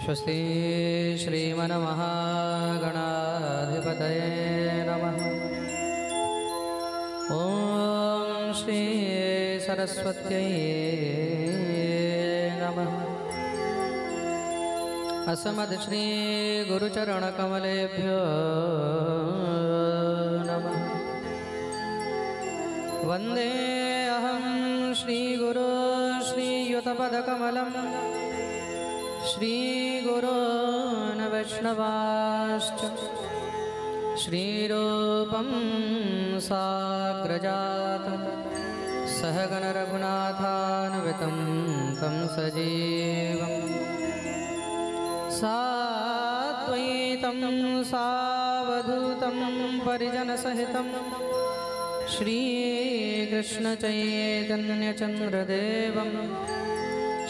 स्वस्ति श्रीमन्महागणाधिपतये नमः। ॐ श्री सरस्वत्यै नमः। अस्मद् श्री गुरुचरणकमलेभ्यो नमः। वन्दे अहं श्रीगुरो श्रीयुतपदकमलं श्रीगुरोन् वैष्णवांश्च श्रीरूपं साग्रजातं सहगणरघुनाथान्वितं तं सजीवं साद्वैतं सावधूतं परिजनसहितं श्रीकृष्णचैतन्यचन्द्रदेवं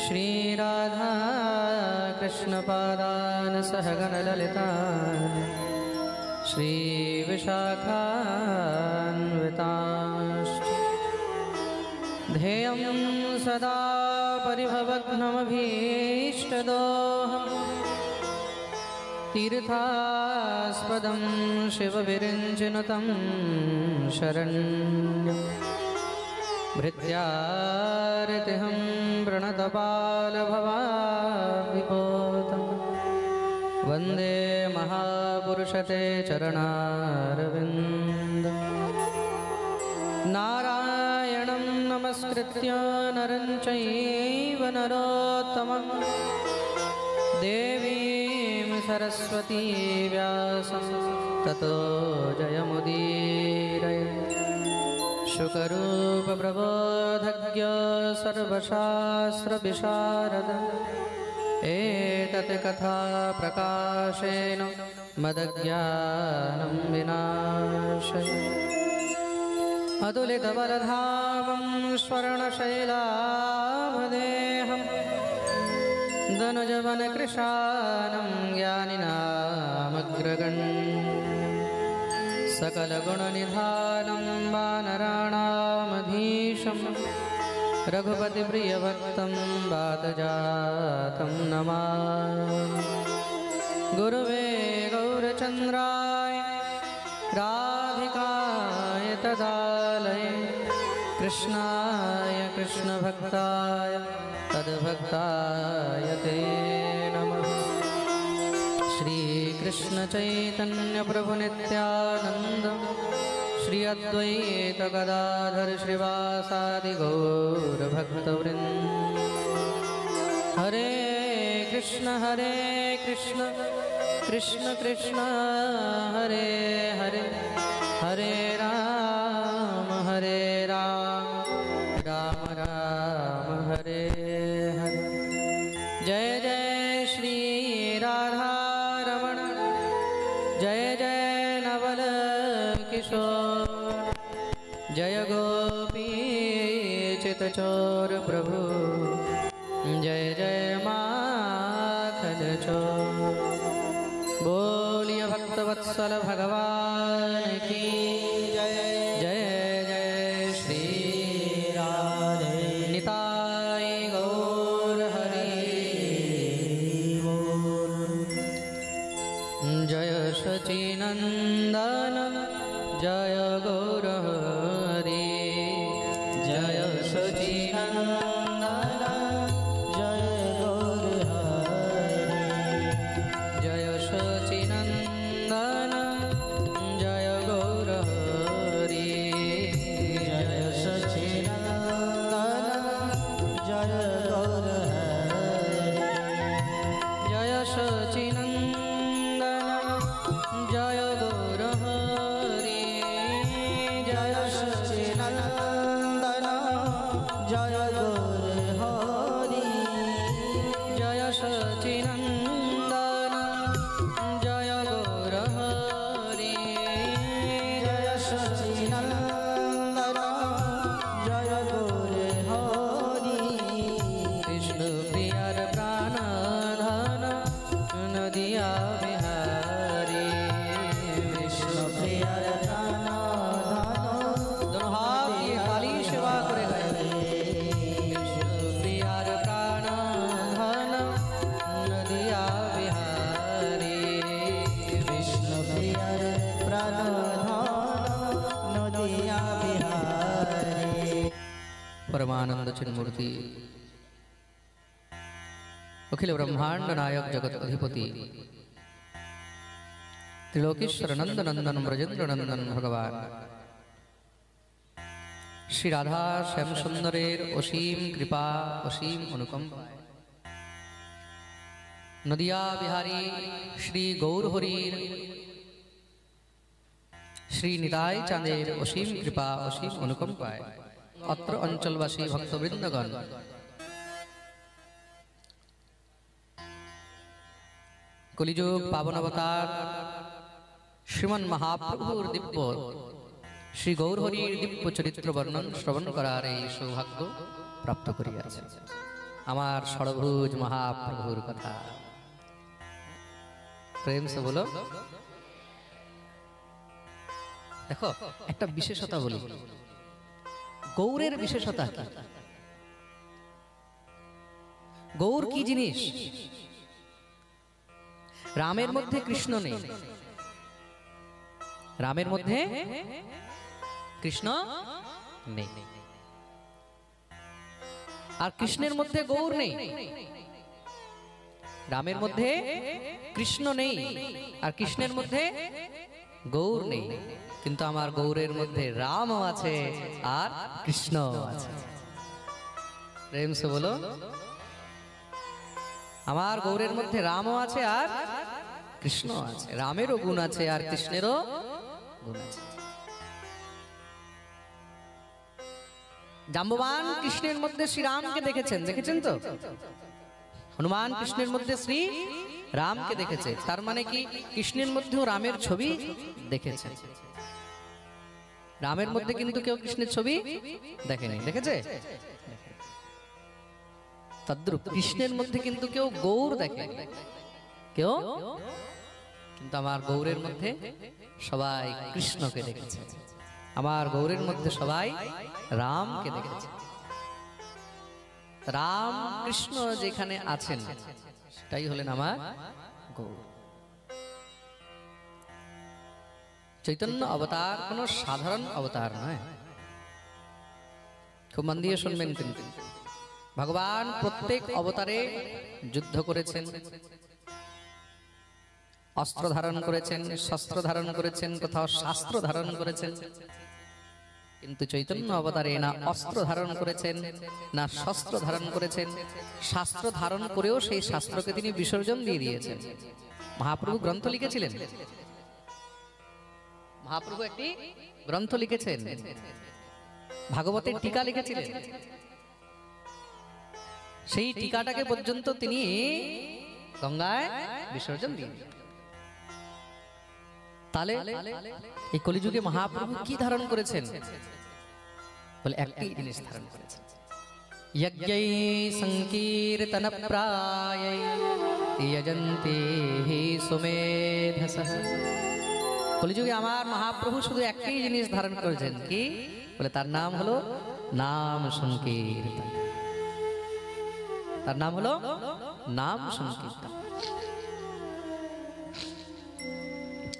श्रीराधाकृष्णपादान् सहगणललितान् श्रीविशाखान्वितांश्च ध्येयं सदा परिभवग्नमभीष्टदोहम् तीर्थास्पदं शिवविरिञ्चिनुतं शरण्यं भृत्यार्तिहं प्रणतपालभवाभिपोतं वन्दे महापुरुषते चरणारविन्दं। नारायणं नमस्कृत्य नरं चैव नरोत्तमं देवीं सरस्वती व्यासं ततो जयमुदीरये। शुकरूपप्रबोधज्ञ सर्वशास्त्रविशारद एतत् कथा प्रकाशेन मदज्ञानं विनाशय। अतुलितबलधामं स्वर्णशैलाभदेहं धनुजवनकृशानं ज्ञानिनामग्रगण्यं सकलगुणनिधानं वानराणामधीशं रघुपतिप्रियभक्तं वातजातं नमामि। गुरुवे गौरचन्द्राय राधिकाय तदालये कृष्णाय कृष्णभक्ताय तद्भक्ताय ते नमः। श्रीकृष्णचैतन्यप्रभुनित्यानन्द श्री अद्वैतगदाधर श्रीवासादि गौरभक्तवृन्द। हरे कृष्ण कृष्ण कृष्ण हरे हरे, हरे राम राम राम हरे हरे। जय जय श्री राधारमण, जय जय नवल किशोर, जय गोपी चितचोर प्रभु, जय जय माखन चोर। बोलिए भक्तवत्सल भगवान की जय। जय जय श्री राधे निताय गौर हरि बोल। जय सचिनंदन जय गौर हरि, जय सचिनंदन जय गौर हरि, जय सचिनंदन जय गौर हरि, जय सचिनंदन जय गौर हरि, जय सचिनंदन जय गौर हरि, चिन्मूर्ति अखिल ब्रह्मांड नायक जगत अधिपति त्रिलोकेश्वर नंद नंदन ब्रजेंद्र नंदन भगवान श्री राधा श्याम सुंदरेर असीम कृपा असीम अनुकंपा नदिया बिहारी श्री गौर हरिर श्री निताय चाँदेर असीम कृपा असीम अनुकंपाय अत्र अंचलवासी भक्तवृंदगण कलिजुग पावन अवतार श्रीमन महाप्रभुर दिव्य श्री गौर हरिर दिव्य चरित्र वर्णन श्रवण करार এই সৌভাগ্য প্রাপ্ত করিয়াছে আমার ষড়ভুজ মহাপ্রভুর কথা प्रेम से बोलो देखो एक विशेषता बोली गौरेर विशेषता की गौर की जिनिस रामेर मध्य कृष्ण नहीं रामेर मध्य कृष्ण नहीं और कृष्णेर मध्य गौर नहीं रामेर मध्य कृष्ण नहीं और कृष्णेर मध्य गौर नहीं किंतु आमार गौरेर मध्य राम आछे और कृष्ण आछे प्रेम से बोलो आमार गौरेर मध्य राम आछे और कृष्ण आछे रामेरो गुण आछे और कृष्णेरो गुण आछे जाम्बवान कृष्णेर मध्य श्री राम के देखेছেন तो हनुमान कृष्णेर मध्य श्री राम के देखेছে तार माने कि कृष्णेर मध्य रामेर छवि देखेছে रामेर मध्य किन्तु केउ कृष्णेर छवि देखेনি देखेছে तद्रूप कृष्णेर मध्य किन्तु केउ गौर देखेনি केउ किन्तु आमार गौरेर मध्य सबाई कृष्ण के देखेছে आमार गौरेर मध्य सबाई राम के देखेছে राम कृष्ण जेखाने आছেন সেটাই হলেন আমার গৌর चैतन्य अवतार कोनो साधारण अवतार नय खूब मन दिए शुनबेन किन्तु भगवान प्रत्येक अवतारे युद्ध करेছেন अस्त्र धारण करेছেন शस्त्र धारण करेছেন कोথাও शास्त्र धारण करेছেন किन्तु चैतन्य अवतारे ना अस्त्र धारण करेছেন ना शस्त्र धारण करेছেন शास्त्र धारण करेও সেই শাস্ত্রকে তিনি বিসর্জন দিয়ে দিয়েছেন महाप्रभु ग्रंथ लिखेছিলেন महाप्रभु একটি গ্রন্থ লিখেছেন ভাগবতের टीका লিখেছিলেন সেই टीकाটাকে পর্যন্ত তিনি গঙ্গায় বিসর্জন দিয়ে তাহলে এই কলিযুগে মহাপ্রভু কি ধারণ করেছেন বলে একটি জিনিস ধারণ করেছেন यज्ञै संकीर्तन प्रायै यजन्ते सुमेधसः कलिजुगे आमार महाप्रभु शुधु एकटी जिनिस धारण करेছেন कि बोले तार नाम हलो नाम संकीर्तन तार नाम हलो नाम संकीर्तन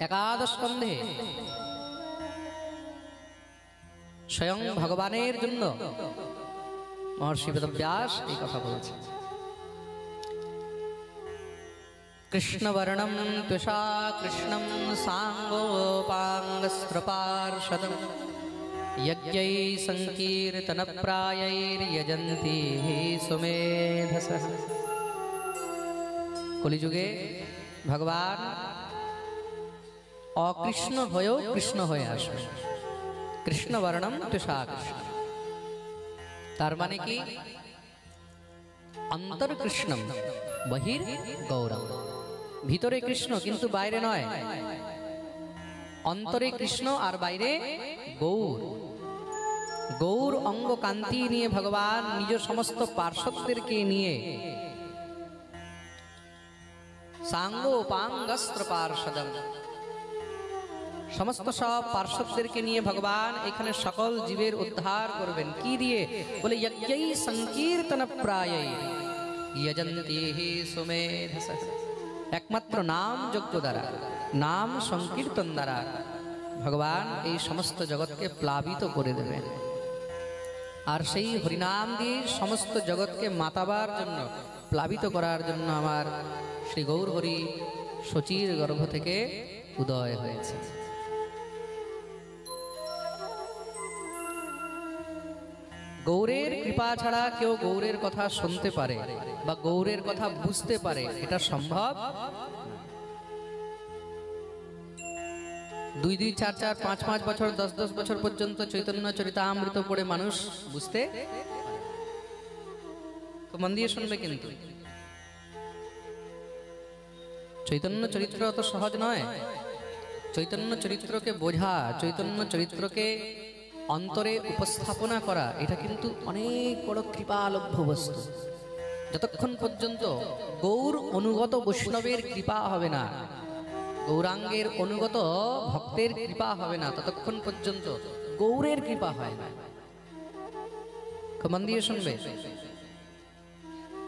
एकादश स्कंधे स्वयं भगवानेर जन्य महर्षि वेदव्यास এই কথা বলেছেন कृष्णवर्णं त्वषा कृष्णं सांगोपांगस्त्रपार्षदं यज्ञै संकीर्तनप्रायैर्यजन्ति सुमेधसः कलिजुगे भगवान अकृष्ण हয়েও कृष्ण হয়ে আসবে कृष्णवर्णं त्वषा कृष्ण तार माने कि अंतर कृष्णम बहिर गौरव भीतरे कृष्ण किन्तु बाहरे नय अंतरे कृष्ण और बाहरे गौर गौर अंग कांति निये भगवान निज समस्त पार्षददेरके निये सांगोपांगस्त्र पार्षदम समस्त सब पार्षददेरके निये भगवान एखाने सकल जीवेर उद्धार करबेन कि दिए बोले यज्ञै संकीर्तन प्रायै यजन्ति सुमेधसः एकमात्र नाम यज्ञ द्वारा नाम संकीर्तन द्वारा भगवान এই সমস্ত জগৎকে প্লাবিত করে দেবেন আর সেই হরিনাম দিয়ে সমস্ত জগৎকে মাতাবার জন্য, প্লাবিত করার জন্য আমার শ্রী গৌর হরি শচীর গর্ভ থেকে উদয় হয়েছে। গৌরের কৃপা ছাড়া কেউ গৌরের কথা শুনতে পারে বা গৌরের কথা বুঝতে পারে, এটা সম্ভব। 2-2, 4-4, 5-5 বছর, 10-10 বছর পর্যন্ত চৈতন্য চরিতামৃত পড়ে মানুষ বুঝতে, তো মন দিয়ে শুনবে। কিন্তু চৈতন্য চরিত্র অত সহজ নয়। চৈতন্য চরিত্রকে বোঝা, চৈতন্য চরিত্রকে অন্তরে উপস্থাপনা করা, এটা কিন্তু অনেক বড় কৃপালভ্য বস্তু। যতক্ষণ পর্যন্ত গৌর অনুগত বৈষ্ণবের কৃপা হবে না, গৌরাঙ্গের অনুগত ভক্তের কৃপা হবে না, ততক্ষণ পর্যন্ত গৌরের কৃপা হয় না। মন দিয়ে শুনবে।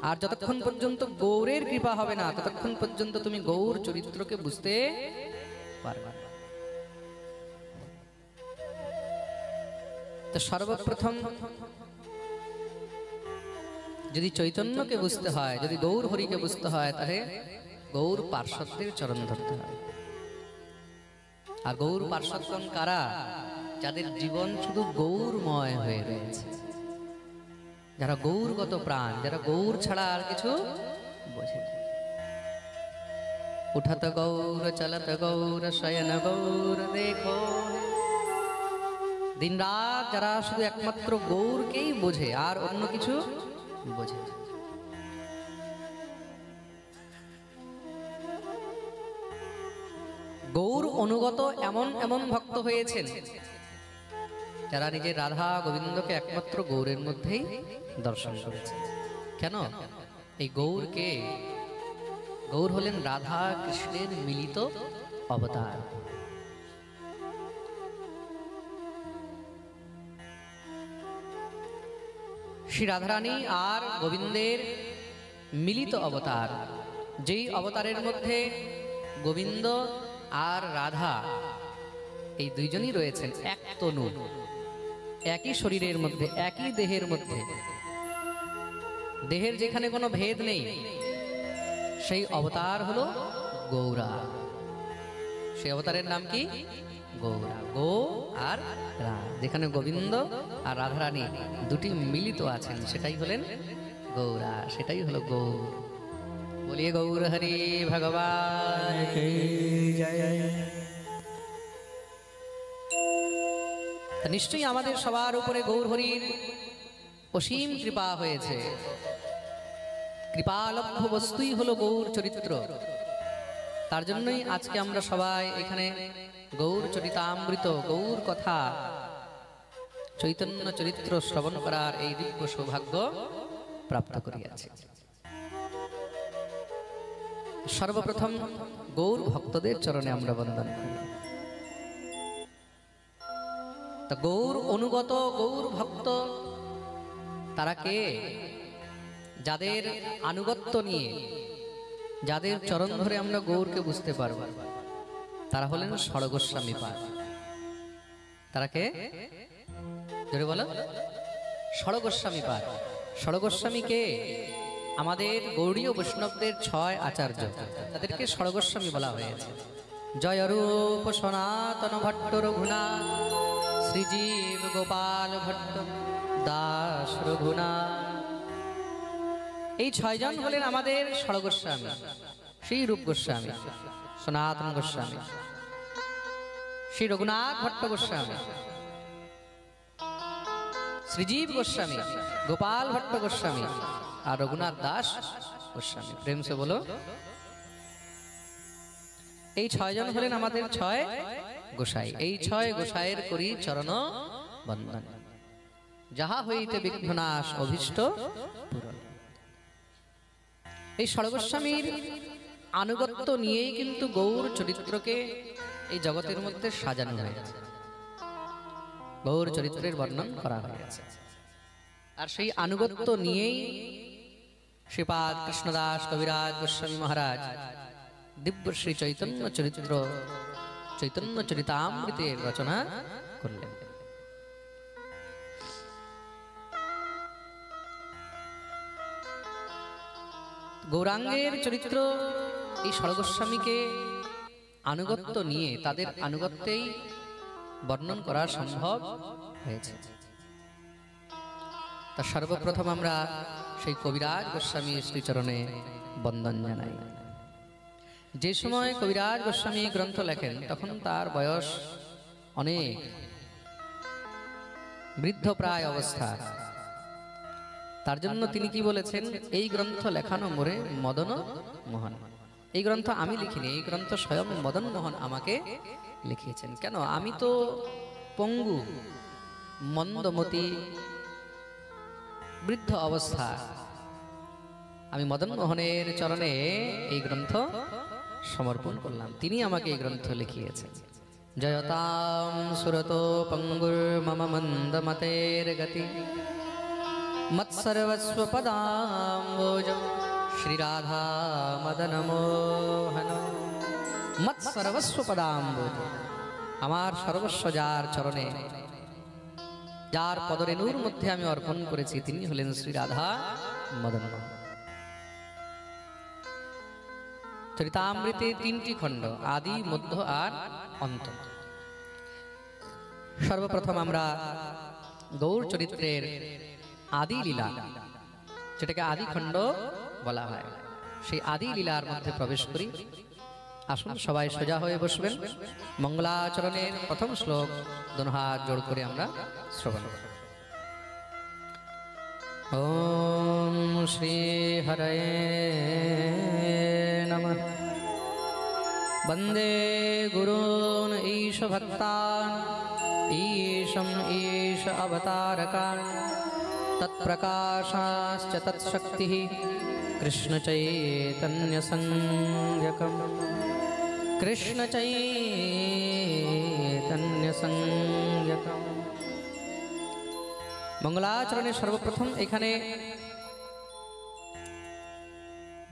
আর যতক্ষণ পর্যন্ত গৌরের কৃপা হবে না, ততক্ষণ পর্যন্ত তুমি গৌর চরিত্রকে বুঝতে পারবে না। তো সর্বপ্রথম যদি চৈতন্যকে বুঝতে হয়, যদি গৌর হরিকে বুঝতে হয়, তাহলে গৌর পার্শ্বদের চরণ ধরতে হবে। আর গৌর পার্শ্বদগণ কারা? যাদের জীবন শুধু গৌরময় হয়ে রয়েছে, যারা গৌরগত প্রাণ, যারা গৌর ছাড়া আর কিছু বোঝে না। উঠত গৌর, চলত গৌর, শয়ন গৌর দেখো। দিন রাত যারা শুধু একমাত্র গৌরকেই বোঝে, আর অন্য কিছু বোঝে না। গৌর অনুগত এমন এমন ভক্ত হয়েছেন যারা নিজের রাধা গোবিন্দকে একমাত্র গৌরের মধ্যেই দর্শন করেছে। কেন? এই গৌরকে, গৌর হলেন রাধা কৃষ্ণের মিলিত অবতার। শ্রী রাধারানী আর গোবিন্দের মিলিত অবতার, যেই অবতারের মধ্যে গোবিন্দ আর রাধা এই দুইজনই রয়েছেন এক তনু, একই শরীরের মধ্যে, একই দেহের মধ্যে। দেহের যেখানে কোনো ভেদ নেই, সেই অবতার হলো গৌরা। সেই অবতারের নাম কি? গৌরা। গো আর রা, যেখানে গোবিন্দ আর রাধারানী দুটি মিলিত আছেন, সেটাই হলেন গৌরা, সেটাই হলো গৌর। বলিয়ে গৌর হরি ভগবান কি জয়। নিশ্চয়ই আমাদের সবার উপরে গৌর হরির অসীম কৃপা হয়েছে। কৃপালভ্য বস্তুই হলো গৌর চরিত্র। তার জন্যই আজকে আমরা সবাই এখানে গৌর চরিতামৃত, গৌর কথা, চৈতন্য চরিত্র শ্রবণ করার এই দিব্য সৌভাগ্য প্রাপ্ত করিয়াছি। সর্বপ্রথম গৌর ভক্তদের চরণে আমরা বন্দন করি। তা গৌর অনুগত গৌর ভক্ত তারা কে? যাদের আনুগত্য নিয়ে, যাদের চরণ ধরে আমরা গৌরকে বুঝতে পারব, তারা হলেন ষড়গোস্বামী পাদ। তারা কে? জোরে বলো। ষড়গোস্বামী পাদ। ষড়গোস্বামী কে? আমাদের গৌড়ীয় বৈষ্ণবদের 6 আচার্য, তাদেরকে ষড়গোস্বামী বলা হয়েছে। জয়রূপ সনাতন ভট্ট রঘুনাথ, শ্রীজীব গোপাল ভট্ট, দাস রঘুনাথ, এই 6 জন হলেন আমাদের ষড়গোস্বামী। শ্রী রূপ গোস্বামী, সনাতন গোস্বামী, শ্রী রঘুনাথ ভট্ট গোস্বামী, শ্রীজীব গোস্বামী, গোপাল ভট্ট গোস্বামী আর রঘুনাথ দাস গোস্বামী। প্রেম সে বলো। এই 6 জন হলেন আমাদের 6 গোসাই। এই 6 গোসাইয়ের করি চরণ বন্দন। যাহা হইতে বিঘ্ননাশ, অভীষ্ট পূরণ। এই ষড়গোস্বামীর আনুগত্য নিয়েই কিন্তু গৌর চরিত্রকে এই জগতের মধ্যে সাজানো হয়েছে, গৌর চরিত্রের বর্ণন করা হয়েছে। আর সেই আনুগত্য নিয়েই শ্রীপাদ কৃষ্ণদাস কবিরাজ গোস্বামী মহারাজ দিব্য শ্রী চৈতন্য চরিত্র, চৈতন্য চরিতামৃতের রচনা করলেন। গৌরাঙ্গের চরিত্র এই ষড়গোস্বামীকে আনুগত্য নিয়ে তাদের আনুগত্যেই বর্ণন করা সম্ভব হয়েছে। তা সর্বপ্রথম আমরা সেই কবিরাজ গোস্বামী শ্রীচরণে বন্দন জানাই। যে সময় কবিরাজ গোস্বামী গ্রন্থ লেখেন তখন তার বয়স অনেক, বৃদ্ধপ্রায় অবস্থা। তার জন্য তিনি কি বলেছেন, এই গ্রন্থ লেখানো মোরে মদন মোহন। এই গ্রন্থ আমি লিখিনি, এই গ্রন্থ স্বয়ং মদন মোহন আমাকে লিখিয়েছেন। কেন? আমি তো পঙ্গু, মন্দমতি, বৃদ্ধ অবস্থা। আমি মদন মোহনের চরণে এই গ্রন্থ সমর্পণ করলাম, তিনি আমাকে এই গ্রন্থ লিখিয়েছেন। জয়তাম সুরতো পঙ্গুর মম মন্দমতের গতি মৎসর্বস্ব পদাম্বোজ শ্রীরাধা মদন মোহন। মৎসর্বস্ব পদাম্বোজ, আমার সর্বস্ব যার চরণে, যার পদরেণুর মধ্যে আমি অর্পণ করেছি, তিনি হলেন শ্রীরাধা মদন মোহন। চরিতামৃতে 3টি খণ্ড, আদি, মধ্য আর অন্ত। সর্বপ্রথম আমরা গৌর চরিত্রের আদি লীলা, যেটাকে আদি খণ্ড বলা হয়, সেই আদি লীলার মধ্যে প্রবেশ করি। আসুন সবাই সোজা হয়ে বসবেন। মঙ্গলাচরণের প্রথম শ্লোক দোনো হাত জোড় করে আমরা শ্রবণ করব। ওম শ্রী হরয়ে নমঃ। বন্দে গুরুন ঈশ ভক্তান ঈশম ঈশ অবতারকান তৎপ্রকাশাশ্চ তৎশক্তিঃ কৃষ্ণ চৈতন্য সংযকম। কৃষ্ণ চৈতন্য সংযকম। মঙ্গলাচরণে সর্বপ্রথম এখানে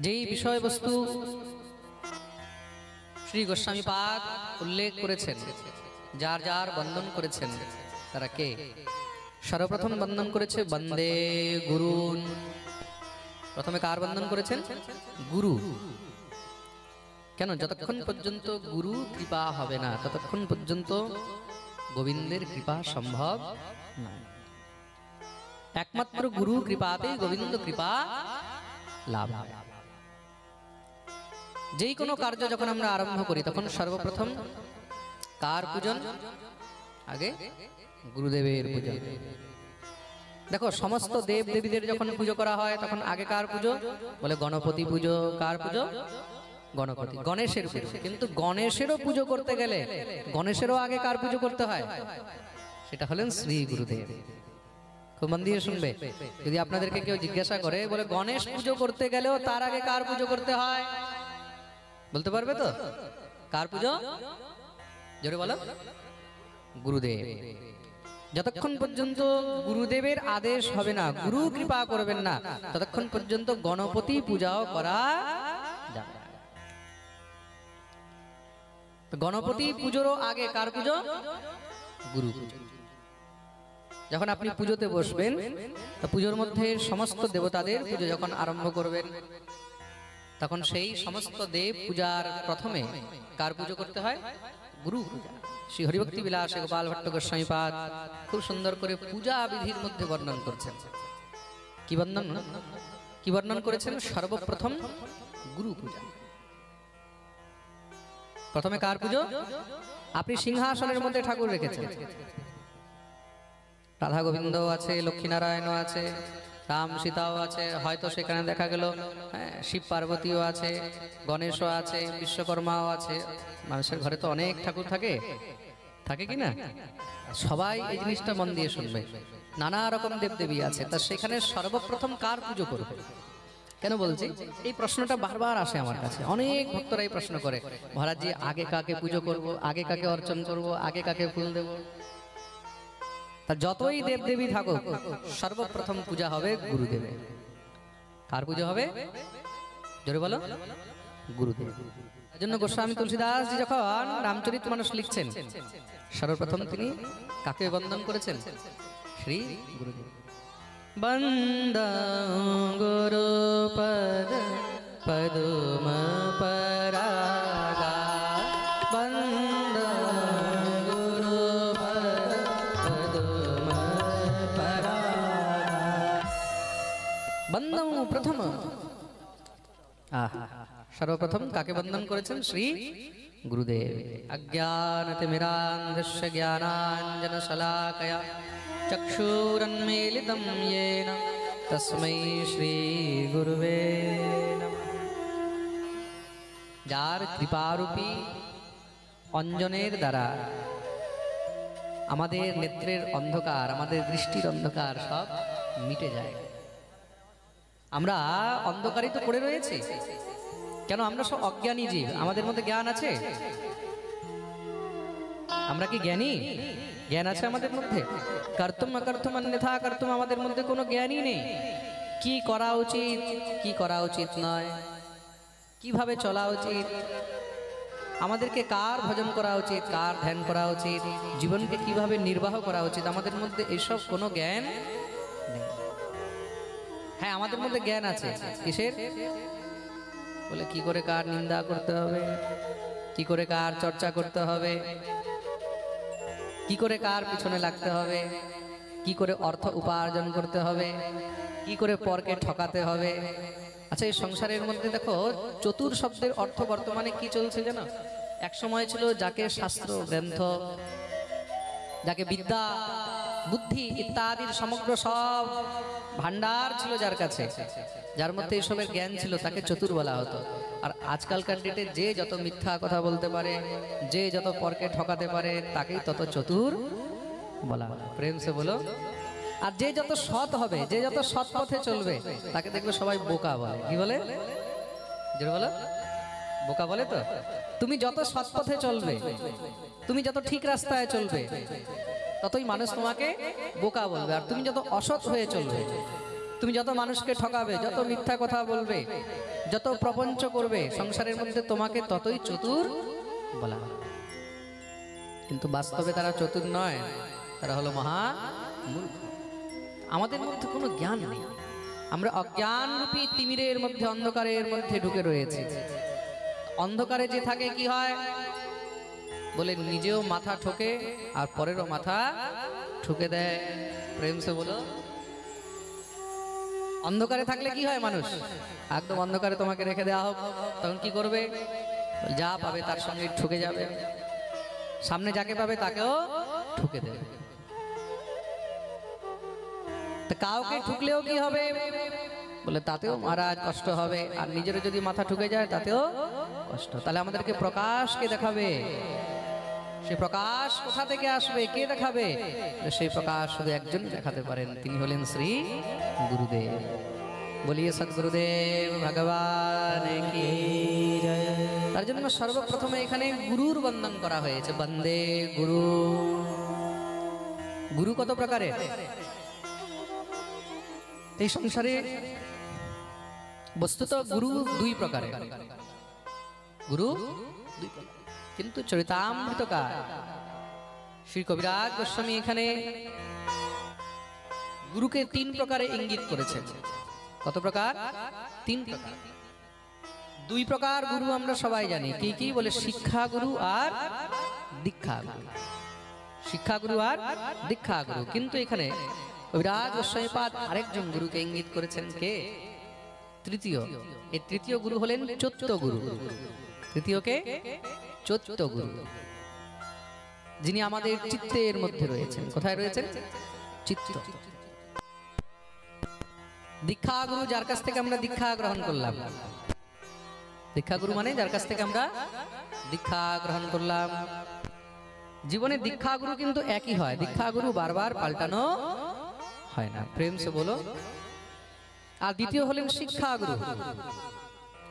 যেই বিষয়বস্তু শ্রী গোস্বামী পাদ উল্লেখ করেছেন, যার যার বন্দন করেছেন তারা কে? সর্বপ্রথম বন্দন করেছে বন্দে গুরুন। প্রথমে কার বন্দন করেছেন? গুরু। কেন? যতক্ষণ পর্যন্ত গুরু কৃপা হবে না ততক্ষণ পর্যন্ত গোবিন্দের কৃপা সম্ভব নয়। একমাত্র গুরু কৃপাতে গোবিন্দ কৃপা লাভ হয়। যেই কোনো কার্য যখন আমরা আরম্ভ করি তখন সর্বপ্রথম কার পূজন? আগে গুরুদেবের পূজন। দেখো, সমস্ত দেব দেবীদের যখন পুজো করা হয় তখন আগে কার পুজো? বলে গণপতি পুজো। কার পুজো? গণপতি, গণেশের পুজো। কিন্তু গণেশেরও পুজো করতে গেলে গণেশেরও আগে কার পুজো করতে হয়? সেটা হলেন শ্রী গুরুদেব। খুব মন দিয়ে শুনবে। যদি আপনাদেরকে কেউ জিজ্ঞাসা করে, বলে গণেশ পুজো করতে গেলেও তার আগে কার পুজো করতে হয়? বলতে পারবে তো? কার পুজো? জোরে বলো। গুরুদেব। যতক্ষণ পর্যন্ত গুরুদেবের আদেশ হবে না, গুরু কৃপা করবেন না, ততক্ষণ পর্যন্ত গণপতি পূজাও করা যাবে না। গণপতি পুজোরও আগে কার পুজো? গুরু পুজো। যখন আপনি পুজোতে বসবেন, পুজোর মধ্যে সমস্ত দেবতাদের পুজো যখন আরম্ভ করবেন, তখন সেই সমস্ত দেব পূজার প্রথমে কার পুজো করতে হয়? গুরু পূজা। শ্রী হরিভক্তি বিলাসে গোপাল ভট্ট গোস্বামী পাদ খুব সুন্দর করে পূজা বিধির মধ্যে বর্ণন করছেন। কি বর্ণন করেছেন? সর্বপ্রথম গুরু পূজা। প্রথমে কার পুজো? আপনি সিংহাসনের মধ্যে ঠাকুর রেখেছেন, রাধা গোবিন্দও আছে, লক্ষ্মীনারায়ণও আছে, রাম সীতাও আছে, হয়তো সেখানে দেখা গেল শিব পার্বতীও আছে, গণেশও আছে, বিশ্বকর্মাও আছে। মানুষের ঘরে তো অনেক ঠাকুর থাকে, থাকে কি না? সবাই এই জিনিসটা মন দিয়ে শুনবে। নানা রকম দেবদেবী আছে, তা সেখানে সর্বপ্রথম কার পুজো করবে? কেন বলছি? এই প্রশ্নটা বারবার আসে আমার কাছে। অনেক ভক্তরা এই প্রশ্ন করে, মহারাজজি আগে কাকে পুজো করব, আগে কাকে অর্চন করব, আগে কাকে ফুল দেব? তা যতই দেবদেবী থাকুক, সর্বপ্রথম পূজা হবে গুরুদেবের। কার পুজো হবে? জোরে বলো। গুরুদেব। এজন্য গোস্বামী তুলসীদাস জি যখন রামচরিতমানস লিখছেন, সর্বপ্রথম তিনি কাকে বন্দন করেছেন? শ্রী গুরুদেব। বন্দং গুরুপদ पदुम परागा वंदन गुरुपद पदुम परागा। बंदन प्रथम सर्वप्रथम काके बंधन करेছেন श्री गुरुदेव। अज्ञानतिमिरान्धस्य ज्ञानाञ्जनशलाकया चक्षुरुन्मीलितं येन तस्मै श्री गुरुवे नमः। যার কৃপারূপী অঞ্জনের দ্বারা আমাদের নেত্রের অন্ধকার, আমাদের দৃষ্টির অন্ধকার সব মিটে যায়। আমরা অন্ধকারই তো পড়ে রয়েছে, কেন? আমরা সব অজ্ঞানী জীব। আমাদের মধ্যে জ্ঞান আছে? আমরা কি জ্ঞানী? জ্ঞান আছে আমাদের মধ্যে? কর্তুম অকর্তুম অন্যথা কর্তুম আমাদের মধ্যে কোনো জ্ঞানই নেই। কি করা উচিত, কি করা উচিত নয়, কিভাবে চলা উচিত, আমাদেরকে কার ভজন করা উচিত, কার ধ্যান করা উচিত, জীবনকে কিভাবে নির্বাহ করা উচিত, আমাদের মধ্যে এসব কোনো জ্ঞান নেই। হ্যাঁ, আমাদের মধ্যে জ্ঞান আছে। কিসের? বলে কি করে কার নিন্দা করতে হবে, কি করে কার চর্চা করতে হবে, কি করে কার পিছনে লাগতে হবে, কি করে অর্থ উপার্জন করতে হবে, কি করে পরকে ঠকাতে হবে। আচ্ছা, এই সংসারের মধ্যে দেখো চতুর শব্দের অর্থ বর্তমানে কি চলছে জানো? এক সময় ছিল যাকে শাস্ত্র গ্রন্থ, যাকে বিদ্যা বুদ্ধি ইত্যাদির সমগ্র সব ভান্ডার ছিল যার কাছে, যার মধ্যে এসবের জ্ঞান ছিল, তাকে চতুর বলা হতো। আর আজকালকার ডেটে যে যত মিথ্যা কথা বলতে পারে, যে যত পরকে ঠকাতে পারে, তাকেই তত চতুর বলা হয়। প্রেম সে বলো। আর যে যত সৎ হবে, যে যত সৎ পথে চলবে, তাকে দেখবে সবাই বোকা বলে। কি বলে? জোরে বলো। বোকা বলে তো? তুমি যত সৎ পথে চলবে, তুমি যত ঠিক রাস্তায় চলবে, ততই মানুষ তোমাকে বোকা বলবে। আর তুমি যত অসৎ হয়ে চলবে, তুমি যত মানুষকে ঠকাবে, যত মিথ্যা কথা বলবে, যত প্রপঞ্চ করবে সংসারের মধ্যে, তোমাকে ততই চতুর বলা হবে। কিন্তু বাস্তবে তারা চতুর নয়, তারা হলো মহা মূর্খ। আমাদের মধ্যে কোনো জ্ঞান নেই। আমরা অজ্ঞানরূপী তিমিরের মধ্যে, অন্ধকারের মধ্যে ঢুকে রয়েছে। অন্ধকারে যে থাকে কি হয়? বলে নিজেও মাথা ঠোকে আর পরেরও মাথা ঠুকে দেয়। প্রেম সে বলো। অন্ধকারে থাকলে কি হয়? মানুষ একদম অন্ধকারে তোমাকে রেখে দেওয়া হোক, তখন কি করবে? যা পাবে তার সঙ্গে ঠুকে যাবে, সামনে যাকে পাবে তাকেও ঠুকে দেবে। কাউকে ঠুকলেও কি হবে? বলে তাতেও মহারাজ কষ্ট হবে, আর নিজের যদি মাথা ঠুকে যায় তাতেও কষ্ট। তাহলে আমাদেরকে প্রকাশকে দেখাবে। সেই প্রকাশ কোথা থেকে আসবে? কে দেখাবে? সেই প্রকাশ শুধু একজন দেখাতে পারেন, তিনি হলেন শ্রী গুরুদেব। বলিয়ে সদ্গুরুদেব ভগবান কি জয়। তার জন্য সর্বপ্রথমে এখানে গুরুর বন্দন করা হয়েছে। বন্দে গুরু। গুরু কত প্রকারের? এই সংসারে বস্তুত গুরু দুই প্রকারের। গুরু দুই প্রকার, কিন্তু চরিতামৃতকার শ্রী কবিরাজ গোস্বামী এখানে গুরুকে তিন প্রকারে ইঙ্গিত করেছেন। কত প্রকার? তিন প্রকার। দুই প্রকার গুরু আমরা সবাই জানি। কি কি? বলে শিক্ষা গুরু আর দীক্ষা গুরু। শিক্ষা গুরু আর দীক্ষা গুরু। কিন্তু এখানে কবিরাজ গোস্বামীপাদ আরেকজন গুরুকে ইঙ্গিত করেছেন। কে? তৃতীয়। এই তৃতীয় গুরু হলেন চৈত্য গুরু। তৃতীয়কে চৈত্য গুরু, যিনি আমাদের চিত্তের মধ্যে রয়েছেন। কোথায় রয়েছেন? চিত্ত। দীক্ষা গুরু যার কাছ থেকে আমরা দীক্ষা গ্রহণ করলাম। দীক্ষা গুরু মানে যার কাছ থেকে আমরা দীক্ষা গ্রহণ করলাম। জীবনে দীক্ষা গুরু কিন্তু একই হয়, দীক্ষা গুরু বারবার পাল্টানো হয় না। প্রেম সে বলো। আর দ্বিতীয় হলেন শিক্ষা গুরু।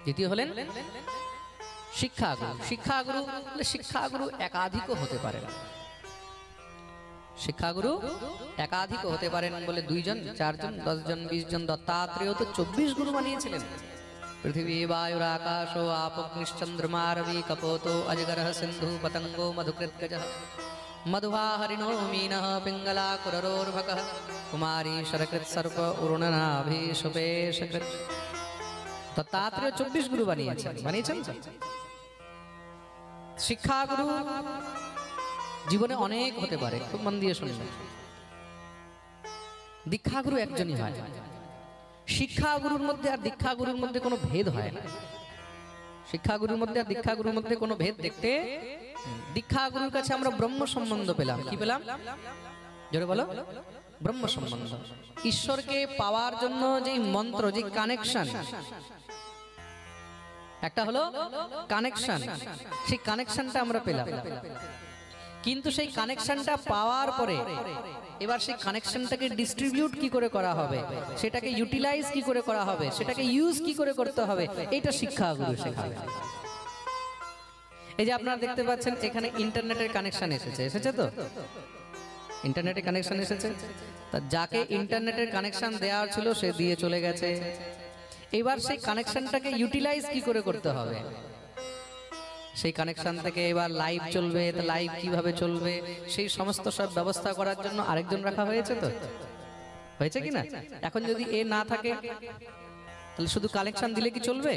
দ্বিতীয় হলেন শিক্ষা গুরু। শিক্ষা গুরু, শিক্ষা গুরু একাধিকও হতে পারেন। শিক্ষা গুরু একাধিকও হতে পারেন। বলে 2 জন, 4 জন, 10 জন, 20 জন। দত্তাত্রেয় তো 24 গুরু বানিয়েছিলেন। पृथिवी वायुराकाशो आपग्निश्चंद्रमा रवि कपोतो अजगरः सिंधु पतंगो मधुकृत्गजः मधुवा हरिणो मीनः पिंगला कुररोर्भकः कुमारी शरकृत् सर्प उरुणनाभिषुपेशकृत् দত্তাত্রেয় 24 গুরু বানিয়েছেন তো? শিক্ষাগুরু জীবনে অনেক হতে পারে, খুব মন দিয়ে শুনবেন। দীক্ষাগুরু একজনই হয়। শিক্ষাগুরুর মধ্যে আর দীক্ষাগুরুর মধ্যে কোনো ভেদ হয় না। শিক্ষাগুরুর মধ্যে আর দীক্ষাগুরুর মধ্যে কোনো ভেদ দেখতে, দীক্ষাগুরুর কাছে আমরা ব্রহ্ম সম্বন্ধ পেলাম। কি পেলাম? জোরে বলো। ব্রহ্ম সম্বন্ধ। ঈশ্বরকে পাওয়ার জন্য যে মন্ত্র, যে কানেকশন, একটা হলো কানেকশন, সেই কানেকশনটা আমরা পেলাম। কিন্তু সেই কানেকশনটা পাওয়ার পরে এবার সেই কানেকশনটাকে ডিস্ট্রিবিউট কি করে করা হবে, সেটাকে ইউটিলাইজ কি করে করা হবে, সেটাকে ইউজ কি করে করতে হবে, এটা শিক্ষাগুরু শেখাবে। এই যে আপনারা দেখতে পাচ্ছেন এখানে ইন্টারনেটের কানেকশন এসেছে তো? ইন্টারনেটের কানেকশন এসেছে, তা যাকে ইন্টারনেটের কানেকশন দেওয়ার ছিল সে দিয়ে চলে গেছে। এবার সেই কানেকশনটাকে ইউটিলাইজ কি করে করতে হবে, সেই কানেকশন থেকে এবার লাইভ চলবে, তো লাইভ কিভাবে চলবে, সেই সমস্ত সব ব্যবস্থা করার জন্য আরেকজন রাখা হয়েছে তো? হয়েছে কি না? এখন যদি এ না থাকে তাহলে শুধু কানেকশন দিলে কি চলবে?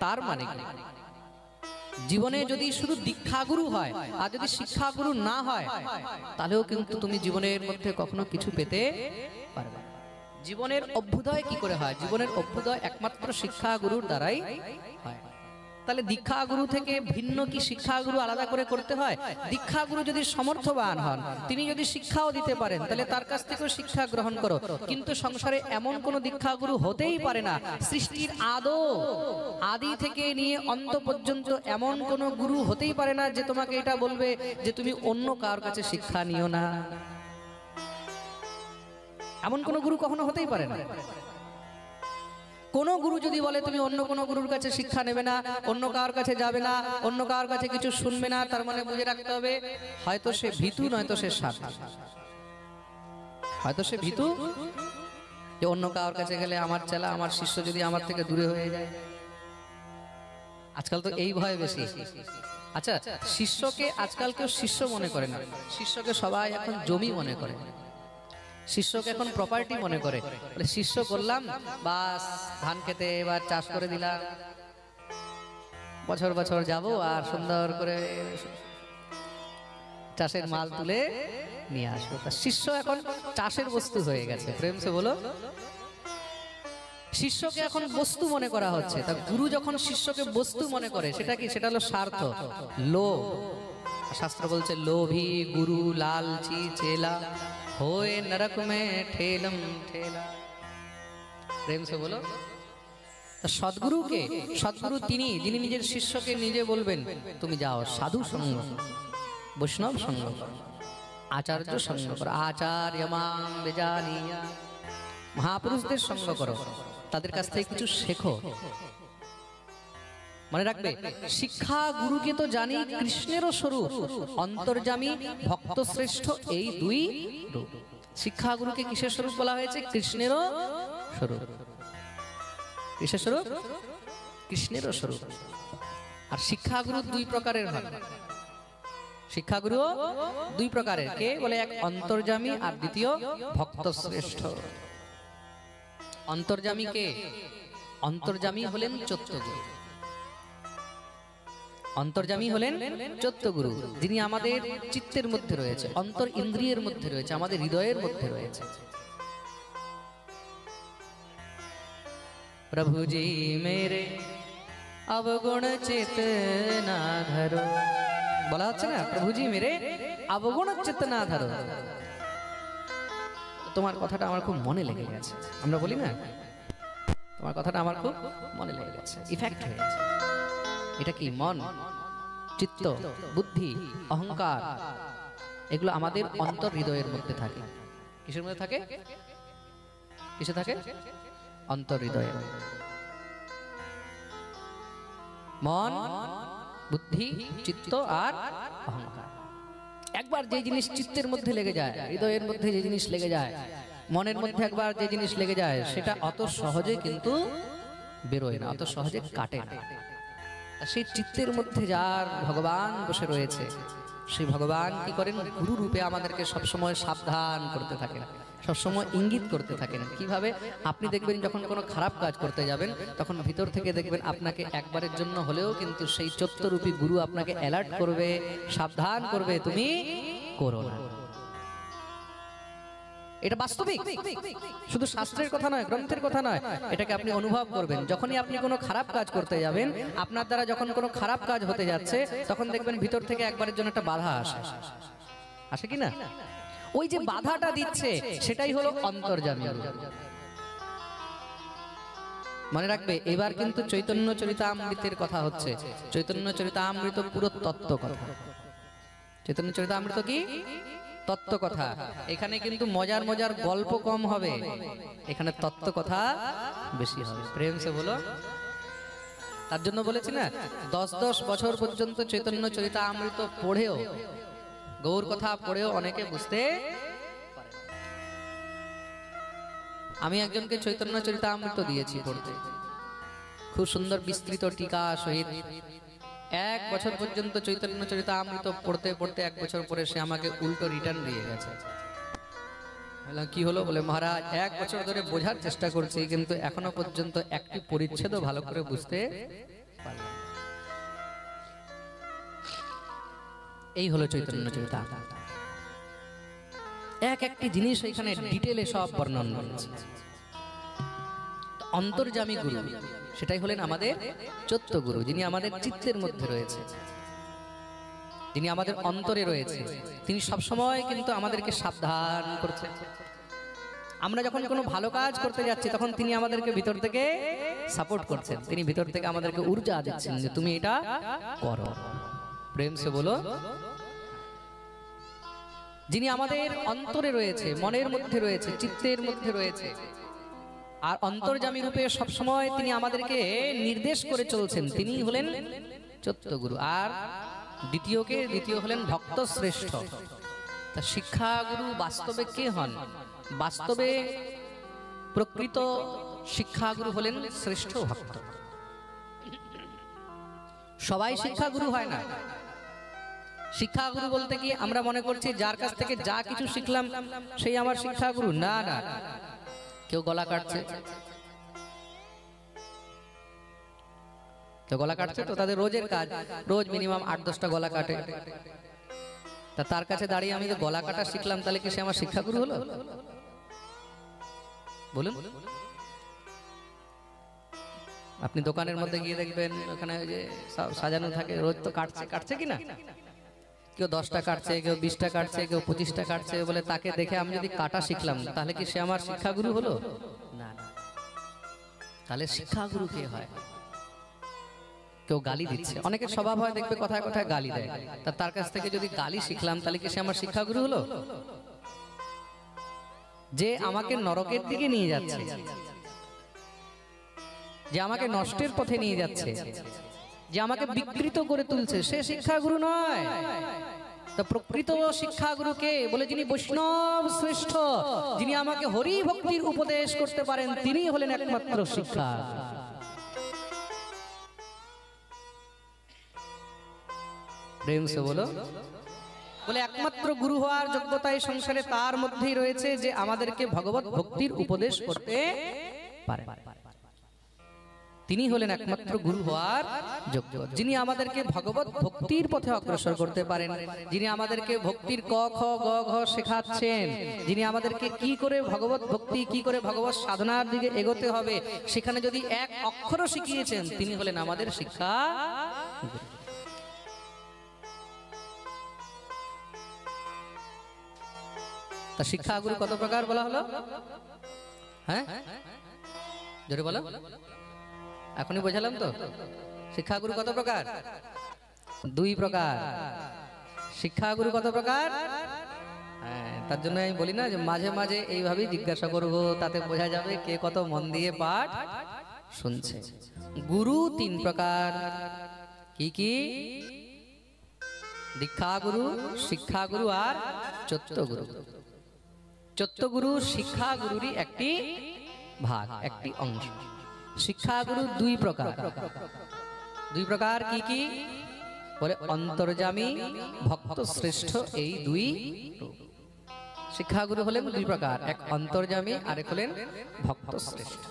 তার মানে কি, জীবনে যদি শুধু দীক্ষাগুরু হয় আর যদি শিক্ষাগুরু না হয়, তাহলেও কিন্তু তুমি জীবনের মধ্যে কখনো কিছু পেতে পারবে না। জীবনের অভ্যুদয় কি করে হয়? জীবনের অভ্যুদয় একমাত্র শিক্ষাগুরুর দ্বারাই হয়। তাহলে দীক্ষাগুরু থেকে ভিন্ন কি শিক্ষাগুরু আলাদা করে করতে হয়? দীক্ষাগুরু যদি সমর্থবান হন, তিনি যদি শিক্ষাও দিতে পারেন, তাহলে তার কাছ থেকেও শিক্ষা গ্রহণ করো। কিন্তু সংসারে এমন কোন দীক্ষাগুরু হতেই পারে না, সৃষ্টির আদি থেকে নিয়ে অন্ত পর্যন্ত এমন কোন গুরু হতেই পারে না যে তোমাকে এটা বলবে যে তুমি অন্য কার কাছে শিক্ষা নিও না। এমন কোন গুরু কখনো হতেই পারে না। কোন গুরু যদি বলে তুমি অন্য কোন গুরুর কাছে শিক্ষা নেবে না, অন্য কার কাছে যাবে না, অন্য কার কাছে কিছু শুনবে না, তার মানে বুঝে রাখতে হবে হয়তো সে ভীতু, নয়তো সে সাধু। হয়তো সে ভীতু, যে অন্য কার কাছে গেলে আমার চেলা, আমার শিষ্য যদি আমার থেকে দূরে হয়ে যায়। আজকাল তো এই ভয় বেশি। আচ্ছা, শিষ্যকে আজকাল কেউ শিষ্য মনে করে না, শিষ্যকে সবাই এখন জমি মনে করে, শিষ্যকে এখন প্রপার্টি মনে করে। শিষ্য করলাম, বাস ধান খেতে এবার চাষ করে দিলাম, বছর বছর যাব আর সুন্দর করে চাষের মাল তুলে নিয়ে আসবো। শিষ্য এখন চাষের বস্তু হয়ে গেছে। প্রেম সে বলো। শিষ্যকে এখন বস্তু মনে করা হচ্ছে। তা গুরু যখন শিষ্যকে বস্তু মনে করে, সেটা কি? সেটা হলো স্বার্থ, লোভ। শাস্ত্র বলছে লোভী গুরু লালচি চেলা होए नरक में ठेलम ठेला। प्रेम से बोलो। सद्गुरु के, सद्गुरु তিনি যিনি নিজের শিষ্যকে নিজে বলবেন তুমি যাও সাধু সঙ্গ, বৈষ্ণব সঙ্গ, আচার্য সঙ্গ করো, আচার্যমাং বেজানিয়া, মহাপুরুষদের সঙ্গ করো, তাদের কাছ থেকে কিছু শেখো। মনে রাখবে, শিক্ষা গুরুকে তো জানি কৃষ্ণেরও স্বরূপ, অন্তর্যামী ভক্ত শ্রেষ্ঠ, এই দুই রূপ। শিক্ষা গুরুকে কিসের স্বরূপ বলা হয়েছে? কৃষ্ণেরও স্বরূপ। কিসের স্বরূপ? কৃষ্ণেরও স্বরূপ। আর শিক্ষা গুরু দুই প্রকারের হয়। শিক্ষা গুরু দুই প্রকারের। কে বলে? এক অন্তর্যামী আর দ্বিতীয় ভক্ত শ্রেষ্ঠ। অন্তর্যামী কে? অন্তর্যামী হলেন চৈত্যগুরু। অন্তর্যামী হলেন চৈত্যগুরু, যিনি আমাদের চিত্তের মধ্যে রয়েছে, অন্তর ইন্দ্রিয়ের মধ্যে রয়েছে, আমাদের হৃদয়ের মধ্যে রয়েছে। প্রভুজি মেরে অবগুণ চেতনা ধরো, বলা হচ্ছে না? প্রভুজি মেরে অবগুণ চেতনা ধরো। তোমার কথাটা আমার খুব মনে লেগে গেছে। আমরা বলি না, তোমার কথাটা আমার খুব মনে লেগে গেছে, ইফেক্ট হয়ে গেছে। এটা কি? মন, চিত্ত, বুদ্ধি, অহংকার, এগুলো আমাদের অন্তর হৃদয়ের মধ্যে থাকে। কিসের মধ্যে থাকে? কিসে থাকে? অন্তর হৃদয়ে। মন, বুদ্ধি, চিত্ত আর অহংকার। একবার যে জিনিস চিত্তের মধ্যে লেগে যায়, হৃদয়ের মধ্যে যে জিনিস লেগে যায়, মনের মধ্যে একবার যে জিনিস লেগে যায়, সেটা অত সহজে কিন্তু বেরোয় না, অত সহজে কাটে না। সেই চিত্তের মধ্যে যার ভগবান বসে রয়েছে, সেই ভগবান কি করেন? গুরু রূপে আমাদেরকে সবসময় সাবধান করতে থাকেন। সবসময় ইঙ্গিত করতে থাকেন। কিভাবে? আপনি দেখবেন যখন কোনো খারাপ কাজ করতে যাবেন তখন ভিতর থেকে দেখবেন আপনাকে একবারের জন্য হলেও কিন্তু সেই চত্বরূপী গুরু আপনাকে অ্যালার্ট করবে, সাবধান করবে, তুমি করো না। এটা বাস্তবিক, শুধু শাস্ত্রের কথা নয়, গ্রন্থের কথা নয়, এটাকে আপনি অনুভব করবেন। যখনই আপনি কোনো খারাপ কাজ করতে যাবেন, আপনার দ্বারা যখন কোনো খারাপ কাজ হতে যাচ্ছে তখন দেখবেন ভিতর থেকে একবারের জন্য একটা বাধা আসে, আসে কি না? ওই যে বাধাটা দিচ্ছে সেটাই হলো অন্তর্যামী। মনে রাখবে, এবার কিন্তু চৈতন্য চরিতামৃতের কথা হচ্ছে। চৈতন্য চরিতামৃত পুরো তত্ত্ব কথা। চৈতন্য চরিতামৃত কি? তত্ত্ব কথা। এখানে কিন্তু মজার মজার গল্প কম হবে, এখানে তত্ত্ব কথা বেশি হবে। প্রেম সে বলো। তার জন্য বলেছি না, 10 বছর পর্যন্ত চৈতন্য চরিতামৃত পড়েও, গৌর কথা পড়েও অনেকে বুঝতে পারে। আমি একজনকে চৈতন্য চরিতামৃত দিয়েছি পড়তে, খুব সুন্দর বিস্তৃত টিকা সহিত। 1 বছর পর্যন্ত চৈতন্য চরিতামৃত পড়তে পড়তে 1 বছর পরে সে আমাকে উল্টো রিটার্ন দিয়ে গেছে। বললাম কি হলো? বলে মহারাজ 1 বছর ধরে বোঝার চেষ্টা করছি কিন্তু এখনো পর্যন্ত একটি পরিচ্ছেদও ভালো করে বুঝতে পারলাম। এই হলো চৈতন্য চরিতামৃত। একটি জিনিস এখানে ডিটেলে সব বর্ণন করেছে। অন্তর্যামী গুরু সেটাই হলেন আমাদের চৈত্য গুরু, যিনি আমাদের চিত্তের মধ্যে রয়েছে, যিনি আমাদের অন্তরে রয়েছে। তিনি সবসময় কিন্তু আমাদেরকে সাবধান করছেন। আমরা যখন কোনো ভালো কাজ করতে যাচ্ছি তখন তিনি আমাদেরকে ভিতর থেকে সাপোর্ট করছেন, তিনি ভিতর থেকে আমাদেরকে ঊর্জা দিচ্ছেন যে তুমি এটা করো। প্রেম সে বলো। যিনি আমাদের অন্তরে রয়েছে, মনের মধ্যে রয়েছে, চিত্তের মধ্যে রয়েছে, আর অন্তর্যামী রূপে সবসময় তিনি আমাদেরকে নির্দেশ করে চলছেন, তিনি হলেন চৈত্য গুরু। আর দ্বিতীয় হলেন ভক্ত শ্রেষ্ঠ। তা শিক্ষাগুরু বাস্তবে কে হন? বাস্তবে প্রকৃত শিক্ষাগুরু হলেন শ্রেষ্ঠ ভক্ত। সবাই শিক্ষাগুরু হয় না। শিক্ষাগুরু বলতে কি আমরা মনে করছি যার কাছ থেকে যা কিছু শিখলাম সেই আমার শিক্ষাগুরু? না না। কেউ গলা কাটছে, তো গলা কাটছে, তো তাদের রোজের কাজ, রোজ মিনিমাম 8-10টা গলা কাটে। তা তার কাছে দাঁড়িয়ে আমি গলা কাটা শিখলাম, তাহলে কি সে আমার শিক্ষাগুরু হলো? বলুন। আপনি দোকানের মধ্যে গিয়ে দেখবেন ওখানে যে সাজানো থাকে, রোজ তো কাটছে কিনা? কেউ 10টা কাটছে, কেউ 20টা কাটছে, কেউ 25টা কাটছে। বলে তাকে দেখে আমি যদি কাটা শিখলাম তাহলে কি সে আমার শিক্ষাগুরু হলো? না। তাহলে শিক্ষাগুরু কে হয়? কেউ গালি দিচ্ছে, অনেকের স্বভাব হয় দেখবে কথায় কথায় গালি দেয়, তার কাছ থেকে যদি গালি শিখলাম তাহলে কি সে আমার শিক্ষাগুরু হলো? যে আমাকে নরকের দিকে নিয়ে যাচ্ছে, যে আমাকে নষ্টের পথে নিয়ে যাচ্ছে, যে আমাকে বিকৃত করে তুলছে, সে শিক্ষাগুরু নয়। তো প্রকৃত শিক্ষাগুরু কে? বলে যিনি বৈষ্ণব শ্রেষ্ঠ, যিনি আমাকে হরি ভক্তির উপদেশ করতে পারেন, তিনি হলেন একমাত্র শিক্ষা। প্রেম সে বলো। বলে একমাত্র গুরু হওয়ার যোগ্যতা এই সংসারে তার মধ্যেই রয়েছে যে আমাদেরকে ভগবত ভক্তির উপদেশ করতে পারে। তিনি হলেন একমাত্র গুরু হওয়ার যোগ্য, যিনি আমাদেরকে ভগবত ভক্তির পথে অগ্রসর করতে পারেন, যিনি আমাদেরকে ভক্তির ক খ গ ঘ শেখাচ্ছেন, যিনি আমাদেরকে কি করে ভগবত ভক্তি, কি করে ভগবত সাধনার দিকে এগোতে হবে সেখানে যদি এক অক্ষরও শিখিয়েছেন, তিনি হলেন আমাদের শিক্ষা। তা শিক্ষাগুরু কত প্রকার বলা হলো? হ্যাঁ জোরে বলো। এখনই বোঝালাম তো শিক্ষাগুরু কত প্রকার? 2 প্রকার। শিক্ষাগুরু কত প্রকার? হ্যাঁ, তার জন্য আমি বলি না যে মাঝে মাঝে এইভাবেই জিজ্ঞাসা করবো, তাতে বোঝা যাবে কে কত মন দিয়ে পাঠ শুনছে। গুরু 3 প্রকার। কি কি? দীক্ষাগুরু, শিক্ষাগুরু আর চৈত্যগুরু। চৈত্যগুরু শিক্ষাগুরুরই একটি ভাগ, একটি অংশ। শিক্ষাগুরু 2 প্রকার। 2 প্রকার কি কি? বলে অন্তর্যামী, ভক্ত শ্রেষ্ঠ, এই 2 রূপ। শিক্ষাগুরু হলেন দুই প্রকার, এক অন্তর্যামী আর এক হলেন ভক্ত শ্রেষ্ঠ।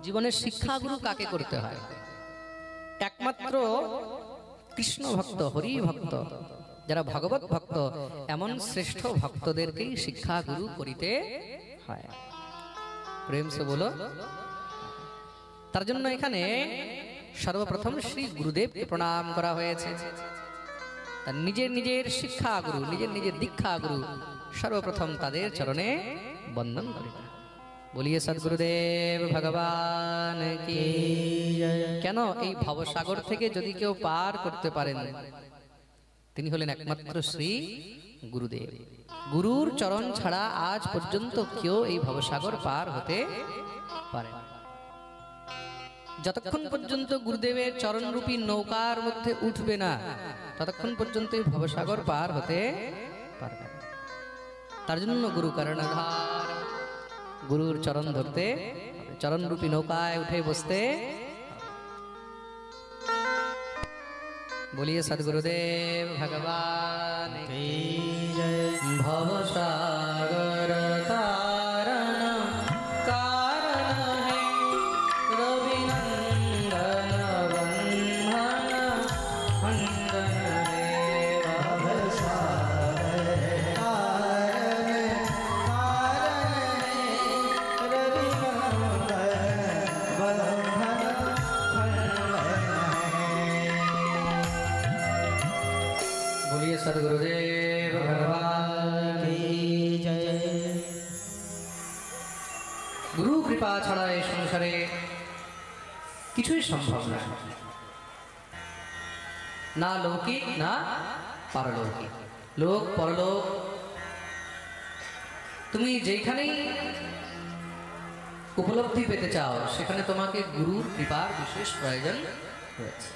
জীবনের শিক্ষাগুরু কাকে করতে হয়? একমাত্র কৃষ্ণ ভক্ত, হরি ভক্ত, যারা ভগবত ভক্ত, এমন শ্রেষ্ঠ ভক্তদেরকেই শিক্ষাগুরু করিতে হয়। প্রেম সে বলো। তার জন্য এখানে সর্বপ্রথম শ্রী গুরুদেবকে প্রণাম করা হয়েছে। তার নিজের নিজের শিক্ষাগুরু, নিজের নিজের দীক্ষাগুরু, সর্বপ্রথম তাদের চরণে বন্দন করিতে। বলিয়ে সদ্গুরুদেব ভগবান কি। কেন? এই ভবসাগর থেকে যদি কেউ পার করতে পারেন, তিনি হলেন একমাত্র শ্রী গুরুদেব। গুরুর চরণ ছাড়া আজ পর্যন্ত কেউ এই ভবসাগর পার হতে পারে না। যতক্ষণ পর্যন্ত গুরুদেবের চরণরূপী নৌকার মধ্যে উঠবে না, ততক্ষণ পর্যন্ত এই ভবসাগর পার হতে পারবে না। তার জন্য গুরু কর্ণধার, গুরুর চরণ ধরতে, চরণরূপী নৌকায় উঠে বসতে। বলিয়ে সদ্গুরুদেব ভগবান কি জয়। ভবসাগর তারণ কারণ হে রবিনন্দন বন্ধন বন্ধন হে। ভবসাগর তারণ কারণ হে রবিনন্দন বন্ধন बोलिए सद्गुरुदेव भगवान की जय। गुरु कृपा छाड़ा এই সংসারে কিছুই সম্ভব না, না লৌকিক না পারলৌকিক। লোক পরলোক তুমি যেখানেই উপলব্ধি পেতে চাও, সেখানে তোমাকে গুরুর কৃপার বিশেষ প্রয়োজন রয়েছে।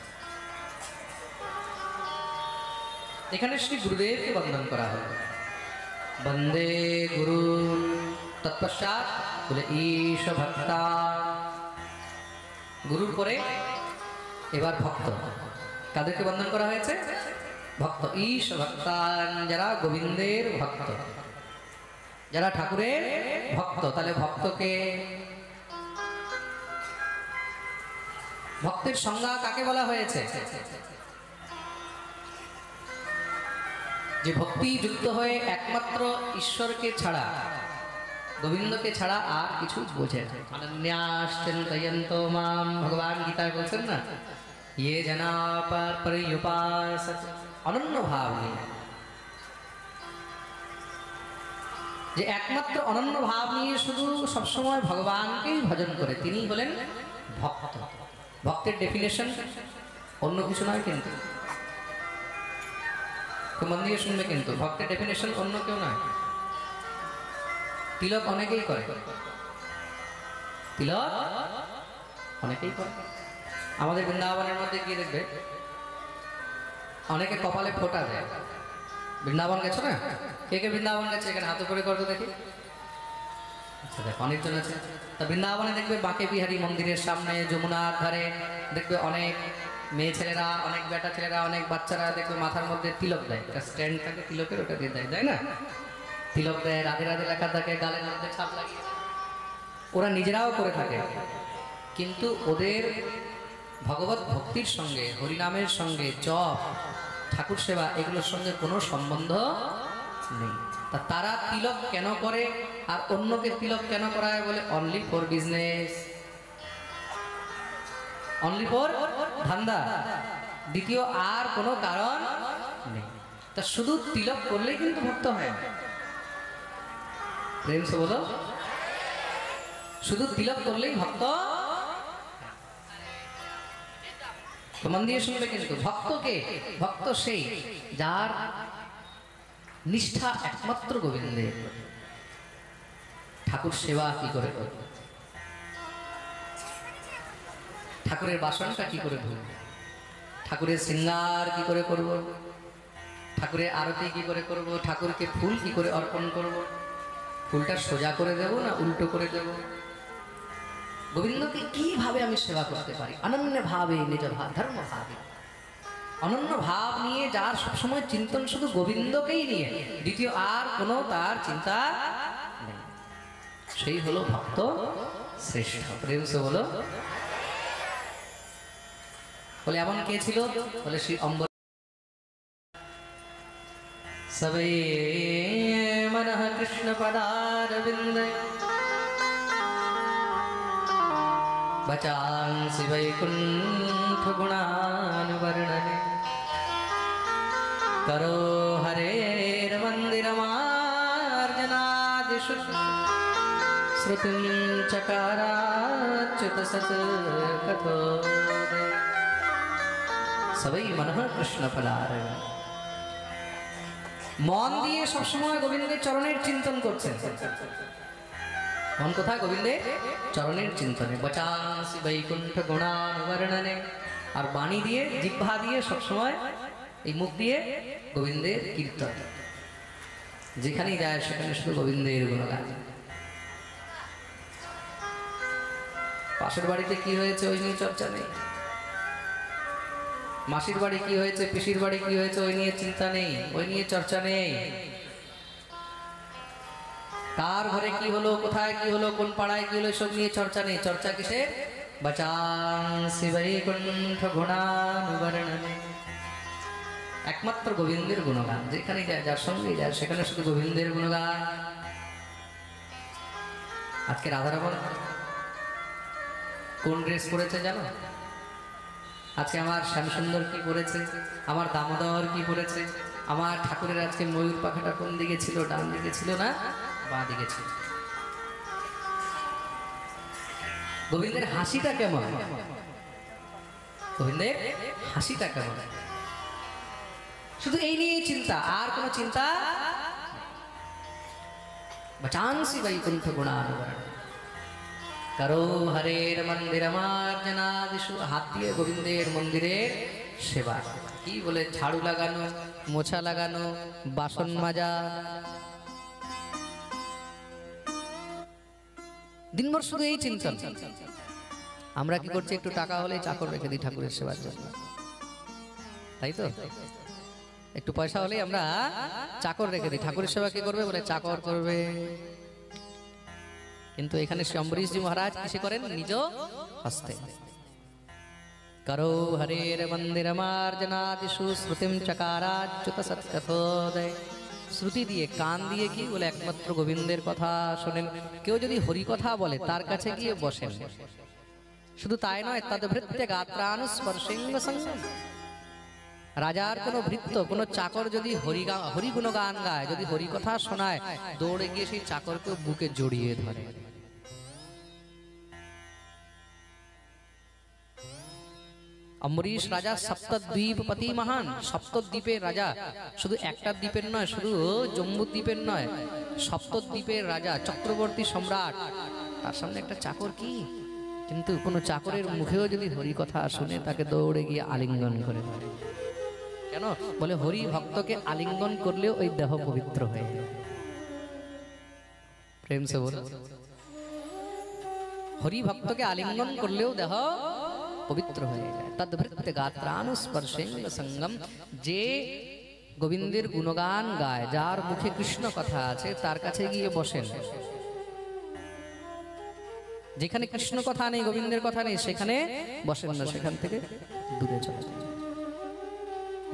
এখানে শ্রী গুরুদেবকে বন্দন করা হলো। বন্দে গুরু, তৎপশ্চাৎ বলে ঈশ ভক্তা। গুরুর পরে এবার ভক্ত। কাদেরকে বন্দন করা হয়েছে? ভক্ত। ঈশ ভক্তান, যারা গোবিন্দের ভক্ত, যারা ঠাকুরের ভক্ত। তাহলে ভক্তকে, ভক্তের সংজ্ঞা কাকে বলা হয়েছে? যে ভক্তি যুক্ত হয়ে একমাত্র ঈশ্বরকে ছাড়া, গোবিন্দকে ছাড়া আর কিছু বোঝে না। অনন্যাস চিন্তয়ন্তো মাম, ভগবান গীতায় বলছেন না, ইয়ে জনা পর্যুপাসতে, অনন্য ভাব নিয়ে। যে একমাত্র অনন্য ভাব নিয়ে শুধু সবসময় ভগবানকেই ভজন করে, তিনি হলেন ভক্ত। ভক্তের ডেফিনেশন অন্য কিছু নয়, কিন্তু মন দিয়ে শুনবে, কিন্তু ভক্তের ডেফিনেশন অন্য কেউ নয়। তিলক অনেকেই করে, তিলক অনেকেই করে। আমাদের বৃন্দাবনের মধ্যে গিয়ে দেখবে অনেকে কপালে ফোঁটা দেয়। বৃন্দাবন গেছো না? কে কে বৃন্দাবন গেছে? এখানে হাত উপরে করতো দেখি। আচ্ছা, দেখ অনেকজন আছে। তা বৃন্দাবনে দেখবে বাঁকে বিহারী মন্দিরের সামনে, যমুনার ধারে দেখবে অনেক মেয়ে ছেলেরা, অনেক বেটা ছেলেরা, অনেক বাচ্চারা দেখবে মাথার মধ্যে তিলক দেয়। একটা স্ট্যান্ড থাকে তিলকের, ওটা দিয়ে দেয়, তাই না? তিলক দেয়, রাধে রাধে লেখা থাকে, গালের মধ্যে ছাপ লাগিয়ে। ওরা নিজেরাও করে থাকে, কিন্তু ওদের ভগবত ভক্তির সঙ্গে, হরিনামের সঙ্গে, জপ, ঠাকুর সেবা, এগুলোর সঙ্গে কোনো সম্বন্ধ নেই। তা তারা তিলক কেন করে আর অন্যকে তিলক কেন করায়? বলে only for business, only for ধান্দা, দ্বিতীয় আর কোনো কারণ নেই। তা শুধু তিলক করলেই কিন্তু ভক্ত হয় না। প্রেম সে বলো, শুধু তিলক করলেই ভক্ত। মন দিয়ে শুনবে কিন্তু, ভক্তকে, ভক্ত সেই যার নিষ্ঠা একমাত্র গোবিন্দের। ঠাকুর সেবা কি করে করবে, ঠাকুরের বাসনটা কি করে ধরবো, ঠাকুরের শৃঙ্গার কি করে করব, ঠাকুরের আরতি কি করে করব, ঠাকুরকে ফুল কি করে অর্পণ করব, ফুলটা সোজা করে দেব না উল্টো করে দেব, গোবিন্দকে কিভাবে আমি সেবা করতে পারি, অনন্য ভাবে নিজ ধর্ম ভাবে, অনন্য ভাব নিয়ে, যার সবসময় চিন্তন শুধু গোবিন্দকেই নিয়ে, দ্বিতীয় আর কোনো তার চিন্তা নেই, সেই হলো ভক্ত শ্রেষ্ঠ। প্রেম সে বলো। বলে এমন কে ছিল? বলে শ্রী অম্বর। সবে মনঃ কৃষ্ণ পদারবিন্দে বচাংসি বৈকুণ্ঠ গুণানুবর্ণনে করো হরের মন্দিরমার্জনাদিষু শ্রুতিং চকারাচ্যুত সৎকথোদে। সবাই মনঃ কৃষ্ণ পদারবিন্দে, মন দিয়ে সবসময় গোবিন্দের চরণের চিন্তন করছেন। মন কোথায়? গোবিন্দের চরণের চিন্তনে। বচাংসি বৈকুণ্ঠ গুণানুবর্ণনে, আর বাণী দিয়ে, জিহ্বা দিয়ে সবসময়, এই মুখ দিয়ে গোবিন্দের কীর্তন। যেখানেই যায় সেখানে শুধু গোবিন্দের গুণগান। পাশের বাড়িতে কি হয়েছে ওই নিয়ে চর্চা নেই, মাসির বাড়ি কি হয়েছে, পিসির বাড়ি কি হয়েছে, ওই নিয়ে চিন্তা নেই, ওই নিয়ে চর্চা নেই। কার ঘরে কি হলো, কোথায় কি হলো, কোন পাড়ায় কি হলো, সব নিয়ে চর্চা নেই। চর্চা কিসে? বচাংসি বৈকুণ্ঠ গুণানুবর্ণনে, একমাত্র গোবিন্দের গুণগান। যেখানে যায়, যার সঙ্গে যায়, সেখানে শুধু গোবিন্দের গুণগান। আজকে রাধারমণ কোন ড্রেস পরেছে জানো? আজকে আমার শ্যামসুন্দর কি পরেছে, আমার দামোদর কি পরেছে, আমার ঠাকুরের আজকে ময়ূর পাখাটা কোন দিকে ছিল, ডান দিকে ছিল না বাঁ দিকে ছিল। গোবিন্দের হাসিটা কেমন? গোবিন্দের হাসিটা কেমন? শুধু এই নিয়ে চিন্তা, আর কোনো চিন্তা। বচাংসি বৈকুণ্ঠ গুণানুবর্ণনে করো হরের মন্দিরমার্জনাদিষু, হাত দিয়ে গোবিন্দের মন্দিরের সেবা। কি বলে? ঝাড়ু লাগানো, মোছা লাগানো, বাসন মাজা, দিনভর শুধু এই চিন্তন। আমরা কি করছি? একটু টাকা হলে চাকর রেখে দিই ঠাকুরের সেবার জন্য, তাই তো? একটু পয়সা হলেই আমরা চাকর রেখে দিই। ঠাকুরের সেবা কি করবে? বলে চাকর করবে। কিন্তু এখানে শ্রী অম্বরীশজি মহারাজ কিসে করেন? নিজ হস্তে। করো হরের মন্দিরমার্জনাদিষু শ্রুতিম চকারাচ্যুত সৎকথোদে। শ্রুতি দিয়ে, কান দিয়ে কি বলে? একমাত্র গোবিন্দের কথা শোনেন। কেউ যদি হরি কথা বলে তার কাছে গিয়ে বসেন। শুধু তাই নয়, তদ্ভৃত্য গাত্রানুস্পর্শেঙ্গ সঙ্গম। রাজার কোনো ভৃত্য, কোনো চাকর যদি হরি গুণগান গায়, যদি হরি কথা শোনায়, দৌড়ে গিয়ে সেই চাকরকে বুকে জড়িয়ে ধরে। অম্বরীশ রাজা সপ্তদ্বীপপতি মহান, সপ্তদ্বীপের রাজা। শুধু একটা দ্বীপের নয়, শুধু জম্বু দ্বীপের নয়, সপ্তদ্বীপের রাজা, চক্রবর্তী সম্রাট। তার সামনে একটা চাকর কি? কিন্তু কোনো চাকরের মুখেও যদি হরি কথা শুনে, তাকে দৌড়ে গিয়ে আলিঙ্গন করে। কেন? বলে হরি ভক্তকে আলিঙ্গন করলেও ওই দেহ পবিত্র হয়ে যায়। প্রেম সে বল। হরি ভক্তকে আলিঙ্গন করলেও দেহ পবিত্র হয়ে যায়। তদ্ভৃত্য গাত্রানুস্পর্শেঙ্গ সঙ্গম। যে গোবিন্দের গুণগান গায়, যার মুখে কৃষ্ণ কথা আছে, তার কাছে গিয়ে বসেন। যেখানে কৃষ্ণ কথা নেই, গোবিন্দের কথা নেই, সেখানে বসেন না, সেখান থেকে দূরে চলে যান।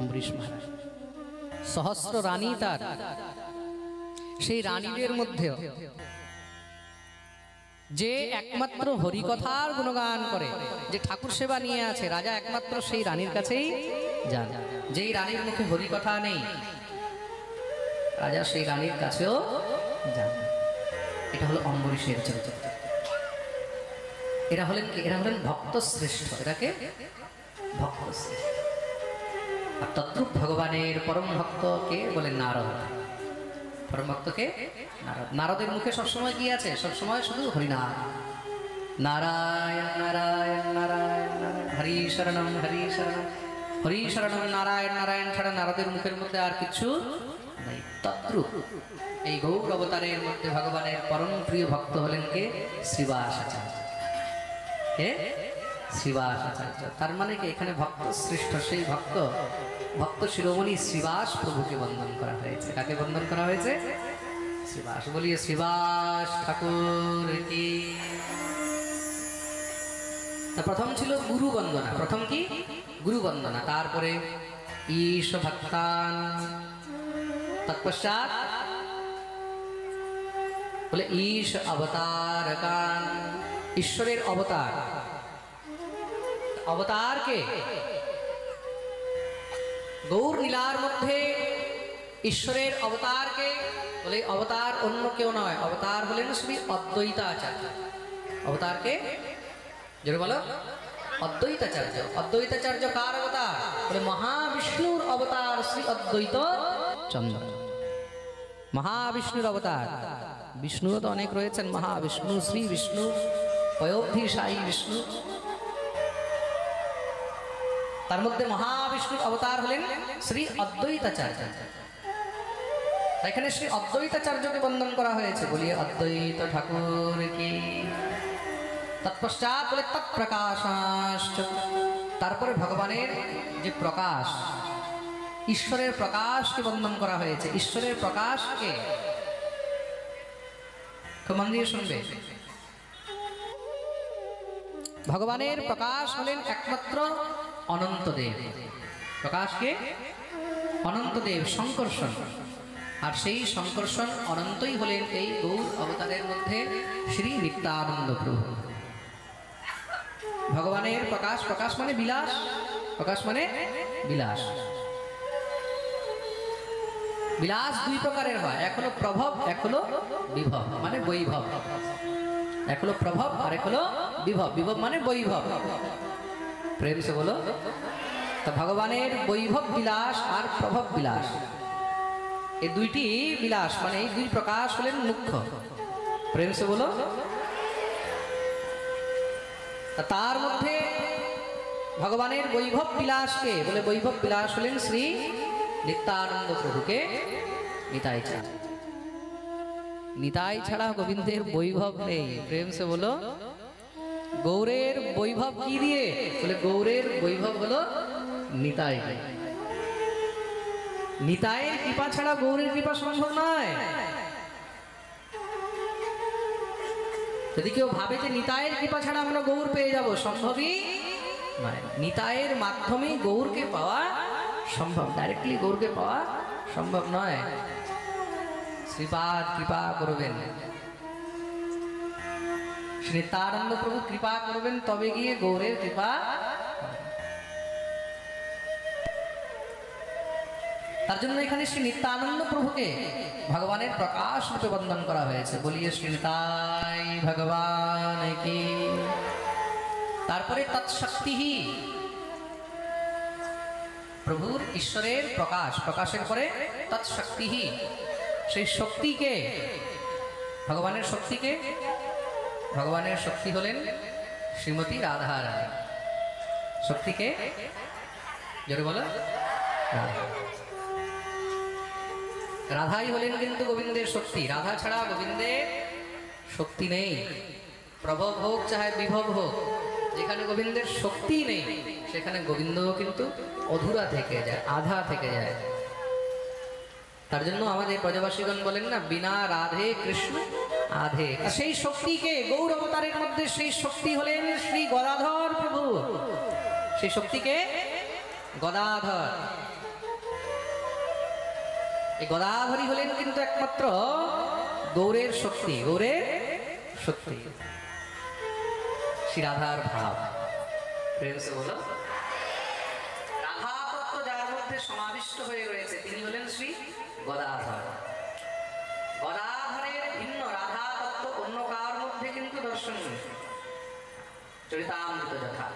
অম্বরীশ মহারাজ সহস্র রানী তার, সেই রানীদের মধ্যে যে একমাত্র হরিকথার গুণগান করে, যে ঠাকুর সেবা নিয়ে আছে, রাজা একমাত্র সেই রানীর কাছেই যান। যেই রানীর মুখে হরিকথা নেই, রাজা সেই রানীর কাছেও যান। এটা হলো অম্বরীশের চরিত্র। এরা হলেন কি? এরা হলেন ভক্ত শ্রেষ্ঠ। এরাকে ভক্ত শ্রেষ্ঠ। আর তদ্রূপ ভগবানের পরম ভক্ত কে? বলেন নারদ। পরম ভক্তকে নারদ। নারদের মুখে সবসময় কি আছে? সবসময় শুধু হরিনাম। নারায়ণ নারায়ণ নারায়ণ নারায়ণ, হরি শরণম হরি শরণম, হরি শরণম নারায়ণ নারায়ণ ছাড়া নারদের মুখের মধ্যে আর কিছু নাই। তদ্রূপ এই গৌর অবতারের মধ্যে ভগবানের পরম প্রিয় ভক্ত হলেন কে? শ্রীবাস আচার্য। কে? শ্রীবাস আচার্য। তার মানে কি এখানে ভক্ত শ্রেষ্ঠ, সেই ভক্ত ভক্ত শিরোমণি শ্রীবাস প্রভুকে বন্দন করা হয়েছে। কাকে বন্দন করা হয়েছে? শ্রীবাস। বলিয়ে শ্রীবাস ঠাকুর কি। তা প্রথম ছিল গুরু বন্দনা। প্রথম কি? গুরু বন্দনা। তারপরে ঈশ ভক্তান, তৎপশ্চাৎ বলে ঈশ অবতারকান, ঈশ্বরের অবতার। অবতারকে গৌর লীলার মধ্যে ঈশ্বরের অবতারকে বলে অবতার অন্য কেউ নয়, অবতার হলেন শ্রী অদ্বৈতাচার্য। অবতারকে জোরে বলো, অদ্বৈতাচার্য। অদ্বৈতাচার্য কার অবতার? বলে মহাবিষ্ণুর অবতার শ্রী অদ্বৈত চন্দ্র। মহাবিষ্ণুর অবতার। বিষ্ণুও তো অনেক রয়েছেন, মহাবিষ্ণু, শ্রী বিষ্ণু, পয়োধি সাই বিষ্ণু। তার মধ্যে মহাবিষ্ণুর অবতার হলেন শ্রী অদ্বৈতাচার্য। এখানে শ্রী অদ্বৈতাচার্যকে বন্দন করা হয়েছে। বলিয়ে অদ্বৈত ঠাকুর কি। তৎপশ্চাৎ বলে তৎপ্রকাশাশ্চ, তারপরে ভগবানের যে প্রকাশ, ঈশ্বরের প্রকাশকে বন্দন করা হয়েছে। ঈশ্বরের প্রকাশকে খুব মন দিয়ে শুনবে। ভগবানের প্রকাশ হলেন একমাত্র অনন্তদেব। প্রকাশকে অনন্তদেব, শঙ্কর্ষণ। আর সেই শঙ্কর্ষণ অনন্তই হলেন এই গৌর অবতারের মধ্যে শ্রী নিত্যানন্দ প্রভু। ভগবানের প্রকাশ, প্রকাশ মানে বিলাস, প্রকাশ মানে বিলাস। বিলাস দুই প্রকারের হয়, এক হলো প্রভব, এক হলো বিভব মানে বৈভব। এক হলো প্রভব আর এক হলো বিভব। বিভব মানে বৈভব। প্রেম সে বলো। তা ভগবানের বৈভব বিলাস আর প্রভব বিলাস, এই দুইটি বিলাস মানে এই দুই প্রকাশ হলেন মুখ্য। প্রেম সে বলো। তার মধ্যে ভগবানের বৈভব বিলাসকে বলে বৈভব বিলাস হলেন শ্রী নিত্যানন্দ প্রভুকে নিতাই ছাড়া। নিতাই ছাড়া গোবিন্দের বৈভব নেই। প্রেম সে বলো। গৌরের বৈভব কি দিয়ে? বলে গৌরের বৈভব হলো নিতাই। নিতাইয়ের কৃপা ছাড়া গৌরের কৃপা সম্ভব নয়। যদি কেউ ভাবে যে নিতাইয়ের কৃপা ছাড়া আমরা গৌর পেয়ে যাব, সম্ভবই নয়। নিতাইয়ের মাধ্যমে গৌরকে পাওয়া সম্ভব, ডাইরেক্টলি গৌরকে পাওয়া সম্ভব নয়। শ্রীপাদ কৃপা করবেন, শ্রী নিত্যানন্দ প্রভু কৃপা করবেন, তবে গিয়ে গৌরের কৃপা। তার জন্য এখানে শ্রী নিত্যানন্দ প্রভুকে ভগবানের প্রকাশ রূপে বন্দন করা হয়েছে। বলিয়ে শ্রী নিতাই ভগবান কি। তারপরে তৎশক্তি, প্রভুর ঈশ্বরের প্রকাশ, প্রকাশের পরে তৎশক্তি, সেই শক্তিকে, ভগবানের শক্তিকে, ভগবানের শক্তি হলেন শ্রীমতী রাধা রানী। শক্তিকে জোরে বলো, রাধা। রাধাই হলেন কিন্তু গোবিন্দের শক্তি। রাধা ছাড়া গোবিন্দের শক্তি নেই। প্রভব হোক চাহে বিভব হোক, যেখানে গোবিন্দের শক্তি নেই সেখানে গোবিন্দ কিন্তু অধুরা থেকে যায়, আধা থেকে যায়। তার জন্য আমাদের ব্রজবাসীগণ বলেন না, বিনা রাধে কৃষ্ণ আধে। সেই শক্তিকে গৌর অবতারের মধ্যে সেই শক্তি হলেন শ্রী গদাধর প্রভু। সেই শক্তিকে গদাধর, এই গদাধরী হলেন কিন্তু একমাত্র গৌরের শক্তি, গৌরের শক্তি, শ্রী রাধার ভাব। প্রেম সে বলো। রাধা তত্ত্ব যার মধ্যে সমাবিষ্ট হয়ে রয়েছে তিনি হলেন শ্রী গদাধর। গদাধরের ভিন্ন রাধা তত্ত্ব অন্য কার মধ্যে কিন্তু দর্শন নেই। চরিতামৃত যথা।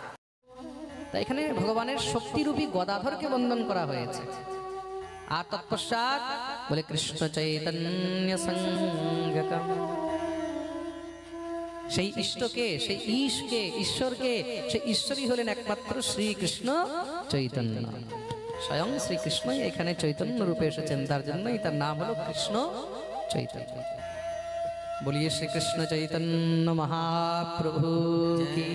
তাই এখানে ভগবানের শক্তিরূপী গদাধরকে বন্দন করা হয়েছে। আর তৎপশ্চাৎ বলে কৃষ্ণ চৈতন্য সংগকম, সেই ইষ্টকে, সেই ঈশকে, ঈশ্বরকে, সেই ঈশ্বরই হলেন একমাত্র শ্রীকৃষ্ণ চৈতন্য। স্বয়ং শ্রীকৃষ্ণই এখানে চৈতন্য রূপে এসেছেন, তার জন্যই তার নাম হলো কৃষ্ণ চৈতন্য। বলিয়ে শ্রীকৃষ্ণ চৈতন্য মহাপ্রভু কি।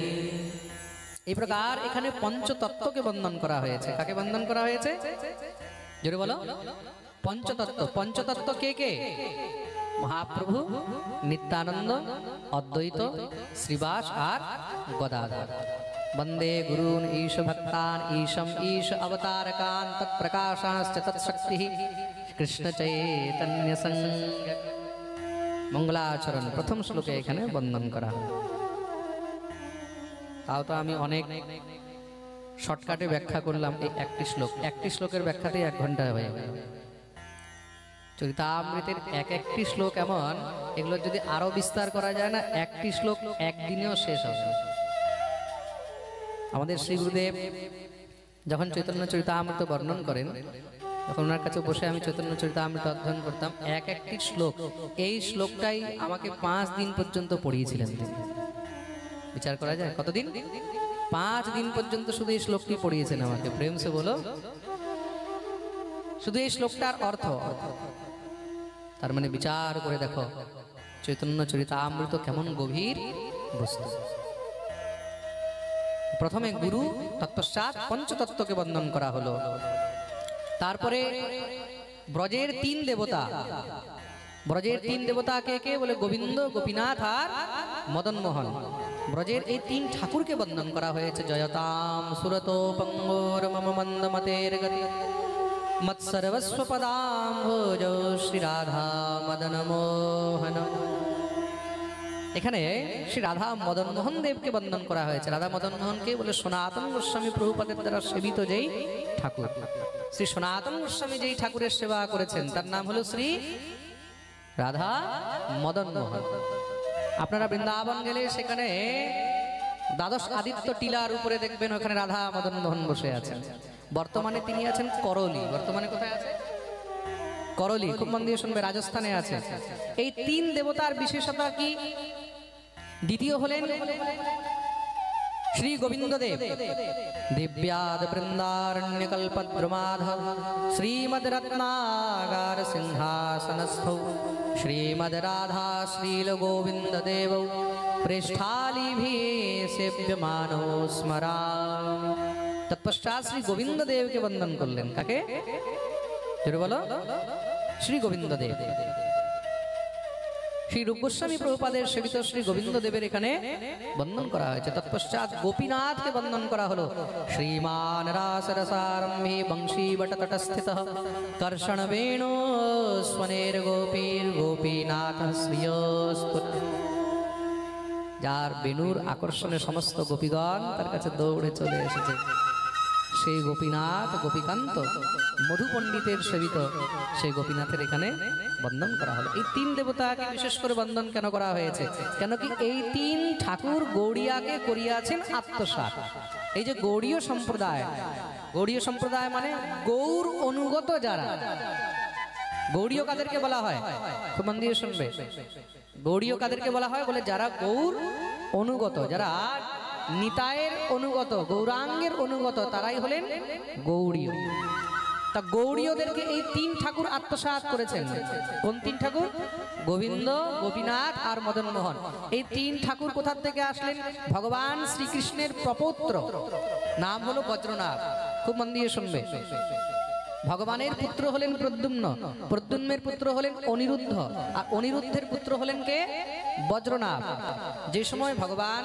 এই প্রকার এখানে পঞ্চতত্ত্বকে বন্ধন করা হয়েছে। কাকে বন্ধন করা হয়েছে? জোরে বলো। পঞ্চতত্ত্ব। পঞ্চতত্ত্ব কে কে? মহাপ্রভু, নিত্যানন্দ, অদ্বৈত, শ্রীবাস আর গদাধর। বন্দে গুরুন ঈশ ভক্তান ঈশম ঈশ অবতারকান তৎপ্রকাশাশ্চ তৎশক্তিঃ কৃষ্ণ চৈতন্য সংঘ। মঙ্গলাচরণ প্রথম শ্লোকে এখানে বন্ধন করা হয়। তাও তো আমি অনেক শর্টকাটে ব্যাখ্যা করলাম এই একটি শ্লোক। একটি শ্লোকের ব্যাখ্যাতেই 1 ঘন্টা হয়ে গেল। চরিতামৃতের একটি শ্লোক এমন, এগুলো যদি আরো বিস্তার করা যায় না, একটি শ্লোক একদিনেও শেষ হবে। আমাদের শ্রী গুরুদেব যখন চৈতন্য চরিতামৃত বর্ণন করেন, তখন ওনার কাছে বসে আমি চৈতন্য চরিতামৃত অধ্যয়ন করতাম। একটি শ্লোক, এই শ্লোকটাই আমাকে 5 দিন পর্যন্ত পড়িয়েছিলেন তিনি। বিচার করা যায় কতদিন? 5 দিন পর্যন্ত শুধু এই শ্লোকটি পড়িয়েছেন আমাকে। প্রেম সে বলো, শুধু এই শ্লোকটার অর্থ। তার মানে বিচার করে দেখো চৈতন্য চরিতামৃত কেমন গভীর বস্তু। প্রথমে গুরু, তৎপশ্চাৎ পঞ্চতত্ত্বকে বন্ধন করা হলো। তারপরে ব্রজের 3 দেবতা। ব্রজের 3 দেবতা কে কে? বলে গোবিন্দ, গোপীনাথ আর মদন মোহন। ব্রজের এই 3 ঠাকুরকে বন্ধন করা হয়েছে। জয়তাম সুরতো পঙ্গোর মম মন্দমতের গতি মৎসর্বস্ব পদাম্ভোজ শ্রী রাধা মদন মোহন। এখানে শ্রী রাধা মদন মোহন দেবকে বন্ধন করা হয়েছে। রাধা মদন মোহনকে বলে সনাতন গোস্বামী প্রভুপাদের দ্বারা সেবিত যেই ঠাকুর। শ্রী সনাতন গোস্বামী যেই ঠাকুরের সেবা করেছেন তার নাম হলো শ্রী রাধা মদন মোহন। আপনারা বৃন্দাবন গেলে সেখানে দ্বাদশ আদিত্য টিলার উপরে দেখবেন ওখানে রাধা মদন মোহন বসে আছেন। বর্তমানে তিনি আছেন করলি। বর্তমানে কোথায় আছে? করলি। খুব মন দিয়ে শুনবে, রাজস্থানে আছে। এই 3 দেবতার বিশেষতা কি? দ্বিতীয় হলেন শ্রী গোবিন্দ দেব। দিব্যাদ বৃন্দারণ্য কল্পদ্রুমাধ শ্রীমদ রত্নাগার সিংহাসনস্থ শ্রীমদ রাধা শ্রীল গোবিন্দ দেব পৃষ্ঠালিভি সেব্যমানো স্মরামি। তৎপশ্চাৎ শ্রী গোবিন্দ দেবকে বন্দন করলেন। কাকে? জোরে বলো। শ্রী গোবিন্দ দেব। শ্রী রূপ গোস্বামী প্রভুপাদের সেবিত শ্রী গোবিন্দ দেবের এখানে বন্দন করা হয়েছে। তৎপশ্চাৎ গোপীনাথকে বন্দন করা হলো। শ্রীমান রাস রসারম্ভে বংশী বট তটস্থিত কর্ষণ বেণু স্বনের গোপীর গোপীনাথ শ্রিয়স্তু। যার বেণুর আকর্ষণে সমস্ত গোপীগণ তার কাছে দৌড়ে চলে এসেছে, সেই গোপীনাথ গোপীকান্ত মধু পণ্ডিতের সেবিত সেই গোপীনাথের এখানে বন্দন করা হলো। এই 3 দেবতাকে বিশেষ করে বন্দন কেন করা হয়েছে? কেন কি এই 3 ঠাকুর গৌড়িয়াকে করিয়াছেন আত্মসাৎ। এই যে গৌড়ীয় সম্প্রদায়, গৌড়ীয় সম্প্রদায় মানে গৌর অনুগত যারা। গৌড়ীয় কাদেরকে বলা হয়? খুব মন দিয়ে শুনবে। গৌড়ীয় কাদেরকে বলা হয়? বলে যারা গৌর অনুগত, যারা নিতায়ের অনুগত, গৌরাঙ্গের অনুগত, তারাই হলেন গৌড়ীয়। তা গৌড়ীয়দেরকে এই 3 ঠাকুর আত্মসাৎ করেছেন। কোন 3 ঠাকুর? গোবিন্দ, গোপীনাথ আর মদন মোহন। এই 3 ঠাকুর কোথা থেকে আসলেন? ভগবান শ্রীকৃষ্ণের প্রপৌত্র, নাম হলো বজ্রনাভ। খুব মন দিয়ে শুনবে। ভগবানের পুত্র হলেন প্রদ্যুম্ন, প্রদ্যুম্নের পুত্র হলেন অনিরুদ্ধ, আর অনিরুদ্ধের পুত্র হলেন কে? বজ্রনাভ। যে সময় ভগবান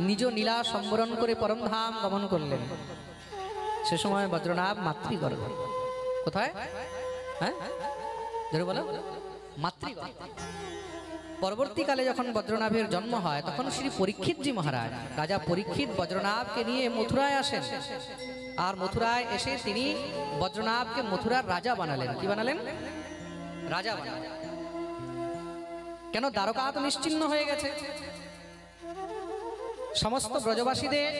নিজ লীলা সম্বরণ করে পরমধাম গমন করলেন, সে সময় বজ্রনাভ মাতৃগর্ভ। কোথায়? হ্যাঁ জোরে বলো। মাতৃগর্ভ। পরবর্তীকালে যখন বজ্রনাভের জন্ম হয় তখন শ্রী পরীক্ষিতজি মহারাজ, রাজা পরীক্ষিত বজ্রনাভকে নিয়ে মথুরায় আসেন। আর মথুরায় এসে তিনি বজ্রনাভকে মথুরার রাজা বানালেন। কি বানালেন? রাজা বানালেন। কেন? দ্বারকা তো নিশ্চিহ্ন হয়ে গেছে। সমস্ত ব্রজবাসীদের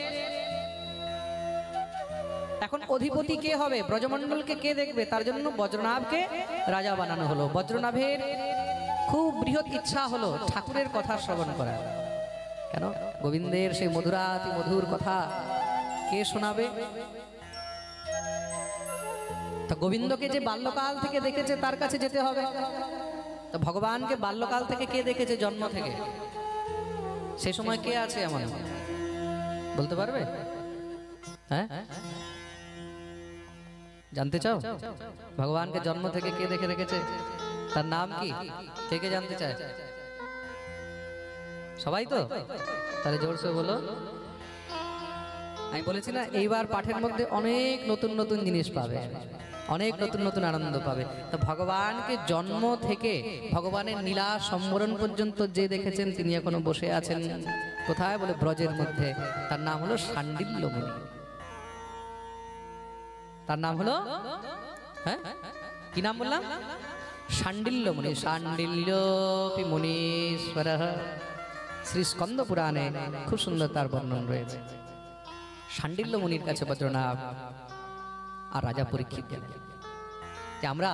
এখন অধিপতি কে হবে? ব্রজমণ্ডলকে কে দেখবে? তার জন্য বজ্রনাভকে রাজা বানানো হলো। বজ্রনাভের খুব বৃহৎ ইচ্ছা হলো ঠাকুরের কথা শ্রবণ করা। কেন? গোবিন্দের সেই মধুরাতি মধুর কথা কে শোনাবে? তা গোবিন্দকে যে বাল্যকাল থেকে দেখেছে তার কাছে যেতে হবে। তো ভগবানকে বাল্যকাল থেকে কে দেখেছে? জন্ম থেকে। সে সময় কে আছে এমন বলতে পারবে? হ্যাঁ, জানতে চাও ভগবানকে জন্ম থেকে কে দেখে রেখেছে, তার নাম কি, কে কে জানতে চায়? সবাই তো, তাহলে জোরসে বলো। আমি বলেছি না এইবার পাঠের মধ্যে অনেক নতুন নতুন জিনিস পাবে, অনেক নতুন নতুন আনন্দ পাবে। তো ভগবানকে জন্ম থেকে ভগবানের লীলা সম্বরণ পর্যন্ত যে দেখেছেন তিনি এখনো বসে আছেন কোথায় বলে ব্রজের মধ্যে। তার নাম হলো শাণ্ডিল্য মুনি। তার নাম হলো, হ্যাঁ কি নাম বললাম? শাণ্ডিল্য মুনি। শাণ্ডিল্যোপি মুনীশ্বরঃ, শ্রী স্কন্দ পুরাণে খুব সুন্দর তার বর্ণন রয়েছে। শাণ্ডিল্য মুনির কাছে বজ্রনাভ আর রাজা পরীক্ষিত গেলেন যে আমরা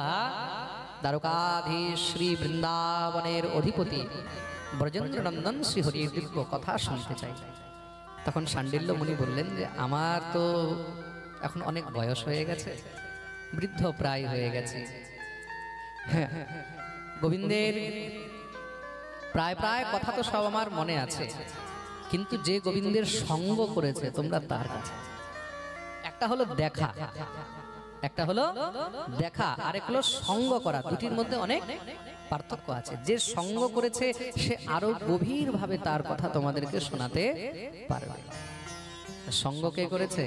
দ্বারকাধীশ শ্রী বৃন্দাবনের অধিপতি ব্রজেন্দ্র নন্দন শ্রী হরির দিব্য কথা শুনতে চাই। তখন শাণ্ডিল্য মুনি বললেন যে আমার তো এখন অনেক বয়স হয়ে গেছে, বৃদ্ধ প্রায় হয়ে গেছে, হ্যাঁ গোবিন্দের প্রায় প্রায় কথা তো সব আমার মনে আছে, কিন্তু যে গোবিন্দের সঙ্গ করেছে তোমরা তার কাছে, একটা হলো দেখা, একটা হলো দেখা, আরেক হলো সঙ্গ করা, দুটির মধ্যে অনেক পার্থক্য আছে। যে সঙ্গ করেছে সে আরো গভীর ভাবে তার কথা তোমাদেরকে শোনাতে পারবে। সঙ্গ কে করেছে?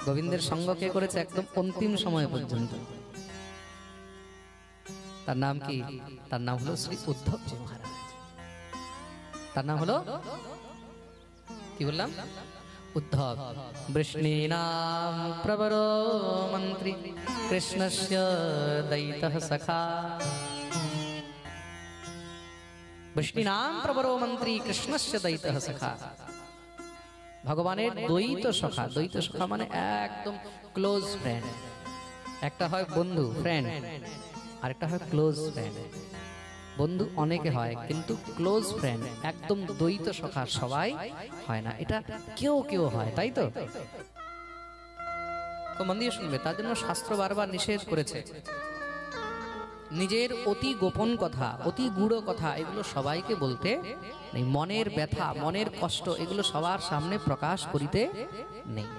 গোবিন্দের সঙ্গ কে করেছে একদম অন্তিম সময় পর্যন্ত? তার নাম কি? তার নাম হলো শ্রী উদ্ধবজি মহারাজ। তার নাম হলো কি বললাম? উদ্ধব। বৃষ্ণীনাম প্রবরো মন্ত্রী কৃষ্ণস্য দয়িতঃ সখা। বৃষ্ণীনাম প্রবরো মন্ত্রী কৃষ্ণস্য দয়িতঃ সখা। ভগবানের দ্বৈত সখা। দ্বৈত সখা মানে একদম ক্লোজ ফ্রেন্ড। একটা হয় বন্ধু ফ্রেন্ড, আরেকটা হয় ক্লোজ ফ্রেন্ড। বন্ধু অনেকে হয় কিন্তু ক্লোজ ফ্রেন্ড একদম দ্বৈত সখা সবাই হয় না, এটা কেউ কেউ হয়, তাই তো? মন দিয়ে শুনবে, তার জন্য শাস্ত্র বারবার নিষেধ করেছে নিজের অতি গোপন কথা, অতি গূঢ় কথা এগুলো সবাইকে বলতে নেই। মনের ব্যথা, মনের কষ্ট এগুলো সবার সামনে প্রকাশ করিতে নেই।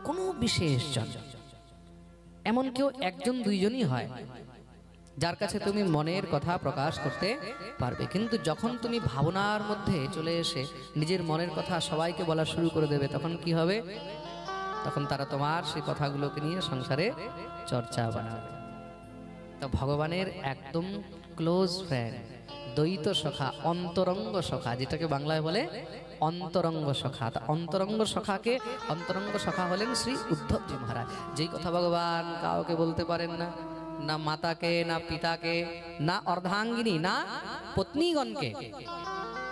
কোনো বিশেষ জন, এমন কেউ একজন দুইজনই হয় যার কাছে তুমি মনের কথা প্রকাশ করতে পারবে। কিন্তু যখন তুমি ভাবনার মধ্যে চলে এসে নিজের মনের কথা সবাইকে বলা শুরু করে দেবে, তখন কি হবে? তখন তারা তোমার সেই কথাগুলোকে নিয়ে সংসারে চর্চা বানাবে। তো ভগবানের একদম ক্লোজ ফ্রেন্ড, দ্বৈত সখা, অন্তরঙ্গ সখা, যেটাকে বাংলায় বলে অন্তরঙ্গ সখা। অন্তরঙ্গ সখাকে, অন্তরঙ্গ সখা হলেন শ্রী উদ্ধবজি মহারাজ। যেই কথা ভগবান কাউকে বলতে পারেন না, না মাতাকে, না পিতাকে, না অর্ধাঙ্গিনী, না পত্নীগণকে,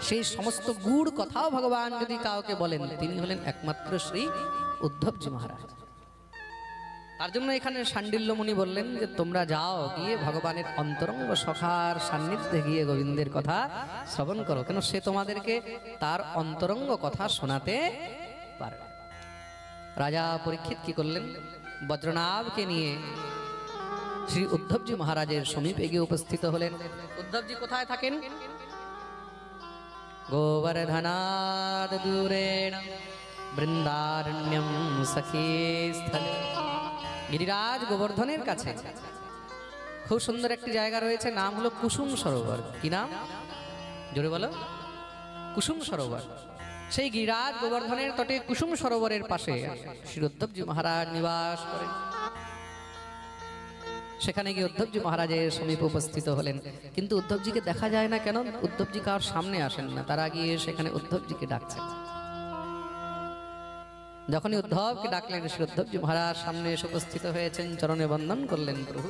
সেই সমস্ত গূঢ় কথাও ভগবান যদি কাউকে বলেন তিনি হলেন একমাত্র শ্রী উদ্ধবজি মহারাজ। তার জন্য এখানে শাণ্ডিল্য মুনি বললেন যে তোমরা যাও, গিয়ে ভগবানের অন্তরঙ্গ সখার সান্নিধ্যে গিয়ে গোবিন্দের কথা শ্রবণ করো, কেন সে তোমাদেরকে তার অন্তরঙ্গ কথা শোনাতে পারবে। রাজা পরীক্ষিত কি করলেন? বজ্রনাভকে নিয়ে শ্রী উদ্ধবজি মহারাজের সমীপে গিয়ে উপস্থিত হলেন। উদ্ধবজি কোথায় থাকেন? গোবর্ধনাদ দূরেণ বৃন্দারণ্যম সখী স্থলে। গিরিরাজ গোবর্ধনের কাছে খুব সুন্দর একটি জায়গা রয়েছে, নাম হলো কুসুম সরোবর। কি নাম? জোরে বলো। কুসুম সরোবর। সেই গিরিরাজ গোবর্ধনের তটে কুসুম সরোবরের পাশে শ্রী উদ্ধবজি মহারাজ নিবাস করেন। সেখানে গিয়ে উদ্ধবজি মহারাজের সমীপে উপস্থিত হলেন, কিন্তু উদ্ধবজিকে দেখা যায় না। কেন? উদ্ধবজি কার সামনে আসেন না, তারা গিয়ে সেখানে উদ্ধবজিকে ডাকছেন। যখনই উদ্ধবকে ডাকলেন, শ্রী উদ্ধবজি মহারাজ সামনে এসে উপস্থিত হয়েছেন, চরণে বন্দন করলেন। প্রভু,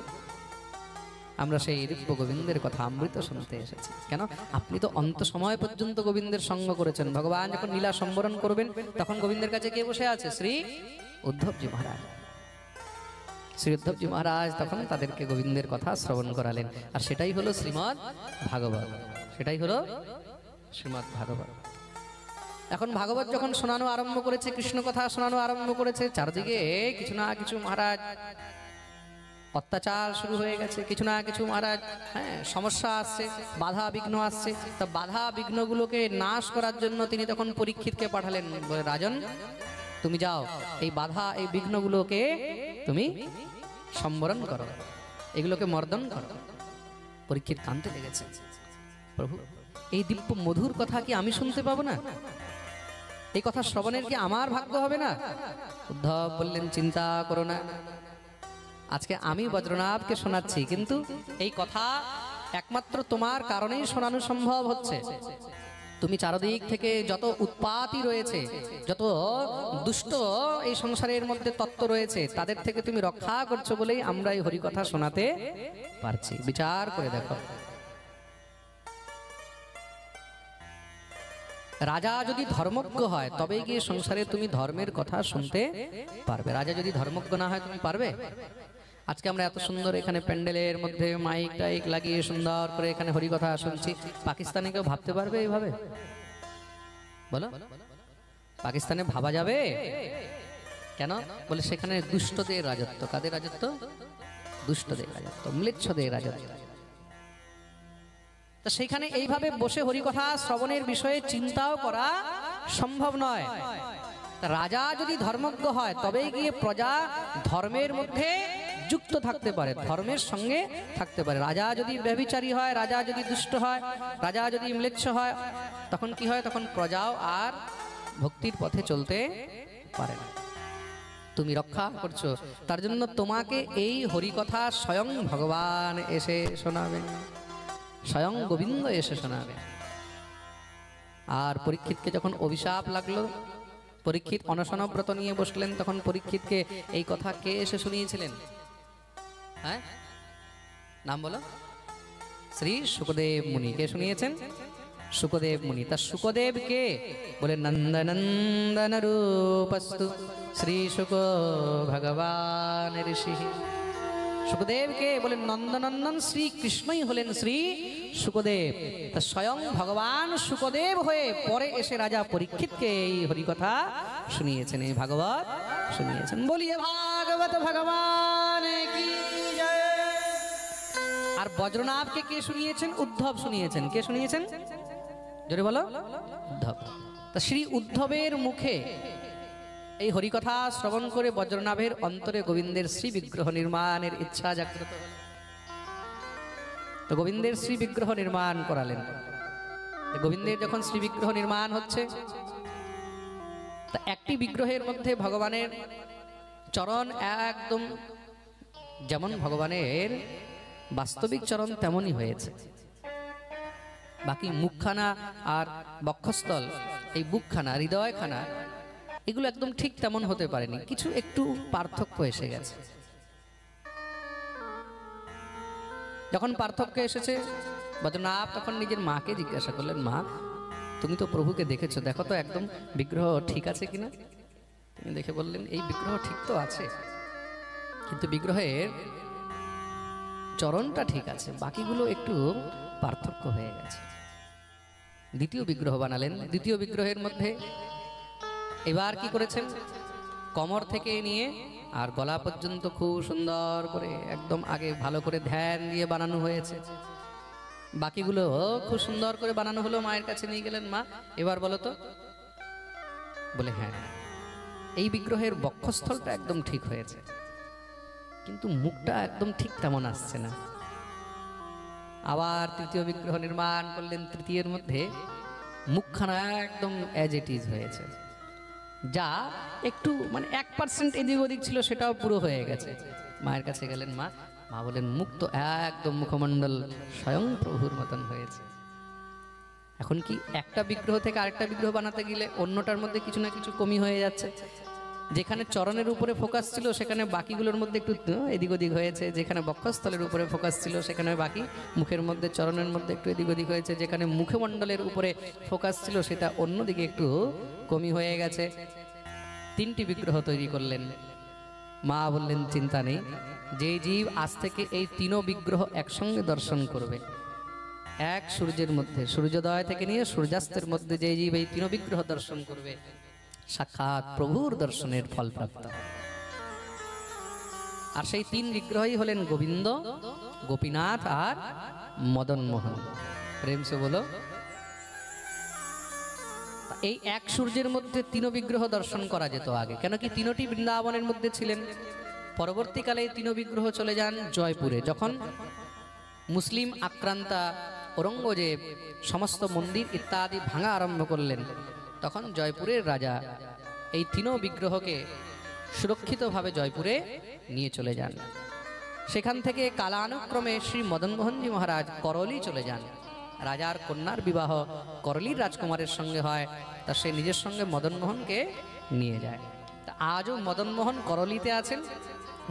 আমরা সেই দিব্য গোবিন্দের কথা অমৃত শুনতে এসেছি। কেন? আপনি তো অন্ত সময় পর্যন্ত গোবিন্দের সঙ্গ করেছেন। ভগবান যখন লীলা সম্বরণ করবেন তখন গোবিন্দের কাছে কে বসে আছে? শ্রী উদ্ধবজি মহারাজ। শ্রী উদ্ধবজি মহারাজ তখন তাদেরকে গোবিন্দের কথা শ্রবণ করালেন, আর সেটাই হলো শ্রীমদ্ ভাগবত। সেটাই হলো শ্রীমদ্ ভাগবত। এখন ভাগবত যখন শোনানো আরম্ভ করেছে, কৃষ্ণ কথা শোনানো আরম্ভ করেছে, চারদিকে কিছু না কিছু মহারাজ অত্যাচার শুরু হয়ে গেছে, কিছু না কিছু মহারাজ হ্যাঁ সমস্যা আসছে, বাধা বিঘ্ন আসছে। তা বাধা বিঘ্নগুলোকে নাশ করার জন্য তিনি তখন পরীক্ষিতকে পাঠালেন, বলে রাজন তুমি যাও, এই বাধা এই বিঘ্নগুলোকে তুমি সম্বরণ করো, এগুলোকে মর্দন করো। পরীক্ষিত কাঁদতে লেগেছে, প্রভু এই দিব্য মধুর কথা কি আমি শুনতে পাবো না? এই কথা শ্রবণের কি আমার ভাগ্য হবে না? উদ্ধব বললেন চিন্তা করো না, আজকে আমি বজ্রনাভকে শোনাচ্ছি, কিন্তু এই কথা একমাত্র তোমার কারণেই শোনানো সম্ভব হচ্ছে। তুমি চারদিক থেকে যত উৎপাতই রয়েছে, যত দুষ্ট এই সংসারের মধ্যে তত্ত্ব রয়েছে, তাদের থেকে তুমি রক্ষা করছো বলেই আমরা এই হরিকথা শোনাতে পারছি। বিচার করে দেখো, রাজা যদি ধর্মজ্ঞ হয় তবে গিয়ে সংসারে তুমি ধর্মের কথা শুনতে পারবে। রাজা যদি ধর্মজ্ঞ না হয় তুমি পারবে? আজকে আমরা এত সুন্দর এখানে প্যান্ডেলের মধ্যে মাইক টাইক লাগিয়ে সুন্দর করে এখানে হরিকথা শুনছি, পাকিস্তানে কেউ ভাবতে পারবে এইভাবে? বলো, পাকিস্তানে ভাবা যাবে? কেন? বলে সেখানে দুষ্টদের রাজত্ব। কাদের রাজত্ব? দুষ্টদের রাজত্ব, ম্লেচ্ছদের রাজত্ব। তা সেখানে এইভাবে বসে হরিকথা শ্রবণের বিষয়ে চিন্তাও করা সম্ভব নয়। রাজা যদি ধর্মজ্ঞ হয় তবেই গিয়ে প্রজা ধর্মের মধ্যে যুক্ত থাকতে পারে, ধর্মের সঙ্গে থাকতে পারে। রাজা যদি ব্যভিচারী হয়, রাজা যদি দুষ্ট হয়, রাজা যদি ম্লেচ্ছ হয়, তখন কি হয়? তখন প্রজাও আর ভক্তির পথে চলতে পারে না। তুমি রক্ষা করছো, তার জন্য তোমাকে এই হরিকথা স্বয়ং ভগবান এসে শোনাবেন, স্বয়ং গোবিন্দ এসে শোনাবেন। আর পরীক্ষিতকে যখন অভিশাপ লাগলো, পরীক্ষিত অনশনব্রত নিয়ে বসলেন, তখন পরীক্ষিতকে এই কথা কে এসে শুনিয়েছিলেন? হ্যাঁ, নাম বলো। শ্রী সুখদেব মুনি। কে শুনিয়েছেন? সুখদেব মুনি। তা সুখদেব কে? বলে নন্দনন্দন রূপস্তু শ্রী সুখ ভগবান ঋষি। সুখদেব কে? বলে নন্দনন্দন শ্রী কৃষ্ণই হলেন শ্রী সুখদেব। তা স্বয়ং ভগবান সুখদেব হয়ে পরে এসে রাজা পরীক্ষিতকে এই হরিকথা শুনিয়েছেন, এই ভাগবত শুনিয়েছেন। বলিয়ে ভাগবত ভগবান কি জয়। আর বজ্রনাভকে কে শুনিয়েছেন? উদ্ধব শুনিয়েছেন। কে শুনিয়েছেন? জোরে বলো। উদ্ধব। তা শ্রী উদ্ধবের মুখে এই হরিকথা শ্রবণ করে বজ্রনাভের অন্তরে গোবিন্দের শ্রী বিগ্রহ নির্মাণের ইচ্ছা জাগ্রত। তো গোবিন্দের শ্রী বিগ্রহ নির্মাণ করালেন। গোবিন্দের যখন শ্রী বিগ্রহ নির্মাণ হচ্ছে, তা একটি বিগ্রহের মধ্যে ভগবানের চরণ একদম যেমন ভগবানের বাস্তবিক চরণ তেমনই হয়েছে। বাকি মুখখানা আর বক্ষস্থল, এই বুকখানা, হৃদয়খানা, এগুলো একদম ঠিক তেমন হতে পারেনি, কিছু একটু পার্থক্য এসে গেছে। যখন পার্থক্য এসেছে, বজ্রনাভ তখন নিজের মাকে জিজ্ঞাসা করলেন, মা তুমি তো প্রভুকে দেখেছো, দেখো তো একদম বিগ্রহ ঠিক আছে কিনা। তিনি দেখে বললেন, এই বিগ্রহ ঠিক তো আছে, কিন্তু বিগ্রহের চরণটা ঠিক আছে, বাকিগুলো একটু পার্থক্য হয়ে গেছে। দ্বিতীয় বিগ্রহ বানালেন। দ্বিতীয় বিগ্রহের মধ্যে এবার কি করেছেন? কোমর থেকে নিয়ে আর গলা পর্যন্ত খুব সুন্দর করে একদম আগে ভালো করে ধ্যান দিয়ে বানানো হয়েছে। বাকিগুলো খুব সুন্দর করে বানানো হলো। মায়ের কাছে নিয়ে গেলেন, মা এবার বলো তো। বলে হ্যাঁ, এই বিগ্রহের বক্ষস্থলটা একদম ঠিক হয়েছে, কিন্তু মুখটা একদম ঠিক তেমন আসছে না। আবার তৃতীয় বিগ্রহ নির্মাণ করলেন। তৃতীয়ের মধ্যে মুখখানা একদম অ্যাজ ইট ইজ হয়েছে, যা একটু মানে 1% এদিক ওদিক ছিল, সেটাও পুরো হয়ে গেছে। মায়ের কাছে গেলেন, মা মা বলেন, মুখ তো একদম মুখমণ্ডল স্বয়ং প্রভুর মতন হয়েছে। এখন কি একটা বিগ্রহ থেকে আরেকটা বিগ্রহ বানাতে গেলে অন্যটার মধ্যে কিছু না কিছু কমি হয়ে যাচ্ছে। যেখানে চরণের উপরে ফোকাস ছিল সেখানে বাকিগুলোর মধ্যে একটু এদিক ওদিক হয়েছে। যেখানে বক্ষস্থলের উপরে ফোকাস ছিল সেখানে বাকি মুখের মধ্যে, চরণের মধ্যে একটু এদিক ওদিক হয়েছে। যেখানে মুখমণ্ডলের উপরে ফোকাস ছিল সেটা অন্যদিকে একটু কমি হয়ে গেছে। 3টি বিগ্রহ তৈরি করলেন। মা বললেন, চিন্তা নেই, যে জীব আজ থেকে এই 3 বিগ্রহ একসঙ্গে দর্শন করবে, এক সূর্যের মধ্যে, সূর্যোদয় থেকে নিয়ে সূর্যাস্তের মধ্যে যে জীব এই 3 বিগ্রহ দর্শন করবে, সাক্ষাৎ প্রভুর দর্শনের ফল প্রাপ্ত। আর সেই তিন বিগ্রহই হলেন গোবিন্দ, গোপীনাথ আর মদন মোহন। প্রেম সে বলো। এই এক সূর্যের মধ্যে তিন বিগ্রহ দর্শন করা যেত আগে, কেন কি তিনটি বৃন্দাবনের মধ্যে ছিলেন। পরবর্তীকালে তিন বিগ্রহ চলে যান জয়পুরে। যখন মুসলিম আক্রান্তা ঔরঙ্গজেব সমস্ত মন্দির ইত্যাদি ভাঙা আরম্ভ করলেন, তখন জয়পুরের রাজা এই তিন বিগ্রহকে সুরক্ষিতভাবে জয়পুরে নিয়ে চলে যান। সেখান থেকে কালানুক্রমে শ্রী মদনমোহনজি মহারাজ করলি চলে যান। রাজার কন্যার বিবাহ করলির রাজকুমারের সঙ্গে হয়, তা সে নিজের সঙ্গে মদনমোহনকে নিয়ে যায়। তা আজও মদনমোহন করলিতে আছেন,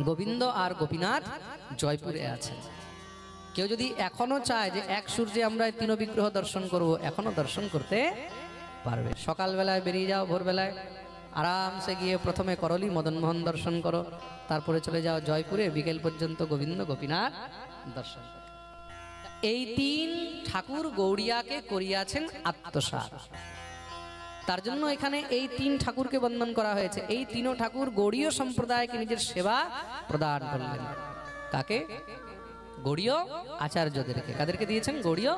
গোবিন্দ আর গোপীনাথ জয়পুরে আছেন। কেউ যদি এখনো চায় যে এক সূর্যে আমরা তিন বিগ্রহ দর্শন করব, এখনো দর্শন করতে পারবে। সকালবেলায় বেরিয়ে যাও, ভোরবেলায় আরামসে গিয়ে প্রথমে করলি মদনমোহন দর্শন করো, তারপরে চলে যাও জয়পুরে, বিকেল পর্যন্ত গোবিন্দ গোপীনাথ দর্শন। এই তিন ঠাকুর গৌড়িয়াকে করিয়াছেন আত্মসাৎ। তার জন্য এখানে এই তিন ঠাকুরকে বন্দন করা হয়েছে। এই তিন ঠাকুর গৌড়ীয় সম্প্রদায়কে নিজের সেবা প্রদান করলেন। কাকে? গৌড়ীয় আচার্যদেরকে। কাদেরকে দিয়েছেন? গৌড়ীয়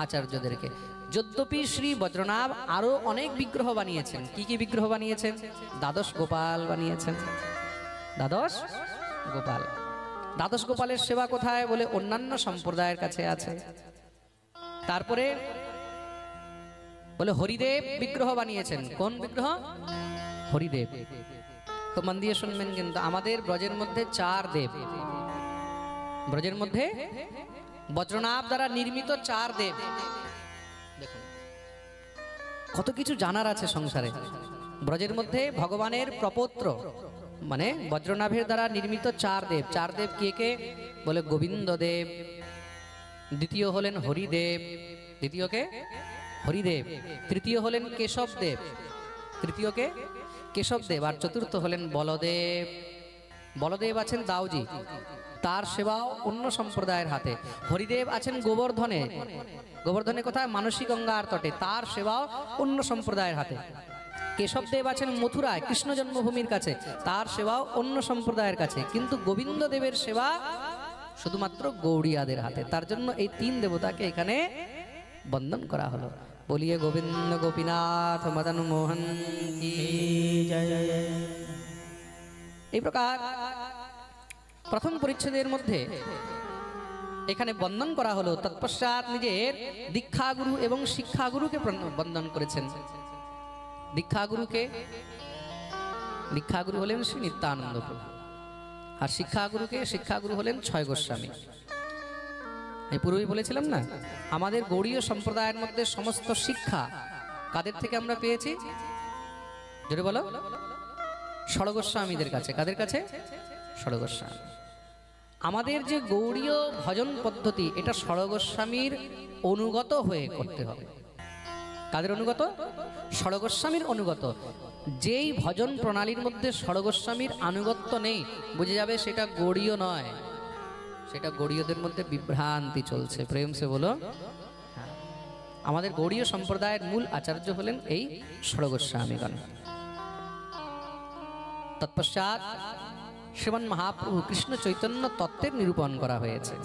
আচার্যদেরকে। যদ্যপি শ্রী বজ্রনাভ আরো অনেক বিগ্রহ বানিয়েছেন। কি কি বিগ্রহ বানিয়েছেন? দ্বাদশ গোপাল বানিয়েছেন। দ্বাদশ গোপাল। দ্বাদশ গোপালের সেবা কোথায় বলে অন্যান্য সম্প্রদায়ের কাছে আছে। তারপরে বলে হরিদেব বিগ্রহ বানিয়েছেন। কোন বিগ্রহ? হরিদেব। খুব মন দিয়ে শুনবেন কিন্তু, আমাদের ব্রজের মধ্যে চার দেব। ব্রজের মধ্যে বজ্রনাভ দ্বারা নির্মিত চার দেব। দেখুন কত কিছু জানার আছে সংসারে। ব্রজের মধ্যে ভগবানের প্রপৌত্র মানে বজ্রনাভের দ্বারা নির্মিত চার দেব। চার দেব কে কে বলে? গোবিন্দ দেব, দ্বিতীয় হলেন হরিদেব, দ্বিতীয় কে? হরিদেব। তৃতীয় হলেন কেশব দেব, তৃতীয় কে? কেশব দেব। আর চতুর্থ হলেন বলদেব। বলদেব আছেন দাউজি, তার সেবাও অন্য সম্প্রদায়ের হাতে। হরিদেব আছেন গোবর্ধনে। গোবর্ধনে কোথায়? মানসী গঙ্গার তটে, তার সেবাও অন্য সম্প্রদায়ের হাতে। কেশবদেব আছেন মথুরায়, কৃষ্ণ জন্মভূমির কাছে, তার সেবাও অন্য সম্প্রদায়ের কাছে। কিন্তু গোবিন্দ দেবের সেবা শুধুমাত্র গৌড়িয়াদের হাতে। তার জন্য এই তিন দেবতাকে এখানে বন্দন করা হলো। বলিয়ে গোবিন্দ গোপীনাথ মদন মোহন কি জয়। এই প্রকার প্রথম পরিচ্ছেদের মধ্যে এখানে বন্দন করা হলো। তৎপশ্চাৎ নিজের দীক্ষাগুরু এবং শিক্ষাগুরুকে বন্দন করেছেন। দীক্ষাগুরুকে, দীক্ষাগুরু হলেন শ্রী নিত্যানন্দ প্রভু, আর শিক্ষাগুরুকে, শিক্ষাগুরু হলেন ছয় গোস্বামী। এই পূর্বেই বলেছিলাম না, আমাদের গৌড়ীয় সম্প্রদায়ের মধ্যে সমস্ত শিক্ষা কাদের থেকে আমরা পেয়েছি? জোরে বলো। ষড়গোস্বামীদের কাছে। কাদের কাছে? ষড়গোস্বামী। আমাদের যে গৌড়ীয় ভজন পদ্ধতি, এটা ষড়গোস্বামীর অনুগত হয়ে করতে হবে। কাদের অনুগত? ষড়গোস্বামীর অনুগত। যেই ভজন প্রণালীর মধ্যে ষড়গোস্বামীর আনুগত্য নেই, বুঝে যাবে সেটা গৌড়ীয় নয়, সেটা গৌড়ীয়দের মধ্যে বিভ্রান্তি চলছে। প্রেম সে বলো। আমাদের গৌড়ীয় সম্প্রদায়ের মূল আচার্য হলেন এই ষড়গোস্বামীগণ। তৎপশ্চাৎ শ্রীমন মহাপ্রভু কৃষ্ণ চৈতন্য তত্ত্বের নিরূপণ করা হয়েছে।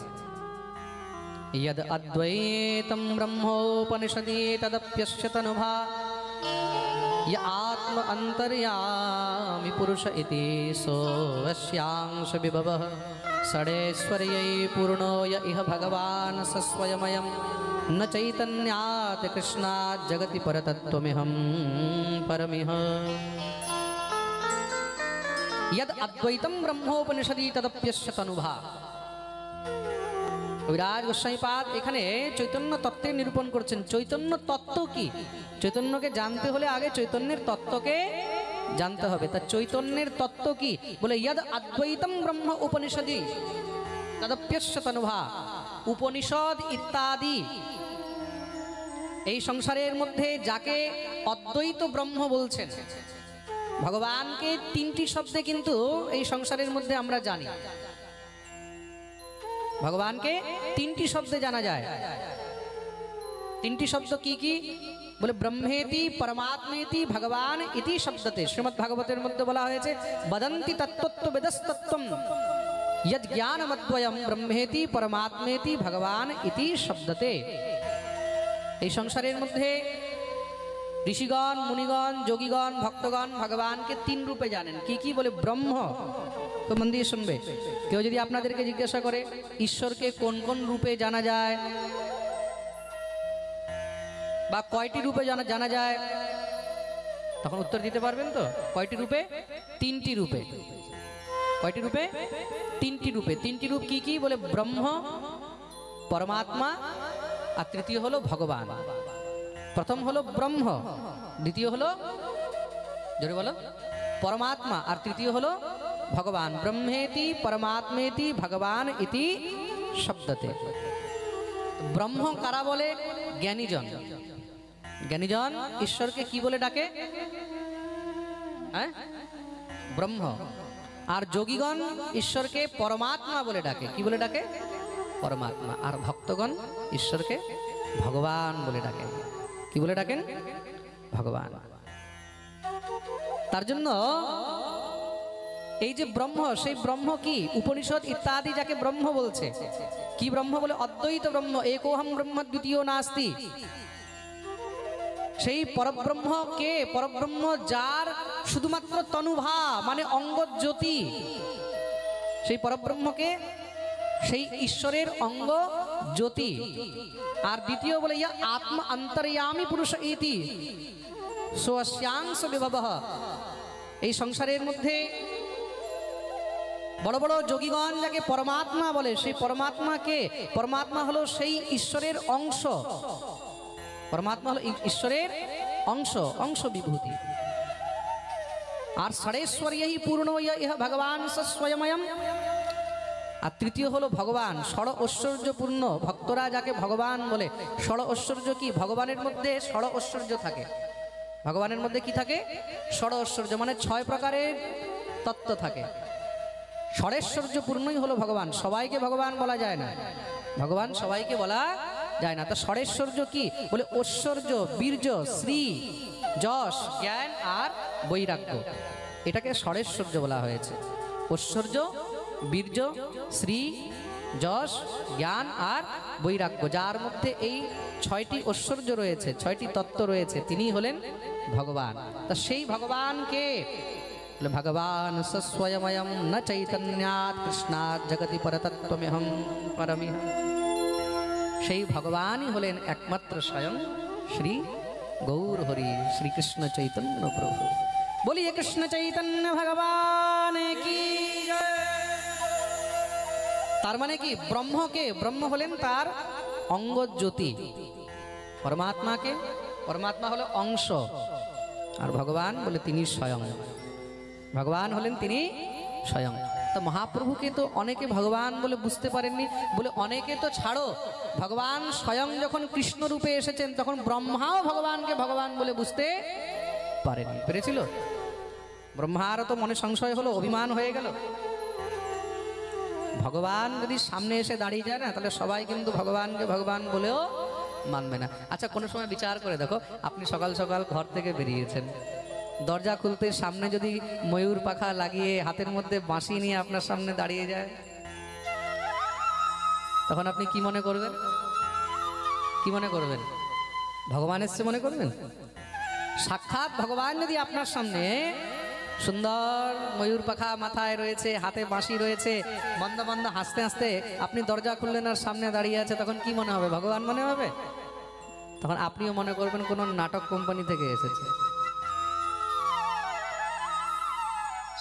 यद अद्वैतं ब्रह्मोपनिषदि तदप्यस्य तनुभा य आत्म अन्तर्यामि पुरुष इति सोऽस्यांश विभवः षडेश्वर्यै पूर्णो य इह भगवान् स स्वयमयं न चैतन्यात् कृष्णात् जगति परतत्त्वमिहं परमिह। यद अद्वैतं ब्रह्मोपनिषदि तदप्यस्य तनुभा। কবিরাজ গোস্বামীপাদ এখানে চৈতন্য তত্ত্বের নিরূপণ করছেন। চৈতন্য তত্ত্ব কি? চৈতন্যকে জানতে হলে আগে চৈতন্যের তত্ত্বকে জানতে হবে। তা চৈতন্যের তত্ত্ব কি বলে? ইয়দ অদ্বৈতম ব্রহ্ম উপনিষদি তদপ্যস্য তনুভা। উপনিষদ ইত্যাদি এই সংসারের মধ্যে যাকে অদ্বৈত ব্রহ্ম বলছেন, ভগবানকে তিনটি শব্দে কিন্তু এই সংসারের মধ্যে আমরা জানি। ভগবানকে তিনটি শব্দে জানা যায়। তিনটি শব্দ কি কি বলে? ব্রহ্মেতি পরমাত্মেতি ভগবান ইতি শব্দতে। শ্রীমদ্ ভাগবতের মধ্যে বলা হয়েছে বদন্তি তত্ত্বত্ব বেদস্তত্ত্বম यद ज्ञानमद्वयम ब्रह्मेति परमात्मेति भगवान इति शब्दते। এই সংসারের মধ্যে ঋষিগণ, মুনিগণ, যোগীগণ, ভক্তগণ ভগবানকে তিন রূপে জানেন। কি কি বলে? ব্রহ্ম। তো মন দিয়ে শুনবে। কেউ যদি আপনাদেরকে জিজ্ঞাসা করে ঈশ্বরকে কোন কোন রূপে জানা যায় বা কয়টি রূপে জানা যায়, তখন উত্তর দিতে পারবেন তো? কয়টি রূপে? তিনটি রূপে। কয়টি রূপে? তিনটি রূপে। তিনটি রূপ কি কি বলে? ব্রহ্ম, পরমাত্মা, আর তৃতীয় হলো ভগবান। প্রথম হলো ব্রহ্ম, দ্বিতীয় হলো, জোরে বলো, পরমাত্মা, আর তৃতীয় হলো ভগবান। ব্রহ্মেতি পরমাত্মেতি ভগবান ইতি শব্দতে। ব্রহ্ম কারা বলে? জ্ঞানীজন। জ্ঞানীজন ঈশ্বরকে কি বলে ডাকে? হ্যাঁ, ব্রহ্ম। আর যোগীগণ ঈশ্বরকে পরমাত্মা বলে ডাকে। কি বলে ডাকে? পরমাত্মা। আর ভক্তগণ ঈশ্বরকে ভগবান বলে ডাকেন। কি বলে ডাকেন? ভগবান। তার জন্য এই যে ব্রহ্ম, সেই ব্রহ্ম কি? উপনিষদ ইত্যাদি যাকে ব্রহ্ম বলছে, কি ব্রহ্ম বলে? অদ্বৈত ব্রহ্ম, একোহম ব্রহ্ম দ্বিতীয় নাস্তি। সেই পরব্রহ্ম কে? পরব্রহ্ম যার শুধুমাত্র তনুভা মানে অঙ্গ জ্যোতি, সেই পরব্রহ্মকে, সেই ঈশ্বরের অঙ্গ জ্যোতি। আর দ্বিতীয় বলে ইয়া আত্মা অন্তর্যামী পুরুষ ইতি স্বস্যাংশ বিভবঃ। এই সংসারের মধ্যে বড় বড় যোগীগণ যাকে পরমাত্মা বলে, সেই পরমাত্মাকে, পরমাত্মা হলো সেই ঈশ্বরের অংশ। পরমাত্মা হলো ঈশ্বরের অংশ, অংশ বিভূতি। আর ষড়েশ্বরী পূর্ণ ইহ ভগবান স্বয়ময়ম। আর তৃতীয় হলো ভগবান, ষড় ঐশ্বর্যপূর্ণ। ভক্তরা যাকে ভগবান বলে। ষড় ঐশ্বর্য কি? ভগবানের মধ্যে ষড় ঐশ্বর্য থাকে। ভগবানের মধ্যে কি থাকে? ষড় ঐশ্বর্য, মানে 6 প্রকারের তত্ত্ব থাকে। ষড়েশ্বর্যপূর্ণই হলো ভগবান। সবাইকে ভগবান বলা যায় না, ভগবান সবাইকে বলা যায় না। তা ষড়েশ্বর্য কি বলে? ঐশ্বর্য, বীর্য, শ্রী, যশ, জ্ঞান আর বৈরাগ্য। এটাকে ষড়েশ্বর্য বলা হয়েছে। ঐশ্বর্য, বীর্য, শ্রী, যশ, জ্ঞান আর বৈরাগ্য, যার মধ্যে এই 6টি ঐশ্বর্য রয়েছে, 6টি তত্ত্ব রয়েছে, তিনি হলেন ভগবান। তা সেই ভগবানকে ভগবান স্বয়ময়ম ন চৈতন্যাৎ কৃষ্ণাৎ জগতি পরতত্ত্বমেহং পরমিহং। সেই ভগবানই হলেন একমাত্র স্বয়ং শ্রী গৌর হরি শ্রীকৃষ্ণ চৈতন্য প্রভু। বলিয়ে কৃষ্ণ চৈতন্য ভগবান কি জয়। তার মানে কি? ব্রহ্মকে, ব্রহ্ম হলেন তার অঙ্গ জ্যোতি। পরমাত্মাকে, পরমাত্মা হলো অংশ। আর ভগবান বলে তিনি স্বয়ং। ভগবান হলেন তিনি স্বয়ং। তো মহাপ্রভুকে তো অনেকে ভগবান বলে বুঝতে পারেননি। বলে অনেকে তো ছাড়ো, ভগবান স্বয়ং যখন কৃষ্ণ রূপে এসেছেন তখন ব্রহ্মাও ভগবানকে ভগবান বলে বুঝতে পারেনি। পেরেছিল? ব্রহ্মারও তো মনে সংশয় হলো, অভিমান হয়ে গেল। ভগবান যদি সামনে এসে দাঁড়িয়ে যায় না, তাহলে সবাই কিন্তু ভগবানকে ভগবান বলেও মানবে না। আচ্ছা, কোনো সময় বিচার করে দেখো, আপনি সকাল সকাল ঘর থেকে বেরিয়েছেন, দরজা খুলতে সামনে যদি ময়ূর পাখা লাগিয়ে হাতের মধ্যে বাঁশি নিয়ে আপনার সামনে দাঁড়িয়ে যায়, তখন আপনি কি মনে করবেন? কি মনে করবেন? ভগবান এসছে মনে করবেন? সাক্ষাৎ ভগবান যদি আপনার সামনে সুন্দর ময়ূর পাখা মাথায় রয়েছে, হাতে বাঁশি রয়েছে, মন্দ মন্দ হাসতে হাসতে আপনি দরজা খুললেন আর সামনে দাঁড়িয়ে আছে, তখন কি মনে হবে? ভগবান মনে হবে? তখন আপনিও মনে করবেন কোন নাটক কোম্পানি থেকে এসেছে।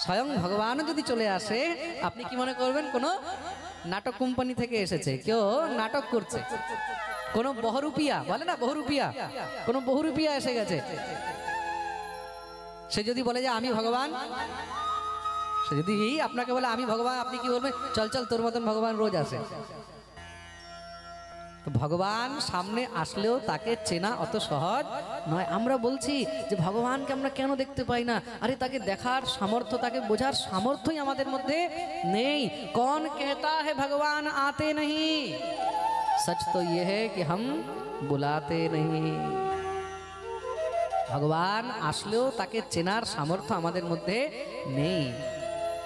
স্বয়ং ভগবানও যদি চলে আসে, আপনি কি মনে করবেন? কোন নাটক কোম্পানি থেকে এসেছে, কেউ নাটক করছে, কোন বহুরূপিয়া, বলে না বহুরূপিয়া, কোন বহুরূপিয়া এসে গেছে। সে যদি বলে যে আমি ভগবান, সে যদি আপনাকে বলে আমি ভগবান, আপনি কি বলবেন? চল চল, তোর মতন ভগবান রোজ আসে। ভগবান সামনে আসলেও তাকে চেনা অত সহজ নয়। আমরা বলছি যে ভগবানকে আমরা কেন দেখতে পাই না? আরে তাকে দেখার সামর্থ্য, তাকে বোঝার সামর্থ্যই আমাদের মধ্যে নেই। কौन कहता है भगवान आते नहीं? सच तो ये है कि हम बुलाते नहीं। ভগবান আসলেও তাকে চেনার সামর্থ্য আমাদের মধ্যে নেই।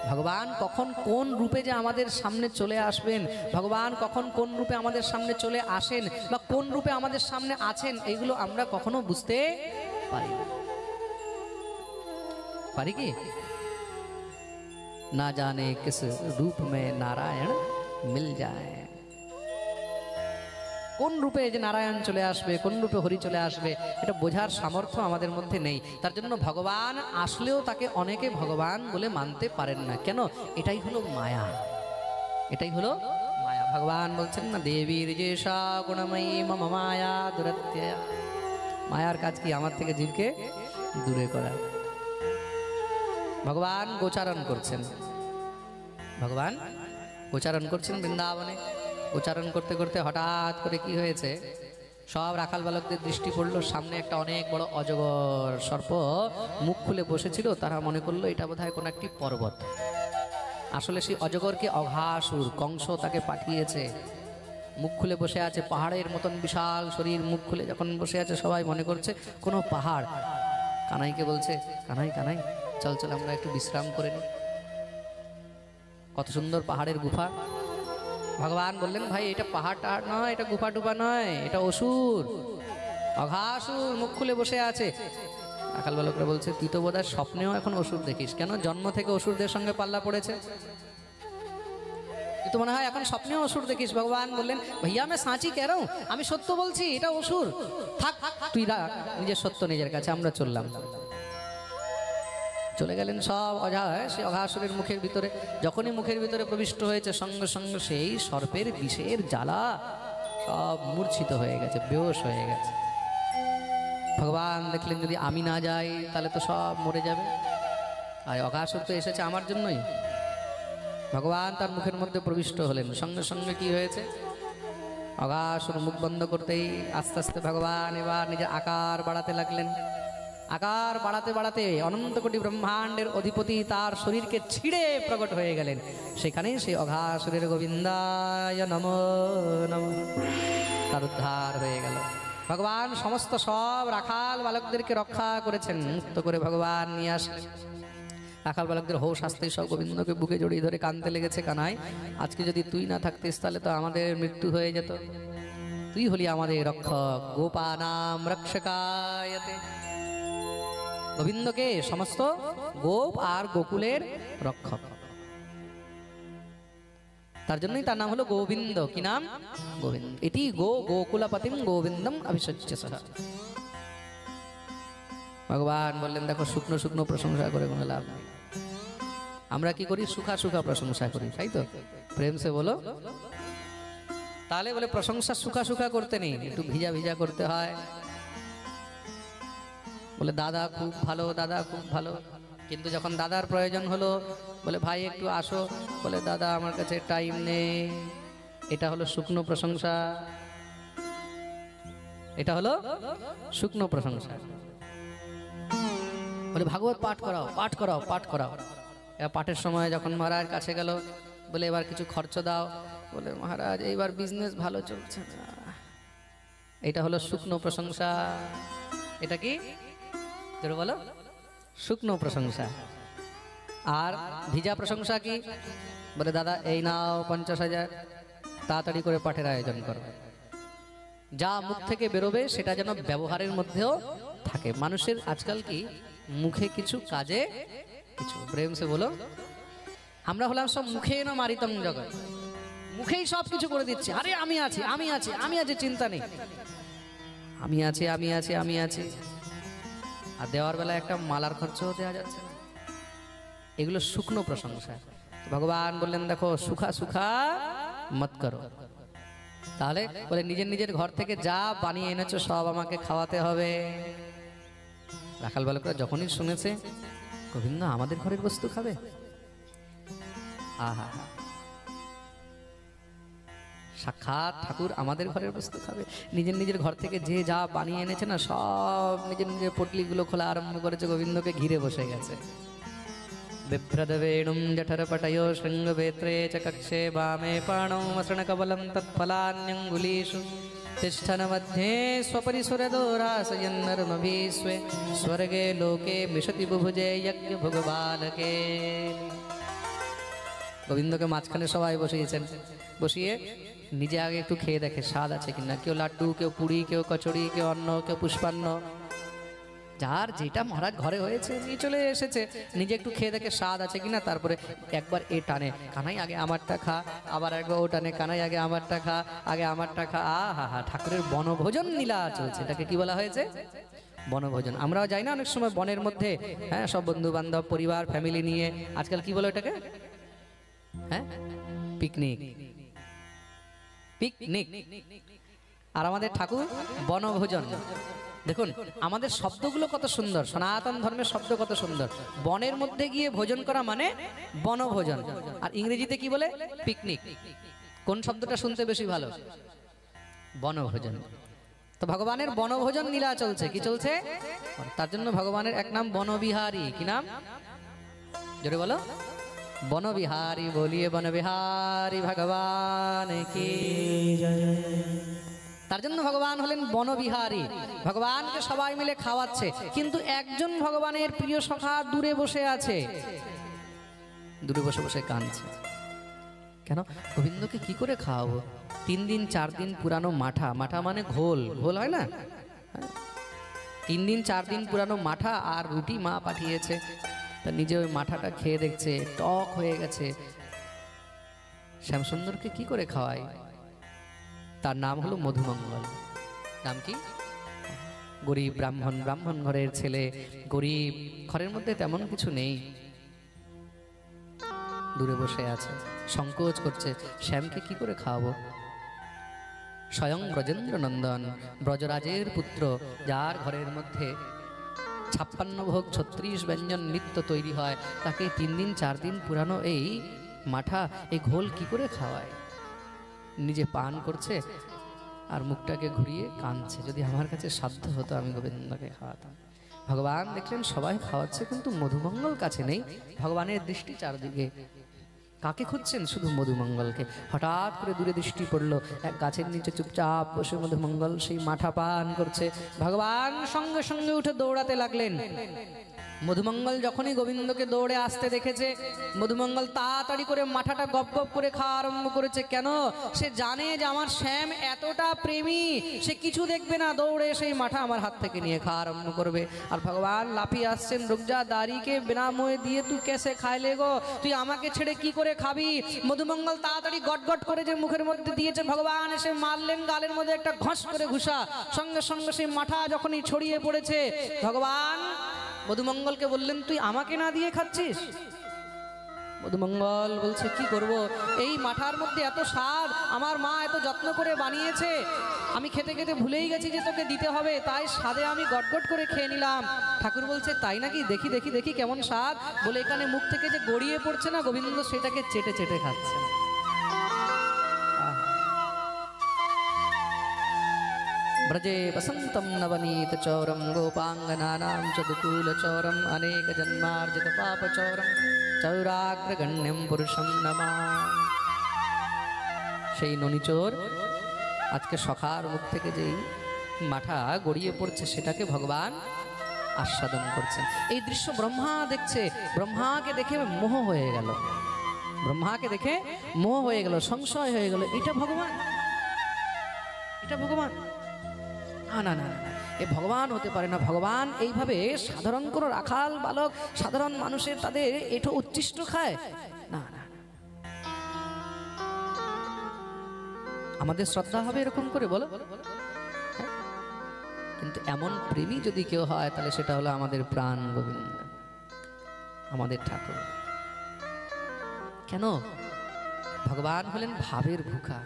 ভগবান কখন কোন রূপে যে আমাদের সামনে চলে আসবেন, ভগবান কখন কোন রূপে আমাদের সামনে চলে আসেন বা কোন রূপে আমাদের সামনে আছেন, এগুলো আমরা কখনো বুঝতে পারি না। পারি কি? না জানে কিস রূপ মে নারায়ণ মিল যায়। কোন রূপে যে নারায়ণ চলে আসবে, কোন রূপে হরি চলে আসবে, এটা বোঝার সামর্থ্য আমাদের মধ্যে নেই। তার জন্য ভগবান আসলেও তাকে অনেকে ভগবান বলে মানতে পারেন না। কেন? এটাই হলো মায়া, এটাই হলো মায়া। ভগবান বলছেন না, দেবীর যেসা গুণময়ী মম মায়া দুরত্যয়া। মায়ার কাজ কি? আমার থেকে জীবকে দূরে করা। ভগবান গোচারণ করছেন, ভগবান গোচারণ করছেন বৃন্দাবনে। উচ্চারণ করতে করতে হঠাৎ করে কি হয়েছে, সব রাখাল বালকদের দৃষ্টি পড়লো সামনে একটা অনেক বড় অজগর সর্প মুখ খুলে বসেছিল। তারা মনে করলো এটা বোধহয় কোনো একটি পর্বত। আসলে সেই অজগরকে অঘাসুর কংস তাকে পাঠিয়েছে। মুখ খুলে বসে আছে, পাহাড়ের মতন বিশাল শরীর, মুখ খুলে যখন বসে আছে সবাই মনে করছে কোনো পাহাড়। কানাইকে বলছে, কানাই কানাই চল চল আমরা একটু বিশ্রাম করে নিই, কত সুন্দর পাহাড়ের গুফা। ভগবান বললেন, ভাই এটা পাহাড় টাহাড় নয়, এটা গুফা টুফা নয়, এটা অসুর, অঘাসুর মুখ খুলে বসে আছে। রাখাল বালকরা বলছে, তুই তো বোধহয় স্বপ্নেও এখন অসুর দেখিস। কেন? জন্ম থেকে অসুরদের সঙ্গে পাল্লা পড়েছে, তুই তো মনে হয় এখন স্বপ্নেও অসুর দেখিস। ভগবান বললেন, ভাইয়া আমি সাঁচি কে রহু, আমি সত্য বলছি, এটা অসুর। থাক তুই রাখ নিজের সত্য নিজের কাছে, আমরা চললাম। চলে গেলেন সব অজয় সে অঘাসুরের মুখের ভিতরে। যখনই মুখের ভিতরে প্রবিষ্ট হয়েছে, সঙ্গে সঙ্গে সেই সর্পের বিষের জ্বালা সব মূর্ছিত হয়ে গেছে, বেহোশ হয়ে গেছে। ভগবান দেখলেন যদি আমি না যাই তাহলে তো সব মরে যাবে, আর অঘাসুর তো এসেছে আমার জন্যই। ভগবান তার মুখের মধ্যে প্রবিষ্ট হলেন, সঙ্গে সঙ্গে কি হয়েছে, অঘাসুর মুখ বন্ধ করতেই আস্তে আস্তে ভগবান এবার নিজের আকার বাড়াতে লাগলেন। আকার বাড়াতে বাড়াতে অনন্ত কোটি ব্রহ্মাণ্ডের অধিপতি তার শরীরকে ছিঁড়ে প্রকট হয়ে গেলেন। সেখানেই সেই অঘাসুরের গোবিন্দায় নমো নমঃ তার উদ্ধার হয়ে গেল। ভগবান সমস্ত সব রাখাল বালকদেরকে রক্ষা করেছেন, মুক্ত করে ভগবান নিয়ে আসলেন। রাখাল বালকদের হোশ আসতেই সব গোবিন্দকে বুকে জড়িয়ে ধরে কাঁদতে লেগেছে, কানাই আজকে যদি তুই না থাকতিস তাহলে তো আমাদের মৃত্যু হয়ে যেত, তুই হলি আমাদের রক্ষক, গোপানাম রক্ষকায়তে। গোবিন্দকে সমস্ত গোপ আর গোকুলের রক্ষক, তার জন্যই তার নাম হলো গোবিন্দ। কি নাম? গোবিন্দ। এটি গোকুলাপতিম গোবিন্দম অভিষজ্য সহ। ভগবান বললেন, দেখো শুকনো শুকনো প্রশংসা করে কোনো লাভ নেই। আমরা কি করি? সুখা সুখা প্রশংসা করি, তাই তো? প্রেম সে বলো। তাহলে বলে প্রশংসা সুখা সুখা করতে নেই, একটু ভিজা ভিজা করতে হয়। বলে দাদা খুব ভালো, দাদা খুব ভালো। কিন্তু যখন দাদার প্রয়োজন হলো, বলে ভাই একটু আসো, বলে দাদা আমার কাছে টাইম নেই। এটা হলো শুকনো প্রশংসা, এটা হলো শুকনো প্রশংসা। বলে ভাগবত পাঠ করাও, পাঠ করাও, পাঠ করাও। এবার পাঠের সময় যখন মহারাজ কাছে গেল, বলে এবার কিছু খরচ দাও। বলে মহারাজ এইবার বিজনেস ভালো চলছে না। এটা হলো শুকনো প্রশংসা। এটা কি বলো? শুকনো প্রশংসা। আর ভিজা প্রশংসা কি? বলে দাদা এই নাও 50,000, তাড়াতাড়ি করে পাঠের আয়োজন করো। যা মুখ থেকে বেরোবে সেটা যেন ব্যবহারের মধ্যেও থাকে। মানুষের আজকাল কি মুখে কিছু, কাজে কিছু। প্রেম সে বলো। আমরা হলাম সব মুখে না মারিতম জগৎ, মুখেই সব কিছু করে দিচ্ছে। আরে আমি আছি, আমি আছি, আমি আছি, চিন্তা নেই, আমি আছি, আমি আছি, আমি আছি। আর দেওয়ার বেলায় একটা মালার খরচও দেওয়া যাচ্ছে না। এগুলো শুকনো প্রশংসা। ভগবান বললেন, দেখো সুখা সুখা মত করো। তাহলে বলে নিজের নিজের ঘর থেকে যা বানিয়ে এনেছো সব আমাকে খাওয়াতে হবে। রাখাল বালকরা যখনই শুনেছে গোবিন্দ আমাদের ঘরের বস্তু খাবে, আহা সাক্ষাৎ ঠাকুর আমাদের ঘরের বস্তু খাবে। নিজের নিজের ঘর থেকে যে যা বানিয়ে এনেছে না, সব নিজের নিজের পটলিগুলো খোলা আরম্ভ করেছে, গোবিন্দকে ঘিরে বসে গেছে। বিভ্রদবেণুম জঠরপটयो শৃঙ্গবেত্রে চ কক্ষে বামে পাণौ মসৃণকবलं তৎফলান্যঙ্গুলীষু तिष्ठन् मध्ये स्वपरिसुरदोरासयन्नर्मभिस्वे स्वर्गे लोके मिषति बुभुजे यज्ञभुगबालके। গোবিন্দকে মাঝখানে সবাই বসিয়েছেন, বসিয়ে নিজে আগে একটু খেয়ে দেখে স্বাদ আছে কিনা। কেউ লাড্ডু, কেউ পুরি, কেউ কচুরি, কেউ অন্ন, কেউ পুষ্পান্ন, যার যেটা মহারাজ ঘরে হয়েছে নিয়ে চলে এসেছে, নিজে একটু খেয়ে দেখে স্বাদ আছে কিনা। তারপরে একবার এ টানে কানাই আগে আমারটা খা, আবার একবার ও টানে কানাই আগে আমারটা খা, আগে আমারটা খা। আহা হা, ঠাকুরের বনভোজন লীলা চলছে। এটাকে কি বলা হয়েছে? বনভোজন। আমরাও যাই না অনেক সময় বনের মধ্যে, হ্যাঁ, সব বন্ধু বান্ধব পরিবার ফ্যামিলি নিয়ে। আজকাল কি বলো এটাকে? হ্যাঁ, পিকনিক। পিকনিক। আর আমাদের ঠাকুর বনভোজন। দেখুন আমাদের শব্দগুলো কত সুন্দর, সনাতন ধর্মের শব্দ কত সুন্দর। বনের মধ্যে গিয়ে ভোজন করা মানে বনভোজন। আর ইংরেজিতে কি বলে? পিকনিক। কোন শব্দটা শুনতে বেশি ভালো? বনভোজন। তো ভগবানের বনভোজন লীলা চলছে। কি চলছে? তার জন্য ভগবানের এক নাম বনবিহারী। কি নাম? জোরে বলো। বনবিহারী। বলিয়ে বনবিহারী ভগবান কি জয়। তার জন্য ভগবান হলেন বনবিহারী। ভগবানকে সবাই মিলে খাওয়াচ্ছে, কিন্তু একজন ভগবানের প্রিয় সখা দূরে বসে আছে, দূরে বসে বসে কাঁদছে। কেন? গোবিন্দকে কি করে খাওয়াবো? 3 দিন 4 দিন পুরানো মাঠা, মাঠা মানে ঘোল, ঘোল হয় না? 3 দিন 4 দিন পুরানো মাঠা আর রুটি মা পাঠিয়েছে। তা নিজে ওই মাঠাটা খেয়ে দেখছে টক হয়ে গেছে। শ্যামসুন্দরকে কি করে খাওয়াই? তার নাম হলো মধুমঙ্গল। নাম কি? গরিব ব্রাহ্মণ, ব্রাহ্মণ ঘরের ছেলে, গরিব, ঘরের মধ্যে তেমন কিছু নেই, দূরে বসে আছে, সংকোচ করছে। শ্যামকে কি করে খাওয়াবো? স্বয়ং ব্রজেন্দ্র নন্দন, ব্রজরাজের পুত্র, যার ঘরের মধ্যে 56 ভোগ 36 ব্যঞ্জন নিত্য তৈরি হয়, তাকে 3 দিন 4 দিন পুরানো এই মাঠা, এই ঘোল কি করে খাওয়ায়? নিজে পান করছে আর মুখটাকে ঘুরিয়ে কাঁদছে। যদি আমার কাছে সাধ্য হতো আমি গোবিন্দকে খাওয়াতাম। ভগবান দেখলেন সবাই খাওয়াচ্ছে, কিন্তু মধুমঙ্গল কাছে নেই। ভগবানের দৃষ্টি চারদিকে। কাকে খুঁজছেন? শুধু মধুমঙ্গলকে। হঠাৎ করে দূরে দৃষ্টি পড়লো, এক গাছের নিচে চুপচাপ বসে মধুমঙ্গল সেই মাঠা পান করছে। ভগবান সঙ্গে সঙ্গে উঠে দৌড়াতে লাগলেন। মধুমঙ্গল যখনই গোবিন্দকে দৌড়ে আসতে দেখেছে, মধুমঙ্গল তাড়াতাড়ি করে মাথাটা গপ গপ করে খাওয়া আরম্ভ করেছে। কেন? সে জানে যে আমার শ্যাম এতটা প্রেমী, সে কিছু দেখবে না, দৌড়ে সেই মাথা আমার হাত থেকে নিয়ে খাওয়া আরম্ভ করবে। আর ভগবান লাফিয়ে আসছেন, রুকজা দাড়িকে বিনা মোয়ে দিয়ে তুই কেসে খাইলে গো, তুই আমাকে ছেড়ে কি করে খাবি? মধুমঙ্গল তাড়াতাড়ি গট গট করে যে মুখের মধ্যে দিয়েছে, ভগবান এসে মারলেন গালের মধ্যে একটা ঘষ করে ঘুষা। সঙ্গে সঙ্গে সেই মাথা যখনই ছড়িয়ে পড়েছে, ভগবান মধুমঙ্গলকে বললেন, তুই আমাকে না দিয়ে খাচ্ছিস? মধুমঙ্গল বলছে, কি করব, এই মাঠার মধ্যে এত স্বাদ, আমার মা এত যত্ন করে বানিয়েছে, আমি খেতে খেতে ভুলেই গেছি যে তোকে দিতে হবে, তাই স্বাদে আমি গটগট করে খেয়ে নিলাম। ঠাকুর বলছে, তাই নাকি? দেখি দেখি দেখি কেমন স্বাদ। বলে এখানে মুখ থেকে যে গড়িয়ে পড়ছে না, গোবিন্দ সেটাকে চেটে চেটে খাচ্ছে। ব্রজে বসন্তম নবনীত চৌরম গোপাঙ্গনানাম চতুকুল চৌরম অনেক জন্মার্জিত পাপ চৌরম চৌরাগ্রগণ্যম পুরুষম নমা। সেই ননিচোর আজকে সখার মুখ থেকে যেই মাথা গড়িয়ে পড়ছে, সেটাকে ভগবান আস্বাদন করছেন। এই দৃশ্য ব্রহ্মা দেখছে। ব্রহ্মাকে দেখে মোহ হয়ে গেল, ব্রহ্মাকে দেখে মোহ হয়ে গেল, সংশয় হয়ে গেল, এটা ভগবান, এটা ভগবান। না না না, এ ভগবান হতে পারে না। ভগবান এইভাবে সাধারণ কোনো রাখাল বালক, সাধারণ মানুষের তাদের এটো উচ্ছিষ্ট খায় না। না, আমাদের শ্রদ্ধা হবে এরকম করে, বলো? কিন্তু এমন প্রেমী যদি কেউ হয়, তাহলে সেটা হলো আমাদের প্রাণ গোবিন্দ, আমাদের ঠাকুর। কেন? ভগবান হলেন ভাবের ভুখা।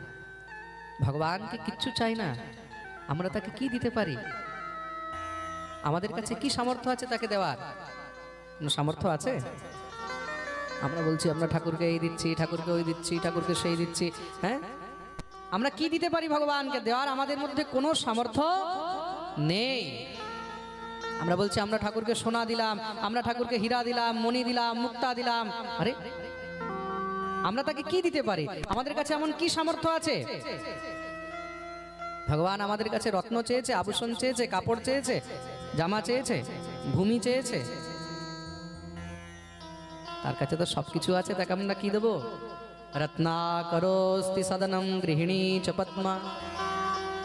ভগবানকে কিচ্ছু চাই না, আমরা তাকে কি দিতে পারি? আমাদের কাছে কি সামর্থ্য আছে তাকে দেওয়ার? কোনো সামর্থ্য আছে? আমরা বলছি আমরা ঠাকুরকে এই দিচ্ছি, ঠাকুরকে ওই দিচ্ছি, ঠাকুরকে সেই দিচ্ছি। হ্যাঁ, আমরা কি দিতে পারি ভগবানকে দেওয়ার? আমাদের মধ্যে কোনো সামর্থ্য নেই। আমরা বলছি আমরা ঠাকুরকে সোনা দিলাম, আমরা ঠাকুরকে হীরা দিলাম, মণি দিলাম, মুক্তা দিলাম। আরে আমরা তাকে কি দিতে পারি? আমাদের কাছে এমন কি সামর্থ্য আছে? ভগবান আমাদের কাছে রত্ন চেয়েছে, আভূষণ চেয়েছে, কাপড় চেয়েছে, জামা চেয়েছে, ভূমি চেয়েছে? তার কাছে তো সবকিছু আছে, তাকে আমরা কি দেবো? রত্নাকরোস্তি সদনম গৃহিণী চ পদ্মা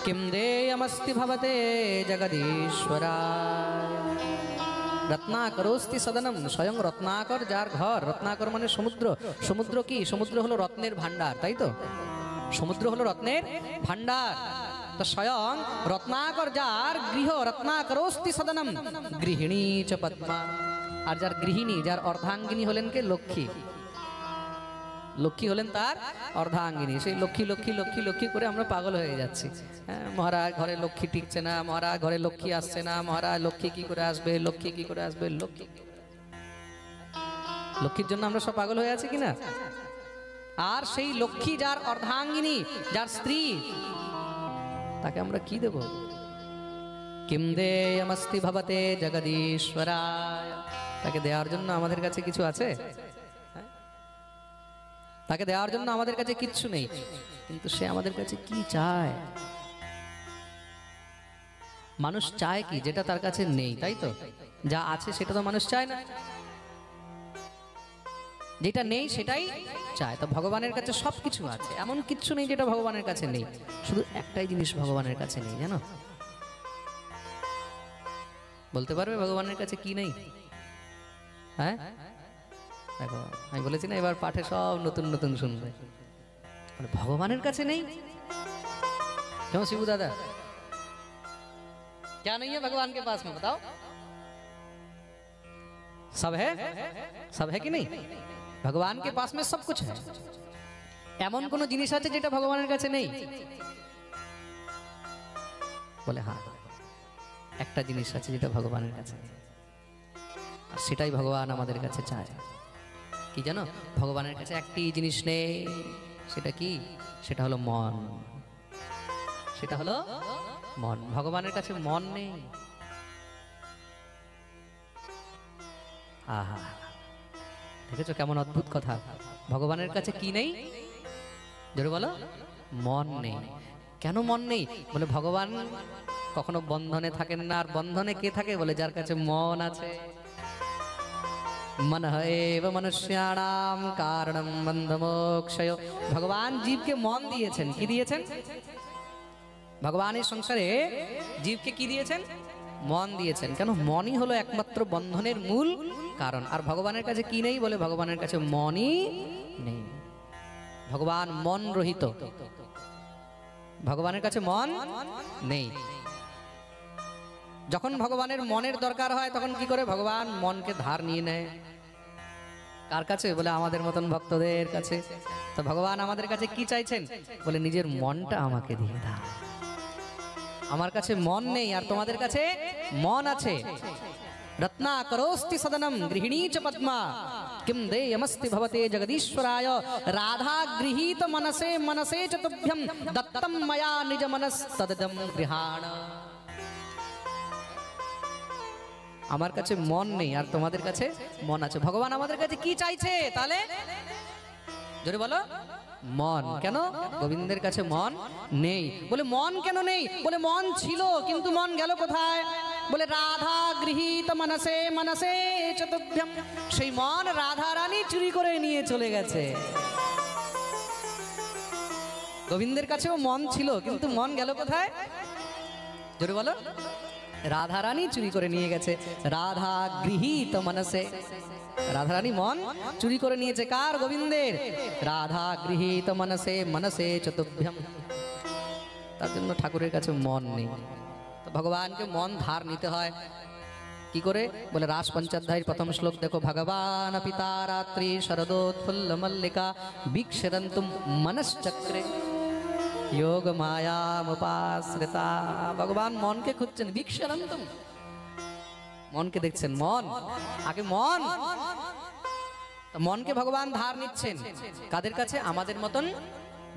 কিম দেয়মস্তি ভবতে জগদীশ্বরায়। রত্নাকরোস্তি সদনম, স্বয়ং রত্নাকর যার ঘর। রত্নাকর মানে সমুদ্র। সমুদ্র কি? সমুদ্র হলো রত্নের ভান্ডার, তাই তো? সমুদ্র হলো রত্নের ভান্ডার। তো স্বয়ং রত্নাকর যার গৃহ, রত্নাকরোস্তি সদনম গৃহিণী চ পদ্মা। আর যার গৃহিণী, যার অর্ধাঙ্গিনী হলেন কে? লক্ষ্মী। লক্ষ্মী হলেন তার অর্ধাঙ্গিনী। সেই লক্ষ্মী লক্ষ্মী লক্ষ্মী লক্ষ্মী করে আমরা পাগল হয়ে যাচ্ছি। হ্যাঁ, মহারাজ ঘরে লক্ষ্মী টিকছে না, মহারাজ ঘরে লক্ষ্মী আসছে না, মহারাজ লক্ষ্মী কি করে আসবে, লক্ষ্মী কি করে আসবে, লক্ষ্মী। লক্ষ্মীর জন্য আমরা সব পাগল হয়ে আছি কিনা? আর সেই লক্ষ্মী যার অর্ধাঙ্গিনী, যার স্ত্রী, তাকে আমরা কি দেব? কিম দেয়মস্তি ভবতে জগদীশ্বরায়। তাকে দেওয়ার জন্য আমাদের কাছে কিছু আছে? তাকে দেওয়ার জন্য আমাদের কাছে কিচ্ছু নেই, কিন্তু সে আমাদের কাছে কি চায়? মানুষ চায় কি? যেটা তার কাছে নেই, তাই তো? যা আছে সেটা তো মানুষ চায় না, যেটা নেই সেটাই চায়। তো ভগবানের কাছে সবকিছু আছে, এমন কিচ্ছু নেই যেটা ভগবানের কাছে নেই। শুধু একটাই জিনিস ভগবানের কাছে নেই, জানো? বলতে পারবে ভগবানের কাছে কি নেই? হ্যাঁ দেখো, আমি বলেছি না এবার পাঠে সব নতুন নতুন শুনবে। ভগবানের কাছে নেই क्यों शिबू दादा? क्या नहीं है भगवान के पास में, बताओ। सब है, सब है कि नहीं? भगवान के पास में सब कुछ है। এমন কোন জিনিস আছে যেটা ভগবানের কাছে নেই? বলে হ্যাঁ, একটা জিনিস আছে যেটা ভগবানের কাছে নেই, আর সেটাই ভগবান আমাদের কাছে চায়। কি জানো? ভগবানের কাছে একটি জিনিস নেই, সেটা কি? সেটা হলো মন। সেটা হলো মন। ভগবানের কাছে মন নেই। আহা, দেখেছো কেমন অদ্ভুত কথা? ভগবানের কাছে কি নেই? জোরে বলো। মন নেই। কেন মন নেই? বলে ভগবান কখনো বন্ধনে থাকেন না। আর বন্ধনে কে থাকে? বলে যার কাছে মন আছে। मन एव मनुष्याणाम कारणम बंधमोक्षयो। भगवान जीव के मन दिएছেন। কি দিয়েছেন? ভগবান এই সংসারে জীবকে কি দিয়েছেন? মন দিয়েছেন। কেন? মনই হলো একমাত্র বন্ধনের মূল কারণ। আর ভগবানের কাছে কি নেই? বলে ভগবানের কাছে মনই নেই। ভগবান মন রহিত। ভগবানের কাছে মন নেই। যখন ভগবানের মনের দরকার হয় তখন কি করে? ভগবান মনকে ধার নিয়ে নেয়। কার কাছে? বলে আমাদের মতন ভক্তদের কাছে। তো ভগবান আমাদের কাছে কি চাইছেন? বলে নিজের মনটা আমাকে দিয়ে দাও। আমার কাছে মন নেই, আর তোমাদের কাছে মন আছে। রত্নাকরোস্তি সদনম গৃহিণী চ পদ্মা কিম দেয়মস্তি ভবতে জগদীশ্বরায়। রাধা গৃহীত মনসে মনসে চ তুভ্যম দত্তম ময়া নিজ মনস্তদম গৃহাণ। আমার কাছে মন নেই, আর তোমাদের কাছে মন আছে। ভগবান আমাদের কাছে কি চাইছে তাহলে? জোরে বলো। মন। কেন? গোবিন্দের কাছে মন নেই। বলে মন কেন নেই? বলে মন ছিল, কিন্তু মন গেল কোথায়? বলে রাধা গৃহীত মনসে মনসে চতুভ্যম। সেই মন রাধা রানী চুরি করে নিয়ে চলে গেছে। গোবিন্দের কাছেও মন ছিল, কিন্তু মন গেল কোথায়? জোরে বলো। রাধা রানী চুরি করে নিয়ে গেছে। রাধা গৃহীত মনসে। রাধা রানী মন চুরি করে নিয়েছে। কার? গোবিন্দের। রাধা গৃহীত মনসে মনসে চতুভ্যম। তার জন্য ঠাকুরের কাছে মন নেই। তো ভগবানকে মন ধার নিতে হয় কি করে? বলে রাস পঞ্চাধ্যায়ের প্রথম শ্লোক দেখো। ভগবান পিতা রাত্রি শরদোৎফুল্ল মল্লিকা বিক্ষরন্তুম মনশ্চক্রে योग मायामुपाश्रिता। भगवान मन के खुঁজছেন। বিক্ষরন্তম, মনকে দেখছেন। মন আগে মন। মনকে ভগবান ধার নিচ্ছেন কাদের কাছে? আমাদের মতন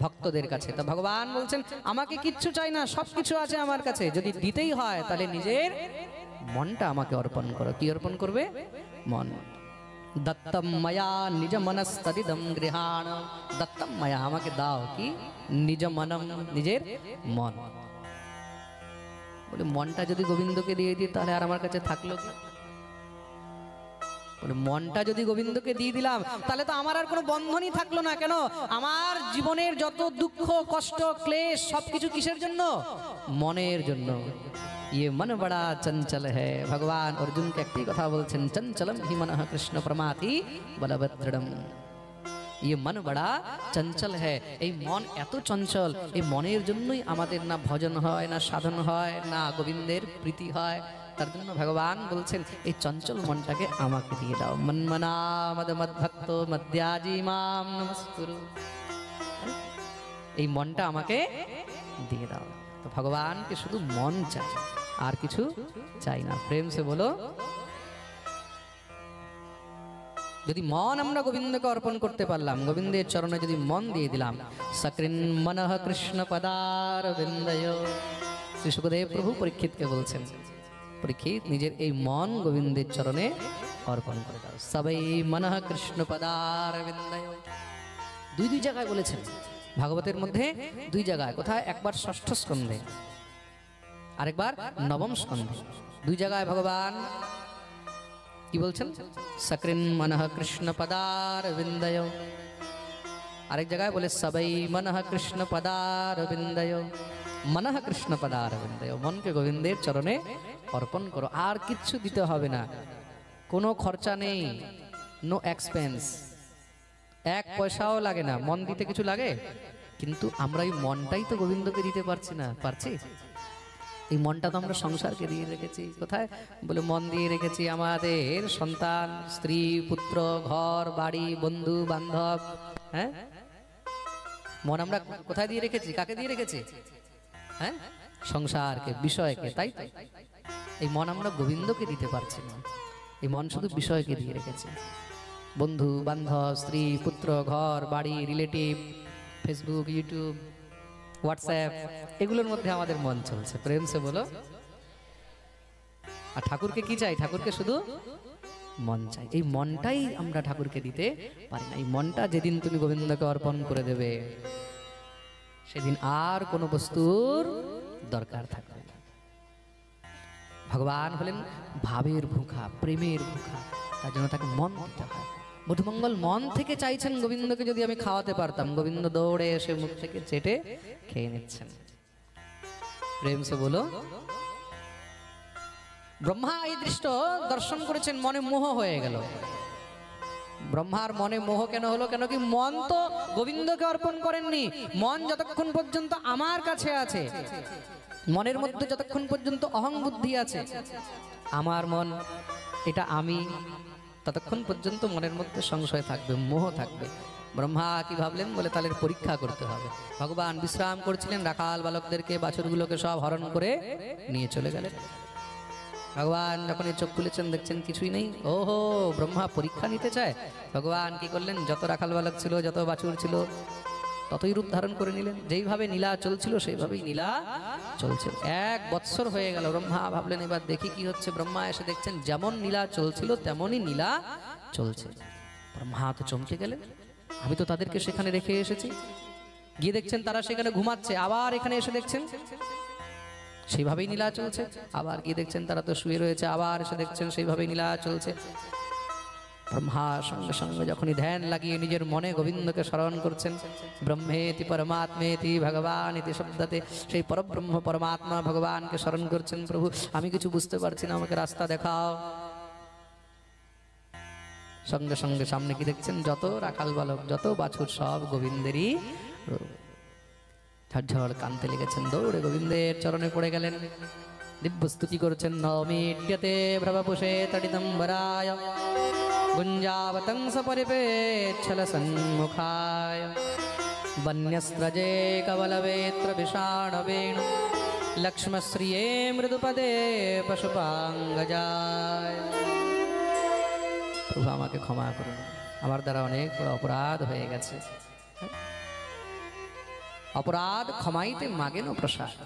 ভক্তদের কাছে। তো ভগবান বলছেন আমাকে কিচ্ছু চাই না, সবকিছু আছে আমার কাছে। যদি দিতেই হয় তাহলে নিজের মনটা আমাকে অর্পণ করো। কি অর্পণ করবে? মন। দত্তম ময়া নিজ মনস্তদিদম গৃহাণ। দত্তম ময়া, আমাকে দাও কি? নিজ মনম, নিজের মন। বলে মনটা যদি গোবিন্দকে দিয়ে দিই তাহলে আর আমার কাছে থাকলো কি? বলে মনটা যদি গোবিন্দকে দিয়ে দিলাম তাহলে তো আমার আর কোনো বন্ধনই থাকলো না। কেন? আমার জীবনের যত দুঃখ কষ্ট ক্লেশ সবকিছু কিসের জন্য? মনের জন্য। ये मन बड़ा चंचल है। भगवान अर्जुन के एक कथा बोलছেন चंचलम हि मनः कृष्ण प्रमाथि बलभद्रम। ये मन बड़ा चंचल है। এই মন এত চঞ্চল, এই মনের জন্যই আমাদের না ভজন হয়, না সাধন হয়, না গোবিন্দের প্রীতি হয়। তার জন্য ভগবান বলছেন এই চঞ্চল মনটাকে আমাকে দিয়ে দাও। মন্মনা মদ মদ্ভক্ত মদ্যাজি মাম নমস্কুরু। এই মনটা আমাকে দিয়ে দাও। তো ভগবানকে শুধু মন চাই, আর কিছু চাই না। প্রেম সে বলো। যদি মন আমরা গোবিন্দকে অর্পণ করতে পারলাম, গোবিন্দের চরণে যদি মন দিয়ে দিলাম, সকৃন মনঃ কৃষ্ণ পদারবিন্দয়। শ্রী সুখদেব প্রভু পরীক্ষিতকে বলছেন, পরীক্ষিত নিজের এই মন গোবিন্দের চরণে অর্পণ করে দাও। সবাই মনঃ কৃষ্ণ পদারবিন্দয়। দুই দুই জায়গায় বলেছেন ভাগবতের মধ্যে, দুই জায়গায়। কোথায়? একবার ষষ্ঠ স্কন্ধে, আরেকবার নবম স্কন্ধে। দুই জায়গায় ভগবান কি বলছেন? সকৃন মনঃ কৃষ্ণ পদারবিন্দয়। আরেক জায়গায় বলে সবাই মনঃ কৃষ্ণ পদারবিন্দয়। মনঃ কৃষ্ণ পদারবিন্দয়, মনকে গোবিন্দের চরণে অর্পণ করো। আর কিচ্ছু দিতে হবে না, কোনো খরচা নেই, নো এক্সপেন্স, এক পয়সাও লাগে না। মন দিতে কিছু লাগে? কিন্তু আমরা এই মনটাই তো গোবিন্দকে দিতে পারছি না। পারছি? এই মনটা তো আমরা সংসারকে দিয়ে রেখেছি। কোথায়? বলে মন দিয়ে রেখেছি আমাদের সন্তান, স্ত্রী, পুত্র, ঘর বাড়ি, বন্ধু বান্ধব। হ্যাঁ, মন আমরা কোথায় দিয়ে রেখেছি? কাকে দিয়ে রেখেছি? হ্যাঁ, সংসারকে, বিষয়কে। তাই তো এই মন আমরা গোবিন্দকে দিতে পারছি না। এই মন শুধু বিষয়কে দিয়ে রেখেছি। বন্ধু বান্ধব, স্ত্রী পুত্র, ঘর বাড়ি, রিলেটিভ, ফেসবুক, ইউটিউব, হোয়াটসঅ্যাপ, এগুলোর মধ্যে আমাদের মন চলছে। প্রেম সে বলো। আর ঠাকুরকে কি চাই? ঠাকুরকে শুধু মন চাই। এই মনটাই আমরা ঠাকুরকে দিতে পারি না। এই মনটা যেদিন তুমি গোবিন্দকে অর্পণ করে দেবে, সেদিন আর কোনো বস্তুর দরকার থাকবে না। ভগবান হলেন ভাবের ভুখা, প্রেমের ভুখা, তার জন্য তাকে মন দিতে হয়। মধুমঙ্গল মন থেকে চাইছেন গোবিন্দকে যদি আমি খাওয়াতে পারতাম, গোবিন্দ দৌড়ে এসে মুখ থেকে চেটে খেয়ে নিচ্ছেন। প্রেম সে বলো। ব্রহ্মা এই দৃশ্য দর্শন করেছেন, মনে মোহ হয়ে গেল। ব্রহ্মার মনে মোহ কেন হলো? কেন কি মন তো গোবিন্দকে অর্পণ করেননি। মন যতক্ষণ পর্যন্ত আমার কাছে আছে, মনের মধ্যে যতক্ষণ পর্যন্ত অহং বুদ্ধি আছে, আমার মন, এটা আমি, ততক্ষণ পর্যন্ত মনের মধ্যে সংশয় থাকবে, মোহ থাকবে। ব্রহ্মা কি ভাবলেন? বলে তাহলে পরীক্ষা করতে হবে। ভগবান বিশ্রাম করছিলেন, রাখাল বালকদেরকে, বাছুরগুলোকে সব হরণ করে নিয়ে চলে গেলেন। ভগবান যখন এই চোখ খুলেছেন, দেখছেন কিছুই নেই। ওহো, ব্রহ্মা পরীক্ষা নিতে চায়। ভগবান কি করলেন? যত রাখাল বালক ছিল, যত বাছুর ছিল, ততই রূপ ধারণ করে নিলেন। যেইভাবে নীলা চলছিল সেইভাবেই নীলা চলছে। 1 বৎসর হয়ে গেল। ব্রহ্মা ভাবলেন এবার দেখি কি হচ্ছে। ব্রহ্মা এসে দেখছেন যেমন নীলা চলছিল তেমনই নীলা চলছে। ব্রহ্মা তো চমকে গেলেন, আমি তো তাদেরকে সেখানে রেখে এসেছি। গিয়ে দেখছেন তারা সেখানে ঘুমাচ্ছে। আবার এখানে এসে দেখছেন সেইভাবেই নীলা চলছে। আবার গিয়ে দেখছেন তারা তো শুয়ে রয়েছে। আবার এসে দেখছেন সেইভাবেই নীলা চলছে। ব্রহ্মা সঙ্গে সঙ্গে যখনই ধ্যান লাগিয়ে নিজের মনে গোবিন্দকে স্মরণ করছেন, ব্রহ্মেতি পরমাত্মেতি ভগবান ইতি শব্দতে, সেই পরব্রহ্ম পরমাত্মা ভগবানকে স্মরণ করছেন। প্রভু, আমি কিছু বুঝতে পারছি না, আমাকে রাস্তা দেখাও। সঙ্গে সঙ্গে সামনে কি দেখছেন? যত রাখাল বালক, যত বাছুর, সব গোবিন্দেরই রূপ। ঝরঝর কানতে লেগেছেন, দৌড়ে গোবিন্দের চরণে পড়ে গেলেন, দিব্য স্তুতি করছেন। নমিড্যতে ভ্রবপুষে তডিদম্বরায় গুঞ্জাবতংস পরিপেচ্ছল সন্মুখায় বন্যস্ত্রজে কবলবেত্র বিষাণবেণ লক্ষ্মশ্রিয়ে মৃদুপদে পশুপাঙ্গজায়। প্রভু আমাকে ক্ষমা করুন, আমার দ্বারা অনেক বড় অপরাধ হয়ে গেছে। অপরাধ ক্ষমাইতে মাগেন প্রসাদ।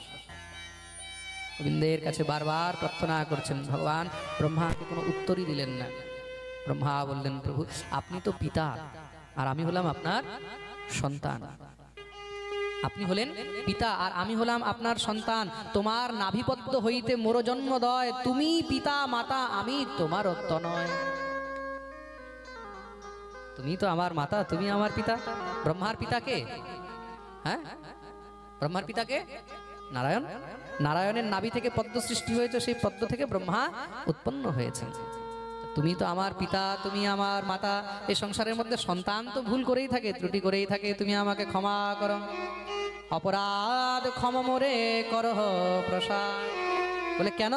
গোবিন্দের কাছে বারবার প্রার্থনা করছেন। ভগবান ব্রহ্মাকে কোনো উত্তরই দিলেন না। ব্রহ্মা বললেন, প্রভু আপনি তো পিতা আর আমি হলাম আপনার সন্তান। আপনি হলেন পিতা আর আমি হলাম আপনার সন্তান। তোমার নাভিপদ্ম হইতে মোর জন্মদয়। তুমি পিতা মাতা, আমি তোমার তনয়। তুমি তো আমার মাতা, তুমি আমার পিতা। ব্রহ্মার পিতা কে? হ্যাঁ, ব্রহ্মার পিতা কে? নারায়ণ। নারায়ণের নাভি থেকে পদ্ম সৃষ্টি হয়েছে, সেই পদ্ম থেকে ব্রহ্মা উৎপন্ন হয়েছেন। তুমি তো আমার পিতা, তুমি আমার মাতা। এই সংসারের মধ্যে সন্তান তো ভুল করেই থাকে, ত্রুটি করেই থাকে, তুমি আমাকে ক্ষমা করো। অপরাধ ক্ষম মোরে করহ প্রসাদ। বলে কেন?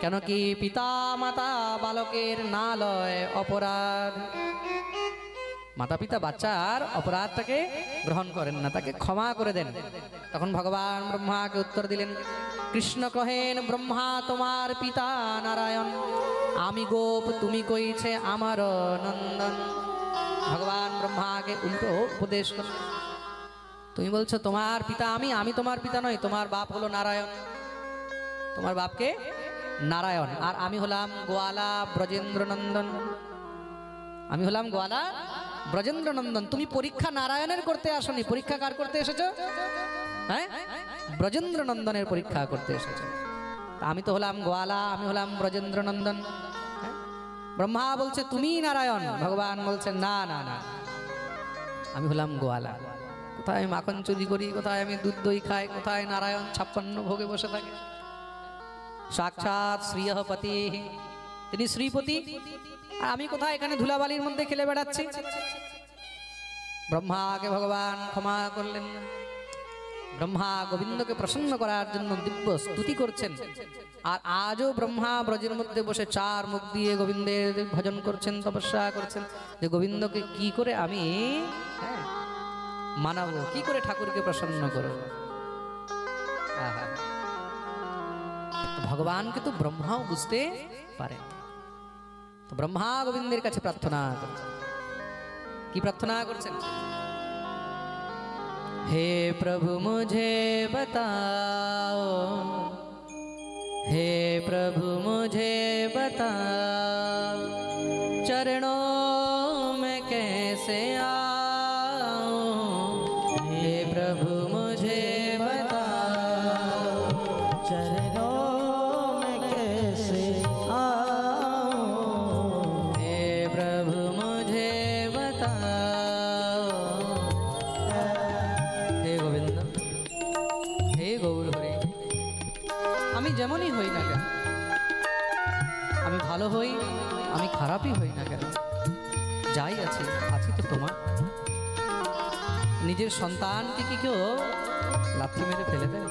কেন কি পিতা মাতা বালকের না লয় অপরাধ। মাতা পিতা বাচ্চার অপরাধটাকে গ্রহণ করেন না, তাকে ক্ষমা করে দেন। তখন ভগবান ব্রহ্মাকে উত্তর দিলেন, কৃষ্ণ কহেন, ব্রহ্মা তোমার পিতা নারায়ণ, আমি গোপ তুমি কইছে আমার নন্দন। ভগবান ব্রহ্মাকে উল্টো উপদেশ করেন, তুমি বলছো তোমার পিতা আমি, আমি তোমার পিতা নই, তোমার বাপ হলো নারায়ণ, তোমার বাপকে নারায়ণ, আর আমি হলাম গোয়ালা ব্রজেন্দ্র নন্দন। আমি হলাম গোয়ালা ব্রজেন্দ্র নন্দন। তুমি পরীক্ষা নারায়ণের করতে আসনি, পরীক্ষা কার করতে এসেছো? হ্যাঁ, ব্রজেন্দ্র নন্দনের পরীক্ষা করতে এসেছো। আমি তো হলাম গোয়ালা, আমি হলাম ব্রজেন্দ্র নন্দন। ব্রহ্মা বলছে তুমি নারায়ণ, ভগবান বলছেন না না না, আমি হলাম গোয়ালা। কোথায় মাখন চুরি করি, কোথায় আমি দুধ দই খাই, কোথায় নারায়ণ 56 ভোগে বসে থাকে। সাক্ষাৎ শ্রীহপতি, তিনি শ্রীপতি, আর আমি কোথায় এখানে ধুলাবালির মধ্যে খেলে বেড়াচ্ছি। ব্রহ্মাকে ভগবান ক্ষমা করলেন। ব্রহ্মা গোবিন্দকে প্রসন্ন করার জন্য দিব্য স্তুতি করছেন। আর আজও ব্রহ্মা ব্রজের মধ্যে বসে 4 মুখ দিয়ে গোবিন্দের ভজন করছেন, তপস্যা করছেন, যে গোবিন্দকে কি করে আমি মানাবো, কি করে ঠাকুরকে প্রসন্ন করব। ভগবানকে তো ব্রহ্মাও বুঝতে পারেন। তো ব্রহ্মা গোবিন্দের কাছে প্রার্থনা করছেন। কি প্রার্থনা করছেন? हे प्रभु मुझे बताओ, हे प्रभु मुझे बताओ, चरणों में कैसे आऊं। हे प्रभु मुझे बताओ, चरणों में कैसे आऊं। हे प्रभु मुझे बताओ। हे गोविंद, हे गौर हरि, আমি যেমনই হই না কেন, আমি ভালো হই, আমি খারাপই হই না কেন, যাই আছি আছি তো তোমার। নিজের সন্তানকে কি কেউ লাথি মেরে ফেলে দেয়?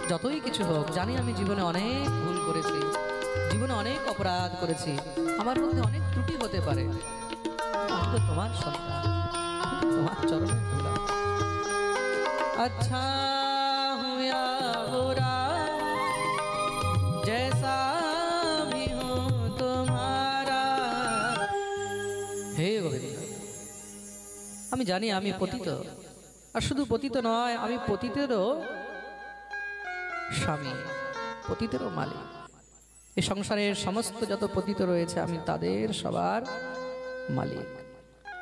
যতই কিছু হোক, জানি আমি জীবনে অনেক ভুল করেছি, জীবনে অনেক অপরাধ করেছি, আমার মধ্যে অনেক ত্রুটি হতে পারে, আমি তো তোমার সন্তান, তোমার চরণে ধুলা। अच्छा हूँ या बुरा, जैसा भी हूँ तुम्हारा। हे गोविंद, আমি জানি আমি পতিত, আর শুধু পতিত নয়, আমি পতিতেরও স্বামী, পতিতেরও মালিক। এই সংসারের সমস্ত যত পতিত রয়েছে, আমি তাদের সবার মালিক।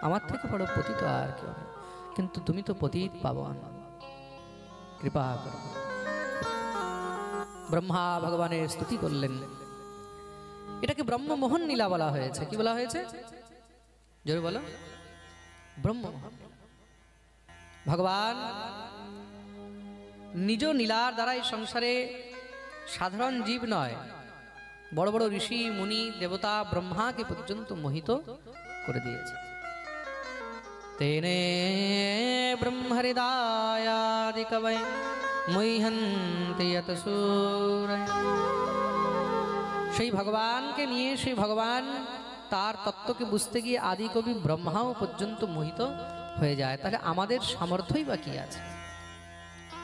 আমার থেকে বড় পতিত আর কেউ নেই, কিন্তু তুমি তো পতিত পাবন, কৃপা করো। ব্রহ্মা ভগবানের স্তুতি করলেন। এটাকে ব্রহ্মমোহন লীলা বলা হয়েছে। কি বলা হয়েছে? জোরে বলো। ব্রহ্মমোহন। ভগবান নিজ লীলার দ্বারা এই সংসারে সাধারণ জীব নয়, বড় বড় ঋষি মুনি দেবতা ব্রহ্মাকে পর্যন্ত মোহিত করে দিয়েছে। তেনে ব্রহ্মহৃদয়াদি কবৈ মুহ্যন্তি যত সূরয়। সেই ভগবানকে নিয়ে, সেই ভগবান তার তত্ত্বকে বুঝতে গিয়ে আদি কবি ব্রহ্মাও পর্যন্ত মোহিত হয়ে যায়। তাহলে আমাদের সামর্থ্যই বা কি আছে?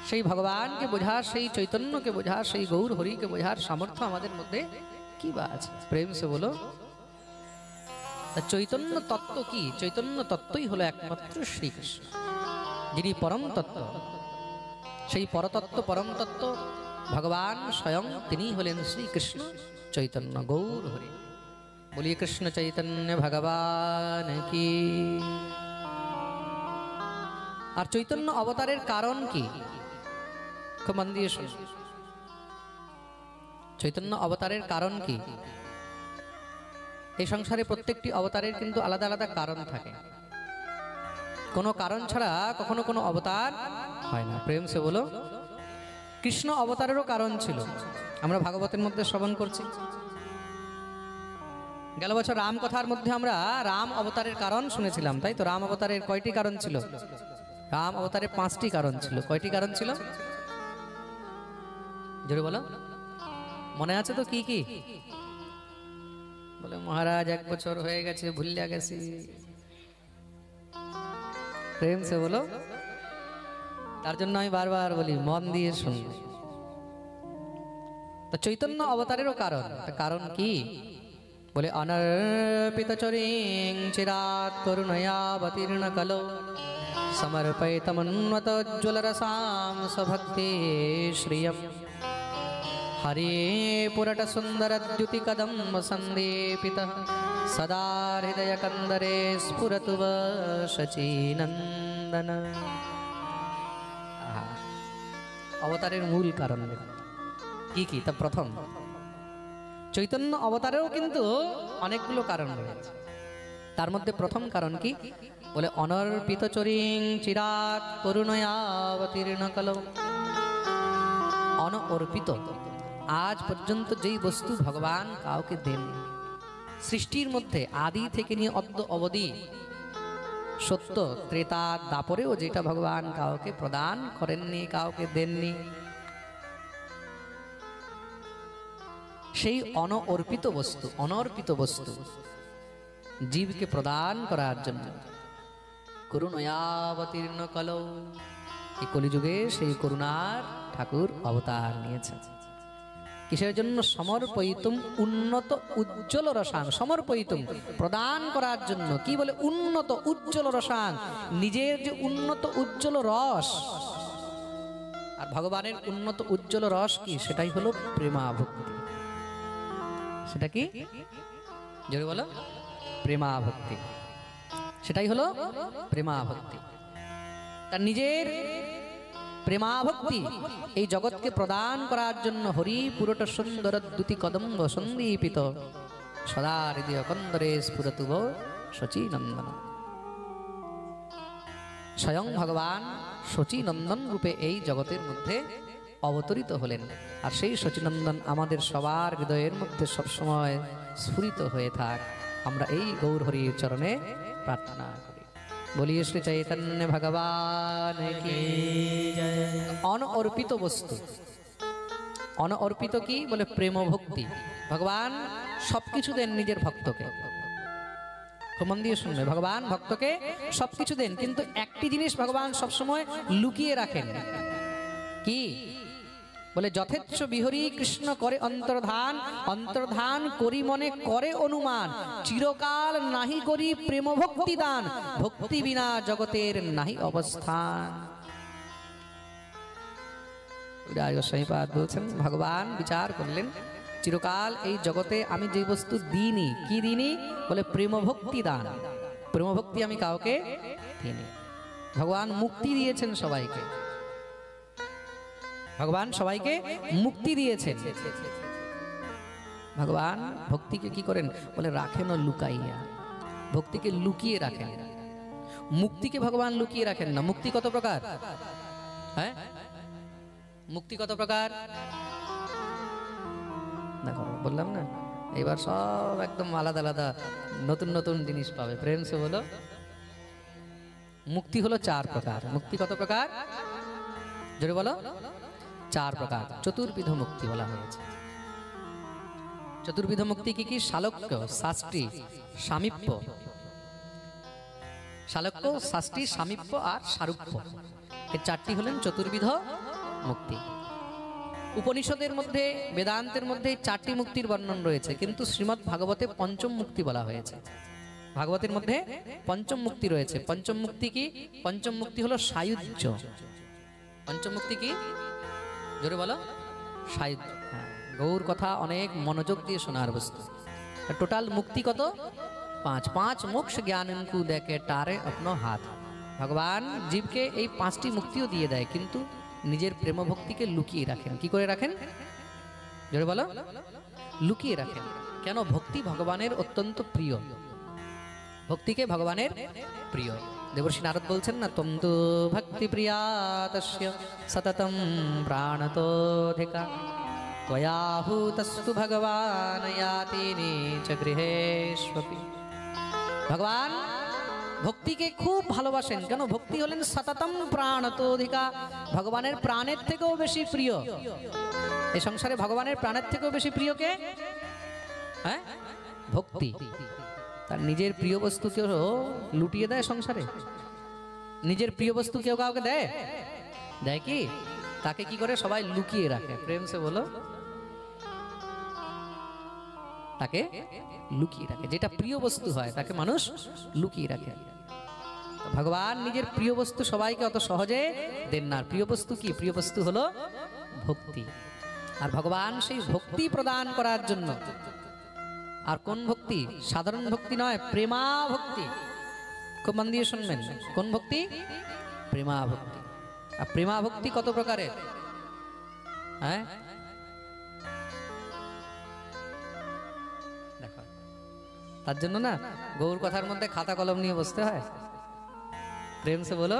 সেই ভগবানকে বোঝার, সেই চৈতন্যকে বোঝার, সেই গৌর হরিকে বোঝার সামর্থ্য আমাদের মধ্যে কি বা আছে? প্রেম সে বলো। চৈতন্য তত্ত্ব কি? চৈতন্য তত্ত্বই হলো একমাত্র শ্রীকৃষ্ণ, যিনি পরম তত্ত্ব। সেই পরতত্ত্ব, পরম তত্ত্ব ভগবান স্বয়ং, তিনি হলেন শ্রীকৃষ্ণ চৈতন্য গৌর হরি। বলিয়ে কৃষ্ণ চৈতন্য ভগবান কি। আর চৈতন্য অবতারের কারণ কি? খুব মন দিয়ে শুনুন। চৈতন্য অবতারের কারণ কি? এই সংসারে প্রত্যেকটি অবতারের কিন্তু আলাদা আলাদা কারণ থাকে, কোনো কারণ ছাড়া কখনো কোনো অবতার হয় না। প্রেম সে বলো। কৃষ্ণ অবতারেরও কারণ ছিল, আমরা ভাগবতের মধ্যে শ্রবণ করছি। গেল বছর রাম কথার মধ্যে আমরা রাম অবতারের কারণ শুনেছিলাম, তাই তো? রাম অবতারের কয়টি কারণ ছিল? রাম অবতারের 5টি কারণ ছিল। কয়টি কারণ ছিল জোরে বলো, মনে আছে তো? কি কি বলে? মহারাজ 1 বছর হয়ে গেছে, ভুলিয়া গেছি। প্রেম সে বলো। তার জন্য আমি বারবার বলি, মন দিয়ে শুনুন। তো চৈতন্য অবতারেরও কারণ, কারণ কি বলে? অনর্পিত চরিং চিরাত করুণয়াবতীর্ণ কলো সমর্পয়িতমন্মতোজ্জ্বল রসাম স্বভক্তি শ্রিয়ম হরে পুরট সুন্দর দ্যুতি কদম্ব সন্দীপিত সদা হৃদয় কন্দরে স্ফুরতু শচীনন্দন। অবতারের মূল কারণ কি কি? তা প্রথম, চৈতন্য অবতারেও কিন্তু অনেকগুলো কারণ রয়েছে। তার মধ্যে প্রথম কারণ কি বলে? অনর্পিত চরিং চিরাত করুণয়াবতীর্ণ কলো। অনর্পিত, আজ পর্যন্ত যেই বস্তু ভগবান কাউকে দেন, সৃষ্টির মধ্যে আদি থেকে নিয়ে অদ্য অবধি, সত্য ত্রেতা দাপরেও যেটা ভগবান কাউকে প্রদান করেননি, কাউকে দেননি, সেই অনর্পিত বস্তু, অনর্পিত বস্তু জীবকে প্রদান করার জন্য করুণয়াবতীর্ণ কলো, এই কলিযুগে সেই করুণার ঠাকুর অবতার নিয়েছেন। কিসের জন্য? সমর্পয়িতুম উন্নত উজ্জ্বল রসাং। সমর্পয়িতুম, প্রদান করার জন্য। কি বলে? উন্নত উজ্জ্বল রসাং, নিজের যে উন্নত উজ্জ্বল রস। আর ভগবানের উন্নত উজ্জ্বল রস কি? সেটাই হলো প্রেমাভক্তি। সেটা কি? জোরে বলো। প্রেমাভক্তি, সেটাই হলো প্রেমাভক্তি। তার নিজের প্রেমাভক্তি এই জগৎকে প্রদান করার জন্য হরি পুরট সুন্দর দ্যুতি কদম্ব সন্দীপিত সদা হৃদয় কন্দরে স্ফুরতু শচীনন্দন। স্বয়ং ভগবান শচীনন্দন রূপে এই জগতের মধ্যে অবতরিত হলেন। আর সেই শচীনন্দন আমাদের সবার হৃদয়ের মধ্যে সবসময় স্ফুরিত হয়ে থাক, আমরা এই গৌর হরির চরণে প্রার্থনা করি। বলিয়ে শ্রী চৈতন্য ভগবান কি জয়। অনর্পিত বস্তু, অনর্পিত কি বলে? প্রেম ভক্তি। ভগবান সবকিছু দেন নিজের ভক্তকে। মন দিয়ে শুনবে, ভগবান ভক্তকে সবকিছু দেন, কিন্তু একটি জিনিস ভগবান সবসময় লুকিয়ে রাখেন। কি বলে? যথেচ্ছ বিহরি কৃষ্ণ করে অন্তর্ধান, অন্তর্ধান করি মনে করে অনুমান, চিরকাল নাহি করি প্রেম ভক্তি দান, ভক্তি বিনা জগতের নাহি অবস্থান। বলছেন ভগবান বিচার করলেন, চিরকাল এই জগতে আমি যে বস্তু দিইনি, কি দিইনি বলে? প্রেম ভক্তি দান। প্রেম ভক্তি আমি কাউকে দিইনি। ভগবান মুক্তি দিয়েছেন সবাইকে, ভগবান সবাইকে মুক্তি দিয়েছেন। ভগবান ভক্তিকে কি করেন বলে? রাখেন লুকাইয়া, ভক্তিকে লুকিয়ে রাখেন। মুক্তিকে ভগবান লুকিয়ে রাখেন না। মুক্তি কত প্রকার? হ্যাঁ, মুক্তি কত প্রকার? দেখো বললাম না, এবার সব একদম আলাদা আলাদা নতুন নতুন জিনিস পাবে। প্রেম সে বলো। মুক্তি হলো 4 প্রকার। মুক্তি কত প্রকার? জোরে বলো। 4 প্রকার। চতুর্বিধ মুক্তি বলা হয়েছে। চতুর্বিধ মুক্তি কি কি? শালক্য, শাস্ত্রী, সামীপ্য। শালক্য, শাস্ত্রী, সামীপ্য আর সারূপ্য, এই 4টি হলেন চতুর্বিধ মুক্তি। উপনিষদের মধ্যে, বেদান্তের মধ্যে 4টি মুক্তির বর্ণন রয়েছে, কিন্তু শ্রীমদ্ ভাগবতে পঞ্চম মুক্তি বলা হয়েছে। ভাগবতের মধ্যে পঞ্চম মুক্তি রয়েছে। পঞ্চম মুক্তি কি? পঞ্চম মুক্তি হলো সায়ুজ্য। পঞ্চম মুক্তি কি? জোরে বলো। সায়ুজ্য। গৌর কথা অনেক মনোযোগ দিয়ে শোনার বস্তু। টোটাল মুক্তি কত? 5। 5 মোক্ষ জ্ঞানকু দেখে টারে আপনো হাত। ভগবান জীবকে এই 5টি মুক্তিও দিয়ে দেয়, কিন্তু নিজের প্রেম ভক্তিকে লুকিয়ে রাখেন। কি করে রাখেন? জোরে বলো, লুকিয়ে রাখেন। কেন? ভক্তি ভগবানের অত্যন্ত প্রিয়, ভক্তিকে ভগবানের প্রিয়। দেবর্ষি নারদ বলছেন না, তম তু ভক্তি প্রিয়া তস্য সততম প্রাণতোধিকা ত্বয়াহুতস্তু ভগবান ইয়াতি নিচ গৃহেষ্বপি। ভগবান ভক্তিকে খুব ভালোবাসেন। কেন? ভক্তি হলেন সততম প্রাণতোধিকা, ভগবানের প্রাণের থেকেও বেশি প্রিয়। এই সংসারে ভগবানের প্রাণের থেকেও বেশি প্রিয় কে? হ্যাঁ, ভক্তি। তার নিজের প্রিয় বস্তু কেউ লুটিয়ে দেয় সংসারে? নিজের প্রিয় বস্তু কেউ কাউকে দেয়? দেয় কি? তাকে কি করে? সবাই লুকিয়ে রাখে। প্রেম সে বলো, তাকে লুকিয়ে রাখে। যেটা প্রিয় বস্তু হয় তাকে মানুষ লুকিয়ে রাখে। ভগবান নিজের প্রিয় বস্তু সবাইকে অত সহজে দেন না। প্রিয় বস্তু কি? প্রিয় বস্তু হলো ভক্তি। আর ভগবান সেই ভক্তি প্রদান করার জন্য, আর কোন ভক্তি? সাধারণ ভক্তি নয়, প্রেমা ভক্তি। খুব মন দিয়ে শুনবেন, কোন ভক্তি? প্রেমা ভক্তি। আর প্রেমা ভক্তি কত প্রকারের? হ্যাঁ, দেখো, তার জন্য না গৌর কথার মধ্যে খাতা কলম নিয়ে বসতে হয়। প্রেম সে বলো।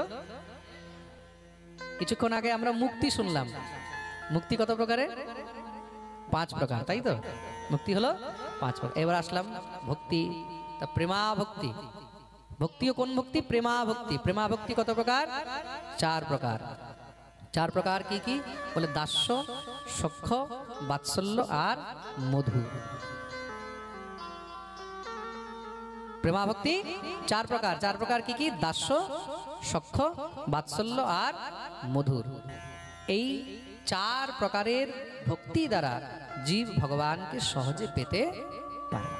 কিছুক্ষণ আগে আমরা মুক্তি শুনলাম। মুক্তি কত প্রকারের? 5 প্রকার, তাই তো? মুক্তি হলো 5 প্রকার। এবার আসলাম ভক্তি, তা প্রেমা ভক্তি। ভক্তিও কোন ভক্তি? প্রেমা ভক্তি। প্রেমা ভক্তি কত প্রকার? 4 প্রকার। 4 প্রকার কি কি? বলে দাস্য, সখ্য, বাৎসল্য আর মধু। প্রেমা ভক্তি 4 প্রকার। 4 প্রকার কি কি? দাস্য, সখ্য, বাৎসল্য আর মধুর। এই 4 প্রকারের ভক্তি দ্বারা জীব ভগবানকে সহজে পেতে পারে।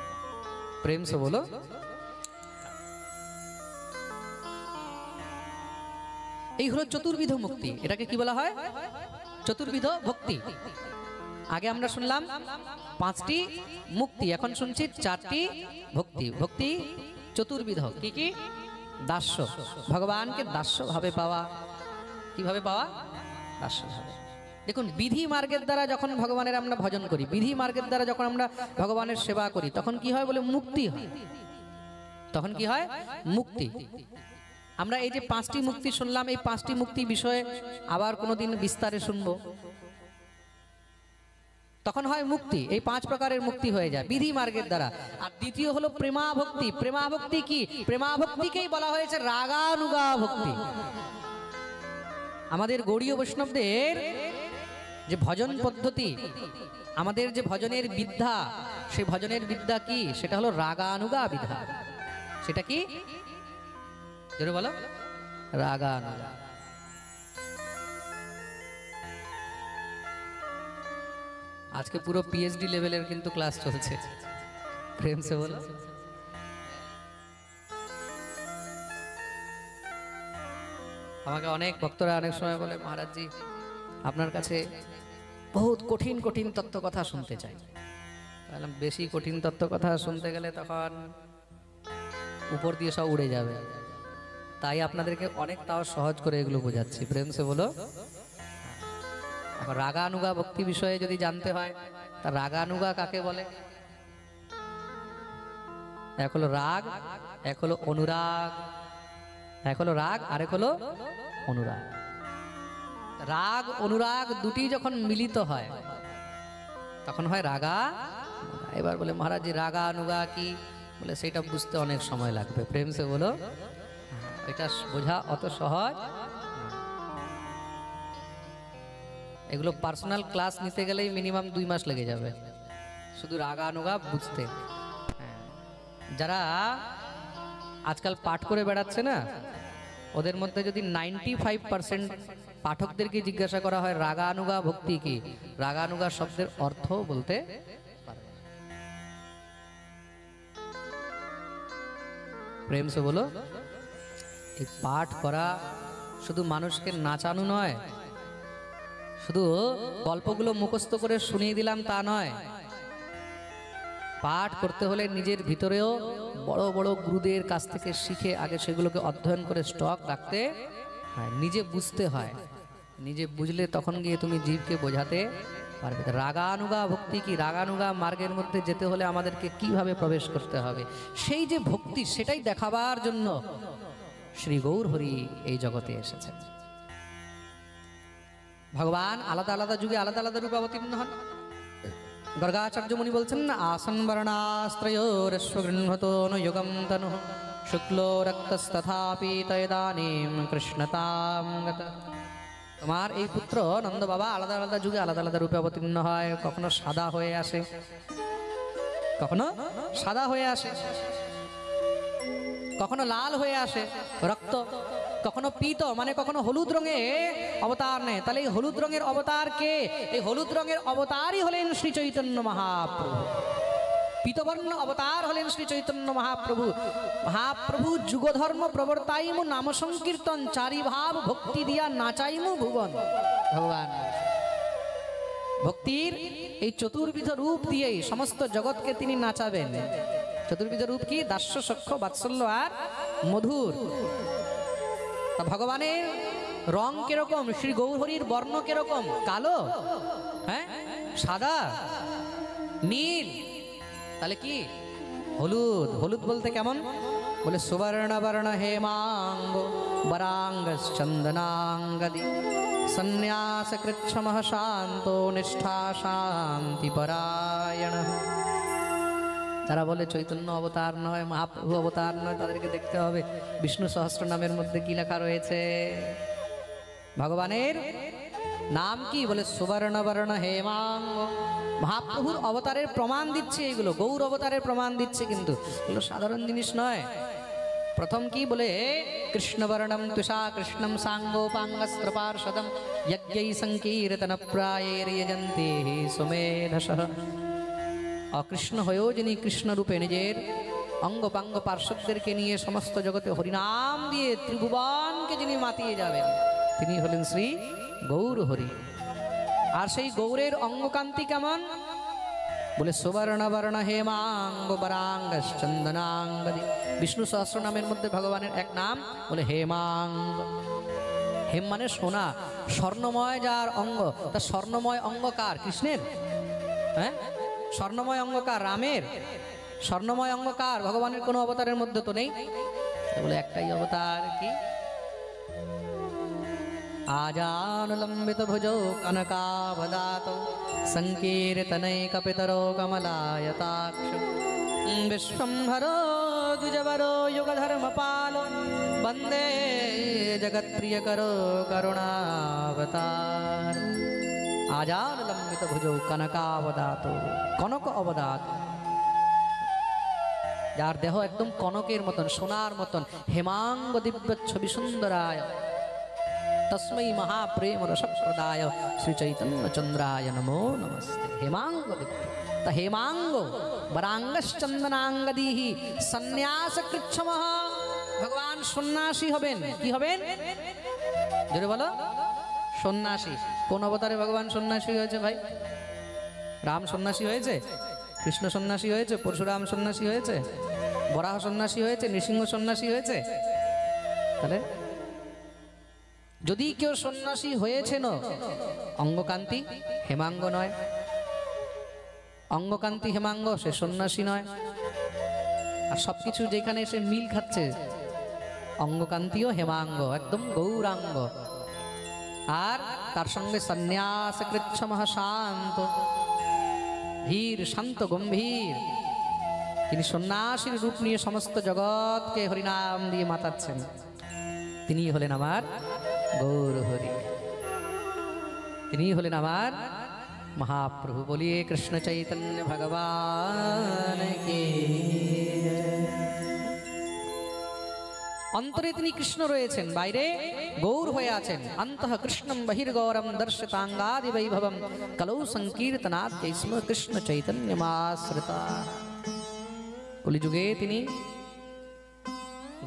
প্রেম সে বলো। এই হলো চতুর্বিধ মুক্তি। এটাকে কি বলা হয়? চতুর্বিধ ভক্তি। আগে আমরা শুনলাম 5টি মুক্তি, এখন শুনছি 4টি ভক্তি। ভক্তি চতুর্বিধ কি কি? দাস্য, ভগবানকে দাস্য ভাবে পাওয়া। কিভাবে পাওয়া? দাস্য ভাবে। দেখুন, বিধি মার্গের দ্বারা যখন ভগবানের আমরা ভজন করি, বিধি মার্গের দ্বারা যখন আমরা ভগবানের সেবা করি, তখন কি হয়? বলে মুক্তি হয়। তখন কি হয়? মুক্তি। আমরা এই যে 5টি মুক্তি শুনলাম, এই 5টি মুক্তি বিষয়ে আবার কোনোদিন বিস্তারে শুনবো। তখন হয় মুক্তি। এই 5 প্রকারের মুক্তি হয়ে যায় বিধি মার্গের দ্বারা। আর দ্বিতীয় হলো প্রেমা ভক্তি। প্রেমা ভক্তি কি? প্রেমা ভক্তিকেই বলা হয়েছে রাগানুগা ভক্তি। আমাদের গৌড়ীয় বৈষ্ণবদের যে ভজন পদ্ধতি, আমাদের যে ভজনের বিদ্যা, সেই ভজনের বিদ্যা কি? সেটা হলো রাগানুগা বিধা। সেটা কি? জোরে বলো, রাগানুগা। আজকে পুরো পিএইচডি লেভেলের কিন্তু ক্লাস চলছে। প্রেম সে বলো। আমাকে অনেক ভক্তরা অনেক সময় বলে, মহারাজজি আপনার কাছে বহুত কঠিন কঠিন তত্ত্ব কথা শুনতে চাই। তাহলে বেশি কঠিন তত্ত্ব কথা শুনতে গেলে তখন উপর দিয়ে সব উড়ে যাবে। তাই আপনাদেরকে অনেক তাও সহজ করে এগুলো বোঝাচ্ছি। প্রেম সে বলো। এখন রাগানুগা ভক্তি বিষয়ে যদি জানতে হয়, তা রাগানুগা কাকে বলে? এক হলো রাগ, এক হলো অনুরাগ। এক হলো রাগ, আরেক হলো অনুরাগ। রাগ অনুরাগ দুটি যখন মিলিত হয় তখন হয় রাগা। এবার বলে, মহারাজ রাগানুগা কি? বলে সেটা বুঝতে অনেক সময় লাগবে। প্রেম সে বলো। এটা বোঝা অত সহজ। এগুলো পার্সোনাল ক্লাস নিতে গেলেই মিনিমাম 2 মাস লেগে যাবে শুধু রাগানুগা বুঝতে। যারা আজকাল পাঠ করে বেড়াচ্ছে না, ওদের মধ্যে যদি 95% পাঠকদেরকে জিজ্ঞাসা করা হয় রাগানুগা ভক্তি কি, রাগানুগা শব্দের অর্থ বলতে পারবে। প্রেম সে বলো। এই পাঠ করা শুধু মানুষকে নাচানো নয়, শুধু গল্পগুলো মুখস্থ করে শুনিয়ে দিলাম তা নয়। পাঠ করতে হলে নিজের ভিতরেও বড় বড় গুরুদের কাছ থেকে শিখে আগে সেগুলোকে অধ্যয়ন করে স্টক রাখতে হয়, নিজে বুঝতে হয়। নিজে বুঝলে তখন গিয়ে তুমি জীবকে বোঝাতে পারবে। রাগানুগা ভক্তি কি, রাগানুগা মার্গের মধ্যে যেতে হলে আমাদেরকে কিভাবে প্রবেশ করতে হবে, সেই যে ভক্তি সেটাই দেখাবার জন্য শ্রী গৌর হরি এই জগতে এসেছেন। ভগবান আলাদা আলাদা যুগে আলাদা আলাদা রূপে অবতীর্ণ হন। গর্গাচার্য মুনি বলছেন, আসন বর্ণাস্ত্রয়োরস্বগৃহতো ন যুগম তনু শুক্লো রক্তস্তথাপি তয়দানীম কৃষ্ণতাম গত। তোমার এই পুত্র নন্দ বাবা আলাদা আলাদা যুগে আলাদা আলাদা রূপে অবতীর্ণ হয়। কখনো সাদা হয়ে আসে, কখনো সাদা হয়ে আসে, কখনো লাল হয়ে আসে রক্ত, কখনো পীত মানে কখনো হলুদ রঙে অবতার নেয়। তাহলে এই হলুদ রঙের অবতার কে? এই হলুদ রঙের অবতারই হলেন শ্রী চৈতন্য মহাপ্রভু। পীতবর্ণ অবতার হলেন শ্রী চৈতন্য মহাপ্রভু। মহাপ্রভু যুগধর্ম প্রবর্তাইমু নাম সংকীর্তন চারি ভাব ভক্তি দিয়া নাচাইমু ভুবন। ভগবান ভক্তির এই চতুর্বিধ রূপ দিয়েই সমস্ত জগৎকে তিনি নাচাবেন। চতুর্বিধ রূপ কি? দাস্য, সখ্য, বাৎসল্য আর মধুর। তা ভগবানের রং কিরকম? শ্রী গৌরহরির বর্ণ কিরকম? কালো, হ্যাঁ, সাদা, নীল, তাহলে কি হলুদ। হলুদ বলতে কেমন? বলে সুবর্ণ বর্ণ হেমাঙ্গ বরাঙ্গ চন্দনাঙ্গদি সন্ন্যাস কৃচ্ছম শান্ত নিষ্ঠা শান্তি পরায়ণ। তারা বলে চৈতন্য অবতার নয়, মহাপ্রভু অবতার নয়, তাদেরকে দেখতে হবে বিষ্ণু সহস্র নামের মধ্যে কি লেখা রয়েছে। ভগবানের নাম কি? বলে সুবর্ণ বর্ণ হেমাঙ্গ। মহাপ্রভুর অবতারের প্রমাণ দিচ্ছে এগুলো, গৌর অবতারের প্রমাণ দিচ্ছে, কিন্তু এগুলো সাধারণ জিনিস নয়। প্রথম কি বলে? কৃষ্ণবর্ণম তুষা কৃষ্ণম সাঙ্গোপাঙ্গস্ত্রপার্ষদম যজ্ঞৈ সংকীর্তন প্রায়ের্যজন্তে সুমেধসঃ। অকৃষ্ণ হয়েও যিনি কৃষ্ণ রূপে নিজের অঙ্গপাঙ্গ পার্শ্বদেরকে নিয়ে সমস্ত জগতে হরিনাম দিয়ে ত্রিভুবনকে যিনি মাতিয়ে যাবেন, তিনি হলেন শ্রী গৌর হরি। আর সেই গৌরের অঙ্গকান্তি কেমন? বলে সুবর্ণ বর্ণ হেমাঙ্গ বরাঙ্গ চন্দনাঙ্গদি। বিষ্ণু সহস্র নামের মধ্যে ভগবানের এক নাম বলে হেমাঙ্গ। হেম মানে সোনা, স্বর্ণময় যার অঙ্গ, তার স্বর্ণময় অঙ্গকার কৃষ্ণের, হ্যাঁ, স্বর্ণময় অঙ্গকার রামের, স্বর্ণময় অঙ্গকার ভগবানের কোনো অবতারের মধ্যে তো নেই। বলে একটাই অবতার, কি? আজানুলম্বিত ভুজো কনকাবদাত সংকীর্তনৈকপিতরো কমলায়তাক্ষ বিশ্বম্ভরো দ্বিজবরো যুগধর্মপালো বন্দে জগৎপ্রিয়করো করুণাবতার। আজানুলম্বিত ভুজো কনকাবদাত, কনক অবদাত, যার দেহ একদম কনকের মতন, সোনার মতন, হেমাঙ্গ দিব্য ছবি সুন্দরায় তস্मै মহাপ্রেম রসপ্রদায় শ্রী চৈতন্য চন্দ্রায় নমো নমস্তে। হেমাঙ্গ দিব্য। তা হেমাঙ্গ বরাঙ্গশ্চন্দনাঙ্গদিহ সন্ন্যাস কৃচ্ছমঃ। ভগবান সন্ন্যাসী হবেন। কি হবেন? জোরে বলো। সন্ন্যাসী। কোন অবতারে ভগবান সন্ন্যাসী হয়েছে ভাই? রাম সন্ন্যাসী হয়েছে, কৃষ্ণ সন্ন্যাসী হয়েছে, পরশুরাম সন্ন্যাসী হয়েছে, বরাহ সন্ন্যাসী হয়েছে, নৃসিংহ সন্ন্যাসী হয়েছে। তাহলে যদি কেউ সন্ন্যাসী হয়েছেন, অঙ্গকান্তি হেমাঙ্গ নয়, অঙ্গকান্তি হেমাঙ্গ, সে সন্ন্যাসী নয়। আর সবকিছু যেখানে এসে মিল খাচ্ছে, অঙ্গকান্তিও হেমাঙ্গ, একদম গৌরাঙ্গ। আর তার সঙ্গে সন্ন্যাস কৃচ্ছমঃ শান্ত, ধীর, শান্ত, গম্ভীর। তিনি সন্ন্যাসীর রূপ নিয়ে সমস্ত জগৎকে হরিনাম দিয়ে মাতাচ্ছেন। তিনি হলেন আমার গৌর হরি, তিনি হলেন আমার মহাপ্রভু। বলিয়ে কৃষ্ণ চৈতন্য ভগবান কি। অন্তরে তিনি কৃষ্ণ রয়েছেন, বাইরে গৌর হয়ে আছেন। অন্তঃ কৃষ্ণম বহির্গৌরম দর্শিতাঙ্গাদি বৈভবম কলৌ সংকীর্তনাৎ স্ম কৃষ্ণ চৈতন্যমাশ্রিতা। কলিযুগে তিনি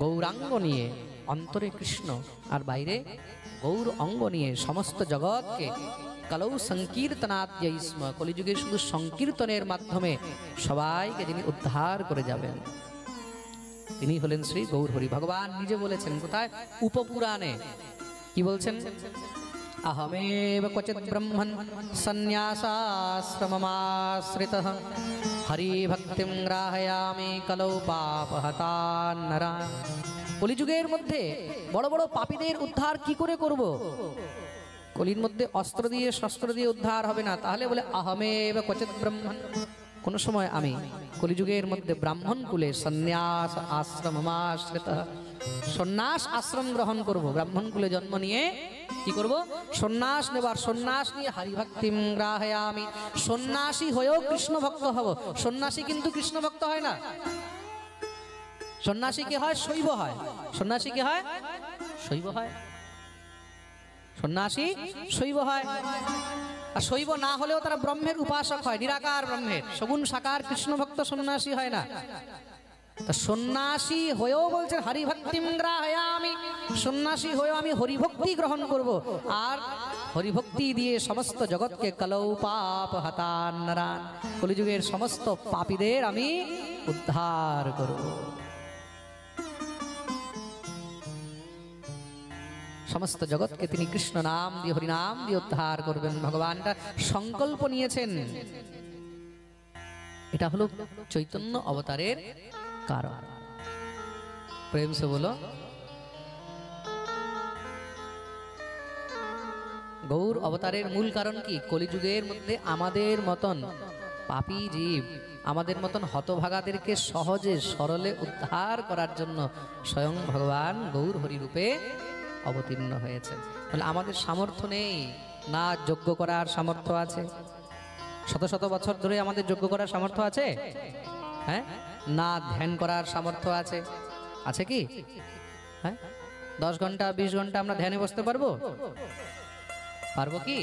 গৌরাঙ্গ নিয়ে, অন্তরে কৃষ্ণ আর বাইরে গৌর অঙ্গ নিয়ে সমস্ত জগৎকে কলৌ সংকীর্তনাৎ স্ম, কলিযুগে শুধু সংকীর্তনের মাধ্যমে সবাইকে যিনি উদ্ধার করে যাবেন, তিনি হলেন শ্রী গৌর হরি। ভগবান নিজে বলেছেন, কোথায়? উপপুরাণে। কি বলছেন? अहमेव क्वचित् ब्रह्मन् सन्न्यासाश्रममाश्रितः हरिभक्तिं ग्राहयामि कलौ पापहतान् नरान्। কলিযুগের মধ্যে বড় বড় পাপীদের উদ্ধার কি করে করব? কলির মধ্যে অস্ত্র দিয়ে শস্ত্র দিয়ে উদ্ধার হবে না, তাহলে বলে আহমেব ক্বচিৎ ব্রহ্মণ, কোন সময় আমি কলিযুগের মধ্যে ব্রাহ্মণ কুলে সন্ন্যাস আশ্রমমাশ্রিত, সন্ন্যাস আশ্রম গ্রহণ করব। ব্রাহ্মণ কুলে জন্ম নিয়ে কি করব? সন্ন্যাস নেবার, সন্ন্যাস নিয়ে হরিভক্তিম গ্রাহয়ামি, সন্ন্যাসী হয়েও কৃষ্ণ ভক্ত হব। সন্ন্যাসী কিন্তু কৃষ্ণ ভক্ত হয় না, সন্ন্যাসী কি হয়? শৈব হয়। সন্ন্যাসী কি হয়? শৈব হয়। সন্ন্যাসী শৈব হয়। আর শৈব না হলেও তারা ব্রহ্মের উপাসক হয়, নিরাকার ব্রহ্মের। সগুণ সাকার কৃষ্ণ ভক্ত সন্ন্যাসী হয় না। তা সন্ন্যাসী হয়েও বলছেন হরিভক্তিম গ্রাহয়ামি, সন্ন্যাসী হয়েও আমি হরিভক্তি গ্রহণ করব। আর হরিভক্তি দিয়ে সমস্ত জগৎকে কলৌ পাপ হতান নরান, কলিযুগের সমস্ত পাপীদের আমি উদ্ধার করব। সমস্ত জগৎকে তিনি কৃষ্ণ নাম দিয়ে, হরিনাম দিয়ে উদ্ধার করবেন। ভগবানটা সংকল্প নিয়েছেন। এটা হলো চৈতন্য অবতারের কারণ। প্রেম সে বলো গৌর অবতারের মূল কারণ কি? কলিযুগের মধ্যে আমাদের মতন পাপী জীব, আমাদের মতন হতভাগাদেরকে সহজে সরলে উদ্ধার করার জন্য স্বয়ং ভগবান গৌর হরি রূপে অবতীর্ণ হয়েছে। তাহলে আমাদের সামর্থ্য নেই না, যজ্ঞ করার সামর্থ্য আছে। শত শত বছর ধরে আমাদের যজ্ঞ করার সামর্থ্য আছে? হ্যাঁ। না ধ্যান করার সামর্থ্য আছে? আছে কি? হ্যাঁ। 10 ঘন্টা 20 ঘন্টা আমরা ধ্যানে বসতে পারবো? পারবো কি?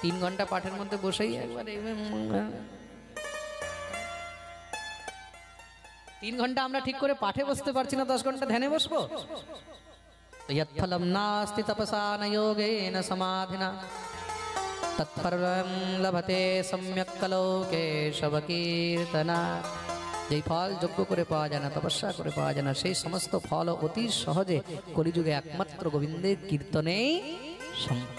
3 ঘন্টা পাঠের মধ্যে বসেই একবারে 3 ঘন্টা আমরা ঠিক করে পাঠে বসতে পারছি না, 10 ঘন্টা ধ্যানে বসবো? यत्फलं नास्ति तपसा न योगेन समाधिना तत्फलं लभते सम्यक् कलौ केशव कीर्तना। যেই ফল যজ্ঞ করে পাওয়া যায় না, তপস্যা করে পাওয়া যায় না, সেই সমস্ত ফল অতি সহজে কলিযুগে একমাত্র গোবিন্দের কীর্তনেই সম্ভব।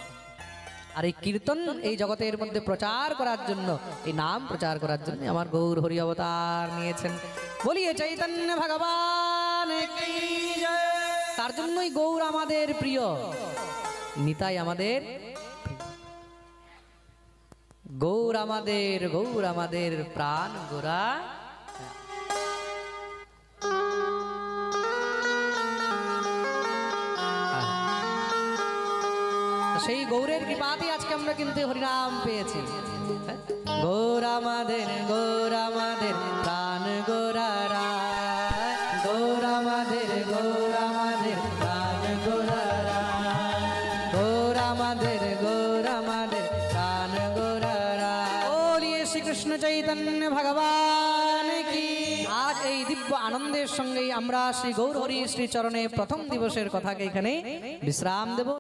আর এই কীর্তন এই জগতের মধ্যে প্রচার করার জন্য, এই নাম প্রচার করার জন্য আমার গৌর হরি অবতার নিয়েছেন। বলিয়ে চৈতন্য ভগবান কি জয়। তার জন্যই গৌর আমাদের প্রিয়, নিতাই আমাদের গৌর, আমাদের গৌর আমাদের প্রাণ গোরা। সেই গৌরের কৃপাতেই আজকে আমরা কিন্তু হরিনাম পেয়েছি। গৌর আমাদের প্রাণ গোরারা, গৌর আমাদের প্রাণ গোরারা, গৌর আমাদের প্রাণ গোরারা। বলিয়ে শ্রীকৃষ্ণ চৈতন্য ভগবান কি। আজ এই দিব্য আনন্দের সঙ্গেই আমরা শ্রী গৌর হরি শ্রী চরণে প্রথম দিবসের কথাকে এখানে বিশ্রাম দেব।